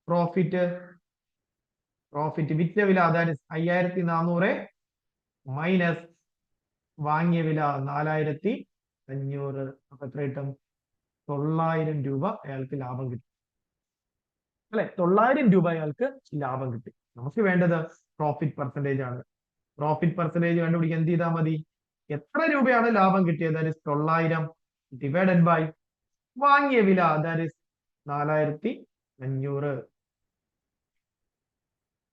പ്രോഫിറ്റ് വിറ്റ വില, അതായത് 5400 മൈനസ് വാങ്ങിയ വില 4500. അപ്പൊ എത്ര കിട്ടും? 900 രൂപ അയാൾക്ക് ലാഭം കിട്ടി അല്ലെ? 900 രൂപ അയാൾക്ക് ലാഭം കിട്ടി. നമുക്ക് വേണ്ടത് പ്രോഫിറ്റ് പെർസെന്റേജ് ആണ്. പ്രോഫിറ്റ് പെർസെന്റേജ് കണ്ടുപിടിക്കാൻ എന്ത് ചെയ്താൽ മതി? എത്ര രൂപയാണ് ലാഭം കിട്ടിയത്? ദാറ്റ് ഇസ് 900 ഡിവൈഡഡ് ബൈ വാങ്ങിയ വില, ദാറ്റ് ഇസ് 4500.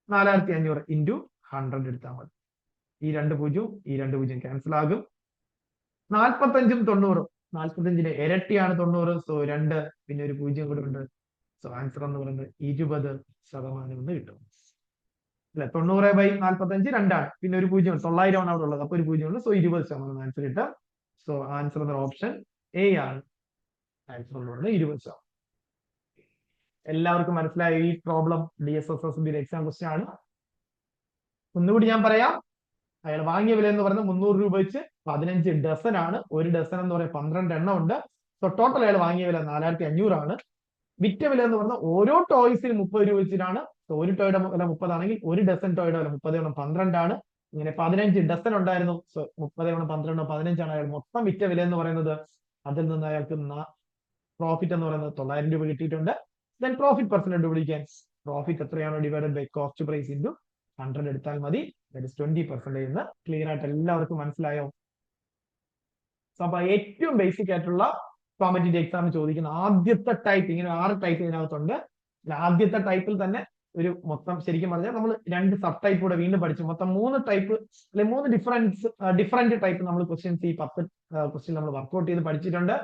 4500 ഇൻറ്റു 100 എടുത്താൽ മതി. ഈ 2 0 ഈ 2 0 ക്യാൻസൽ ആകും. 45 90. 45ന്റെ ഇരട്ടിയാണ് 90. സോ 2 പിന്നെ ഒരു 0 കൂടെ ഉണ്ട്. സോ ആൻസർ എന്ന് പറയുന്നത് 20% എന്ന് കിട്ടും അല്ലെ? 90/45 2 ആണ്. പിന്നെ ഒരു 0 900 ആണ് അവിടെ ഉള്ളത്. അപ്പൊ ഒരു 0 ഉണ്ട്. സോ 20% ആൻസർ കിട്ടും. സോ ആൻസർ എന്ന ഓപ്ഷൻ എ ആണ്. ആൻസർ എന്ന് പറയുന്നത് 20%. എല്ലാവർക്കും മനസ്സിലായ ഈ പ്രോബ്ലം DSSSB എക്സാം ക്വസ്റ്റ്യൻ ആണ്. ഒന്നുകൂടി ഞാൻ പറയാം. അയാൾ വാങ്ങിയ വില എന്ന് പറയുന്നത് 300 രൂപ വെച്ച് 15 ഡസൻ ആണ്. ഒരു ഡസൻ എന്ന് പറയുന്നത് 12 എണ്ണം ഉണ്ട്. സോ ടോട്ടൽ അയാൾ വാങ്ങിയ വില 4500 ആണ്. വിറ്റ വില എന്ന് പറഞ്ഞാൽ ഓരോ ടോയ്സിന് 30 രൂപ വെച്ചിട്ടാണ്. സോ ഒരു ടോയുടെ വില 30 ആണെങ്കിൽ ഒരു ഡസൻ ടോയുടെ വില 30 ഗുണം 12 ആണ്. ഇങ്ങനെ 15 ഡസൻ ഉണ്ടായിരുന്നു. സോ 30 ഗുണം 12 15 ആണ് അയാൾ മൊത്തം വിറ്റ വില എന്ന് പറയുന്നത്. അതിൽ നിന്ന് അയാൾക്ക് പ്രോഫിറ്റ് എന്ന് പറയുന്നത് 900 രൂപ കിട്ടിയിട്ടുണ്ട്. ദെൻ പ്രോഫിറ്റ് പെർസെന്റേജ് വിളിക്കാൻ പ്രോഫിറ്റ് എത്രയാണോ divided by cost price into 100 എടുത്താൽ മതി. ദാറ്റ് ഇസ് 20% എന്ന് ക്ലിയർ ആയിട്ട് എല്ലാവർക്കും മനസ്സിലായോ? സോ അപ്പൊ ഏറ്റവും ബേസിക് ആയിട്ടുള്ള കോമ്പറ്റേറ്റീവ് എക്സാമിന് ചോദിക്കുന്ന ആദ്യത്തെ ടൈപ്പ്, ഇങ്ങനെ 6 ടൈപ്പ് ഇതിനകത്തുണ്ട്. ആദ്യത്തെ ടൈപ്പിൽ തന്നെ ഒരു മൊത്തം ശരിക്കും പറഞ്ഞാൽ നമ്മൾ 2 സബ് ടൈപ്പ് കൂടെ വീണ്ടും പഠിച്ചു. മൊത്തം 3 ടൈപ്പ് അല്ലെ 3 ഡിഫറെന്റ് ടൈപ്പ് നമ്മൾ ക്വസ്റ്റ്യൻസ് ഈ 10 ക്വസ്റ്റ്യൻ നമ്മൾ വർക്ക്ഔട്ട് ചെയ്ത് പഠിച്ചിട്ടുണ്ട്.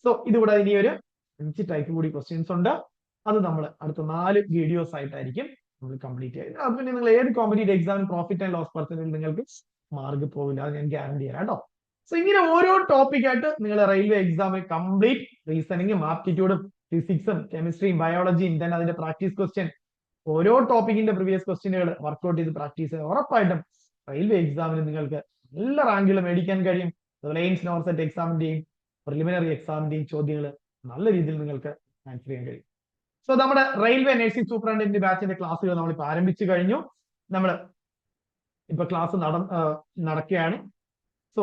സോ ഇതുകൂടാതെ ഇനി ഒരു 5 ടൈപ്പ് കൂടി ക്വസ്റ്റ്യൻസ് ഉണ്ട്. അത് നമ്മൾ അടുത്ത 4 വീഡിയോസ് ആയിട്ടായിരിക്കും നമ്മൾ കംപ്ലീറ്റ് ചെയ്യുന്നത്. അത് പിന്നെ നിങ്ങൾ ഏത് കോമ്പറ്റേറ്റീവ് എക്സാമിന് പ്രോഫിറ്റ് ആൻഡ് ലോസ് പെർസെന്റേജ് നിങ്ങൾക്ക് മാർക്ക് പോകില്ല, അത് ഞാൻ ഗ്യാരണ്ടി തരാം കേട്ടോ. സോ ഇങ്ങനെ ഓരോ ടോപ്പിക് ആയിട്ട് നിങ്ങൾ റെയിൽവേ എക്സാം കംപ്ലീറ്റ് റീസണിങ്ങും ആപ്റ്റിറ്റ്യൂഡും ഫിസിക്സും കെമിസ്ട്രിയും ബയോളജിയും ദെൻ അതിന്റെ പ്രാക്ടീസ് ക്വസ്റ്റ്യൻ ഓരോ ടോപ്പിക്കിന്റെ പ്രീവിയസ് ക്വസ്റ്റ്യനുകൾ വർക്ക്ഔട്ട് ചെയ്ത് പ്രാക്ടീസ് ചെയ്ത് ഉറപ്പായിട്ടും റെയിൽവേ എക്സാമിന് നിങ്ങൾക്ക് നല്ല റാങ്കുകൾ മേടിക്കാൻ കഴിയും. അതുപോലെ എയിംസ് നോർസെറ്റ് എക്സാമിന്റെയും പ്രിലിമിനറി എക്സാമിന്റെയും ചോദ്യങ്ങൾ നല്ല രീതിയിൽ നിങ്ങൾക്ക് ആൻസർ ചെയ്യാൻ കഴിയും. സോ നമ്മുടെ റെയിൽവേ നഴ്സിംഗ് സൂപ്രണ്ടിന്റെ ബാച്ചിന്റെ ക്ലാസ്സുകൾ നമ്മളിപ്പോൾ ആരംഭിച്ചു കഴിഞ്ഞു. നമ്മൾ ഇപ്പൊ ക്ലാസ് നടക്കുകയാണ്. സോ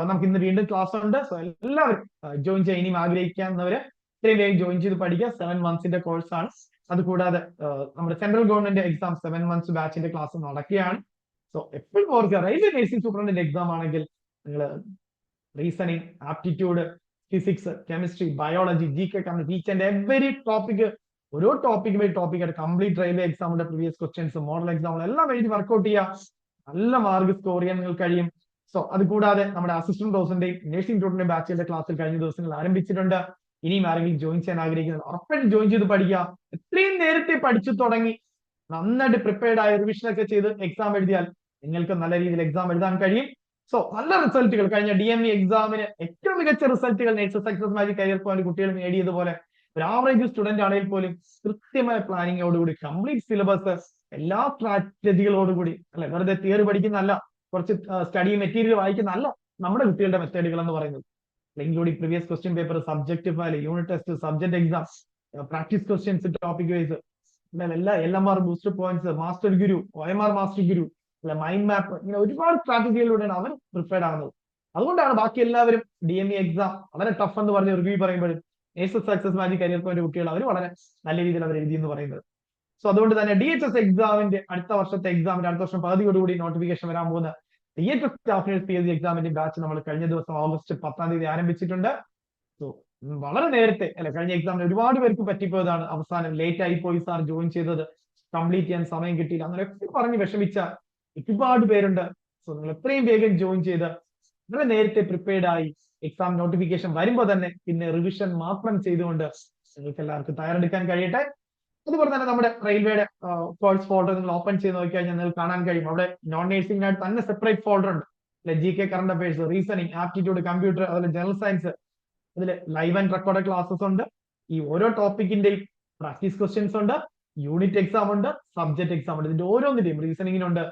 നമുക്ക് ഇന്ന് വീണ്ടും ക്ലാസ് ഉണ്ട്. സോ എല്ലാവരും ജോയിൻ ചെയ്യാൻ ആഗ്രഹിക്കുന്നവര് ഇത്രയും വേഗം ജോയിൻ ചെയ്ത് പഠിക്കുക. 7 മന്ത്സിന്റെ കോഴ്സാണ്. അതുകൂടാതെ നമ്മുടെ സെൻട്രൽ ഗവൺമെന്റ് എക്സാം 7 മന്ത്സ് ബാച്ചിന്റെ ക്ലാസ് നടക്കുകയാണ്. സോ എപ്പോഴും ഓർക്കുക, റെയിൽവേ നഴ്സിംഗ് സൂപ്രണ്ടിന്റെ എക്സാം ആണെങ്കിൽ നിങ്ങൾ reasoning, aptitude, physics, chemistry, biology, GK, each and every topic ഓരോ ടോപ്പിക് ബൈ ടോപ്പിക് ആയിട്ട് കംപ്ലീറ്റ് റെയിൽവേ എക്സാമിന്റെ പ്രീവിയസ് ക്വസ്റ്റ്യൻസ് മോഡൽ എക്സാമുകൾ എല്ലാം എഴുതി വർക്ക്ഔട്ട് ചെയ്യുക. നല്ല മാർക്ക് സ്കോർ ചെയ്യാൻ നിങ്ങൾക്ക് കഴിയും. സോ അത് കൂടാതെ നമ്മുടെ അസിസ്റ്റന്റ് പ്രൊഫസറിന്റെയും നഴ്സിംഗ് ട്യൂട്ടറിന്റെയും ബാച്ചുകളുടെ ക്ലാസ്സിൽ കഴിഞ്ഞ ദിവസങ്ങൾ ആരംഭിച്ചിട്ടുണ്ട്. ഇനിയും ആരെങ്കിലും ജോയിൻ ചെയ്യാൻ ആഗ്രഹിക്കുന്നത് ഉറപ്പായിട്ടും ജോയിൻ ചെയ്ത് പഠിക്കുക. എത്രയും നേരത്തെ പഠിച്ചു തുടങ്ങി നന്നായിട്ട് പ്രിപ്പയർഡ് ആയ റിവിഷൻ ഒക്കെ ചെയ്ത് എക്സാം എഴുതിയാൽ നിങ്ങൾക്ക് നല്ല രീതിയിൽ എക്സാം എഴുതാൻ കഴിയും. സോ നല്ല റിസൾട്ടുകൾ കഴിഞ്ഞ DME എക്സാമിന് ഏറ്റവും മികച്ച റിസൾട്ടുകൾ nature success magic career point കുട്ടികൾ നേടിയതുപോലെ ഒരു ആവറേജ് സ്റ്റുഡന്റ് ആണെങ്കിൽ പോലും കൃത്യമായ പ്ലാനിങ്ങോടുകൂടി കംപ്ലീറ്റ് സിലബസ് എല്ലാ സ്ട്രാറ്റജികളോടുകൂടി അല്ലെ, വെറുതെ തിയറി പഠിക്കുന്നല്ല, കുറച്ച് സ്റ്റഡി മെറ്റീരിയൽ വായിക്കുന്നല്ല നമ്മുടെ കുട്ടികളുടെ മെത്തേഡുകൾ എന്ന് പറയുന്നത്. Including previous question paper, subject file, unit test, subject exam, practice questions, topic wise, എല്ലാ LMR ബൂസ്റ്റർ പോയിന്റ്സ്, മാസ്റ്റർ ഗുരു, OMR മാസ്റ്റർ ഗുരു, അല്ലെ മൈൻഡ് മാപ്പ്, ഇങ്ങനെ ഒരുപാട് സ്ട്രാറ്റജികളിലൂടെയാണ് അവർ പ്രിപ്പയർഡ് ആകുന്നത്. അതുകൊണ്ടാണ് ബാക്കി എല്ലാവരും DME എക്സാം വളരെ ടഫ് എന്ന് പറഞ്ഞ് റിവ്യൂ പറയുമ്പോഴും nature success magic career point കുട്ടികൾ അവർ വളരെ നല്ല രീതിയിൽ അവർ എഴുതി എന്ന് പറയുന്നത്. സോ അതുകൊണ്ട് തന്നെ DHS എക്സാമിന്റെ അടുത്ത വർഷത്തെ എക്സാമിന്റെ അടുത്ത വർഷം പകുതിയോടുകൂടി നോട്ടിഫിക്കേഷൻ വരാൻ പോകുന്ന DHS സ്റ്റാഫ് നഴ്സ് PSC എക്സാമിന്റെ ബാച്ച് നമ്മൾ കഴിഞ്ഞ ദിവസം ഓഗസ്റ്റ് 10-ാം തീയതി ആരംഭിച്ചിട്ടുണ്ട്. സോ വളരെ നേരത്തെ അല്ലെ, കഴിഞ്ഞ എക്സാമിന് ഒരുപാട് പേർക്ക് പറ്റിപ്പോയതാണ്, അവസാനം ലേറ്റ് ആയി പോയി സാർ ജോയിൻ ചെയ്തത്, കംപ്ലീറ്റ് ചെയ്യാൻ സമയം കിട്ടിയില്ല, അങ്ങനെ ഒക്കെ പറഞ്ഞ് വിഷമിച്ച ഒരുപാട് പേരുണ്ട്. സോ നിങ്ങൾ എത്രയും വേഗം ജോയിൻ ചെയ്ത് വളരെ നേരത്തെ പ്രിപ്പയർഡ് ആയി എക്സാം നോട്ടിഫിക്കേഷൻ വരുമ്പോൾ തന്നെ പിന്നെ റിവിഷൻ മാത്രം ചെയ്തുകൊണ്ട് നിങ്ങൾക്ക് എല്ലാവർക്കും തയ്യാറെടുക്കാൻ കഴിയട്ടെ. അതുപോലെ തന്നെ നമ്മുടെ റെയിൽവേയുടെ കോഴ്സ് ഫോൾഡർ നിങ്ങൾ ഓപ്പൺ ചെയ്ത് നോക്കിക്കഴിഞ്ഞാൽ നിങ്ങൾക്ക് കാണാൻ കഴിയും. അവിടെ നോൺ നേഴ്സിംഗിനായിട്ട് തന്നെ സെപ്പറേറ്റ് ഫോൾഡർ ഉണ്ട്. GK, current affairs, reasoning, aptitude, computer, അതുപോലെ ജനറൽ സയൻസ്. അതിൽ ലൈവ് ആൻഡ് റെക്കോർഡ് ക്ലാസ്സസ് ഉണ്ട്. ഈ ഓരോ ടോപ്പിക്കിന്റെയും പ്രാക്ടീസ് ക്വസ്റ്റ്യൻസ് ഉണ്ട്, യൂണിറ്റ് എക്സാം ഉണ്ട്, സബ്ജക്ട് എക്സാം ഉണ്ട്. ഇതിന്റെ ഓരോന്നിന്റെയും റീസണിങ്ങിനുണ്ട്,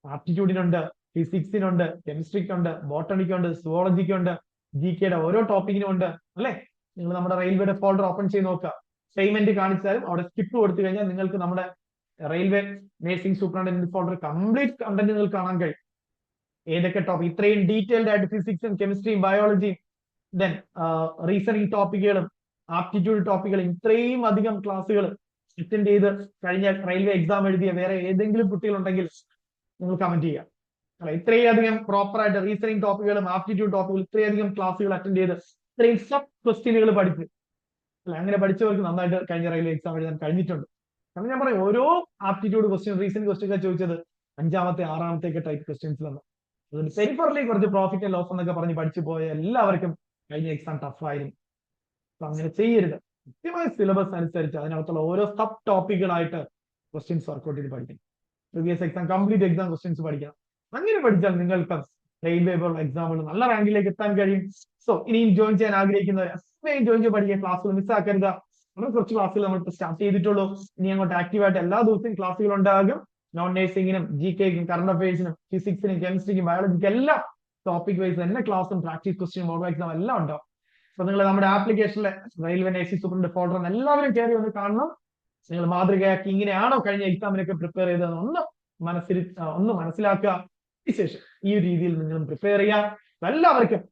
ആപ്റ്റിറ്റ്യൂഡിനുണ്ട്, ഫിസിക്സിനുണ്ട്, കെമിസ്ട്രിക്കുണ്ട്, ബോട്ടണിക്കുണ്ട്, സുവോളജിക്കുണ്ട്, GKയുടെ ഓരോ ടോപ്പിക്കിനും ഉണ്ട് അല്ലെ. നിങ്ങൾ നമ്മുടെ റെയിൽവേയുടെ ഫോൾഡർ ഓപ്പൺ ചെയ്ത് നോക്കുക. പേയ്മെന്റ് കാണിച്ചാലും അവിടെ സ്കിപ്പ് കൊടുത്തു കഴിഞ്ഞാൽ നിങ്ങൾക്ക് നമ്മുടെ railway nursing superintendent folder complete content നിങ്ങൾക്ക് കാണാൻ കഴിയും. ഏതൊക്കെ ടോപ്പിക് ഇത്രയും ഡീറ്റെയിൽഡ് ആയിട്ട് ഫിസിക്സും കെമിസ്ട്രിയും ബയോളജിയും ദെൻ റീസണിങ് ടോപ്പിക്കുകളും ആപ്റ്റിറ്റ്യൂഡ് ടോപ്പിക്കുകളും ഇത്രയും അധികം ക്ലാസ്സുകൾ അറ്റൻഡ് ചെയ്ത് കഴിഞ്ഞ റെയിൽവേ എക്സാം എഴുതിയ വേറെ ഏതെങ്കിലും കുട്ടികളുണ്ടെങ്കിൽ നിങ്ങൾ കമന്റ് ചെയ്യുക. അല്ല, ഇത്രയധികം പ്രോപ്പർ ആയിട്ട് റീസണിങ് ടോപ്പിക്കുകളും ആപ്റ്റിറ്റ്യൂഡ് ടോപ്പിക്കുകളും ഇത്രയധികം ക്ലാസ്സുകൾ അറ്റൻഡ് ചെയ്ത് ഇത്രയും സബ് ക്വസ്റ്റ്യനുകൾ പഠിച്ച് അല്ല, അങ്ങനെ പഠിച്ചവർക്ക് നന്നായിട്ട് കഴിഞ്ഞ റെയിൽവേ എക്സാം എഴുതാൻ കഴിഞ്ഞിട്ടുണ്ട്. കാരണം ഞാൻ പറയും, ഓരോ ആപ്റ്റിറ്റ്യൂഡ് ക്വസ്റ്റ്യൻ, റീസണിങ് ക്വസ്റ്റ്യൻ ഒക്കെ ചോദിച്ചത് 5-ാമത്തെ 6-ാമത്തെ ഒക്കെ ടൈപ്പ് ക്വസ്റ്റ്യൻസിലാണ്. അതുകൊണ്ട് പെരിഫറലി കുറച്ച് പ്രോഫിറ്റ് ആൻഡ് ലോസ് എന്നൊക്കെ പറഞ്ഞ് പഠിച്ചു പോയ എല്ലാവർക്കും കഴിഞ്ഞ എക്സാം ടഫ് ആയിരുന്നു. അപ്പൊ അങ്ങനെ ചെയ്യരുത്. കൃത്യമായ സിലബസ് അനുസരിച്ച് അതിനകത്തുള്ള ഓരോ സബ് ടോപ്പിക്കുകളായിട്ട് ക്വസ്റ്റ്യൻസ് വർക്ക്ഔട്ട് ചെയ്ത് പഠിക്കണം. Previous exam complete exam questions പഠിക്കണം. അങ്ങനെ പഠിച്ചാൽ നിങ്ങൾക്ക് റെയിൽവേ പോലുള്ള എക്സാമുകൾ നല്ല റാങ്കിലേക്ക് എത്താൻ കഴിയും. സോ ഇനിയും ജോയിൻ ചെയ്യാൻ ആഗ്രഹിക്കുന്നവർ ജോയിൻ ചെയ്ത് പഠിക്കുക. ക്ലാസ്സുകൾ മിസ്സാക്കരുത്. നമ്മൾ കുറച്ച് ക്ലാസ്സുകൾ നമ്മൾ സ്റ്റാർട്ട് ചെയ്തിട്ടുള്ളൂ. ഇനി അങ്ങോട്ട് ആക്റ്റീവായിട്ട് എല്ലാ ദിവസവും ക്ലാസ്സുകൾ ഉണ്ടാകും. നോൺ നേഴ്സിംഗിനും GKക്കും കറണ്ട് അഫയേഴ്സിനും ഫിസിക്സിനും കെമിസ്ട്രിക്കും ബയോളജിക്കും എല്ലാം ടോപ്പിക് വൈസ് തന്നെ ക്ലാസ്സും പ്രാക്ടീസ് ക്വസ്റ്റ്യൻ മോഡൽ എക്സാം എല്ലാം ഉണ്ടാവും. സോ നിങ്ങൾ നമ്മുടെ ആപ്ലിക്കേഷനിലെ റെയിൽവേ നേഴ്സിംഗ് സൂപ്രണ്ട് ഫോൾഡർ എല്ലാവരും കയറി ഒന്ന് കാണണം. നിങ്ങൾ മാതൃകയാക്കി ഇങ്ങനെയാണോ കഴിഞ്ഞ എക്സാമിനൊക്കെ പ്രിപ്പയർ ചെയ്തതെന്ന് ഒന്ന് മനസ്സിലാക്കുക. അതിനുശേഷം ഈ രീതിയിൽ നിങ്ങൾ പ്രിപ്പയർ ചെയ്യാം. എല്ലാവർക്കും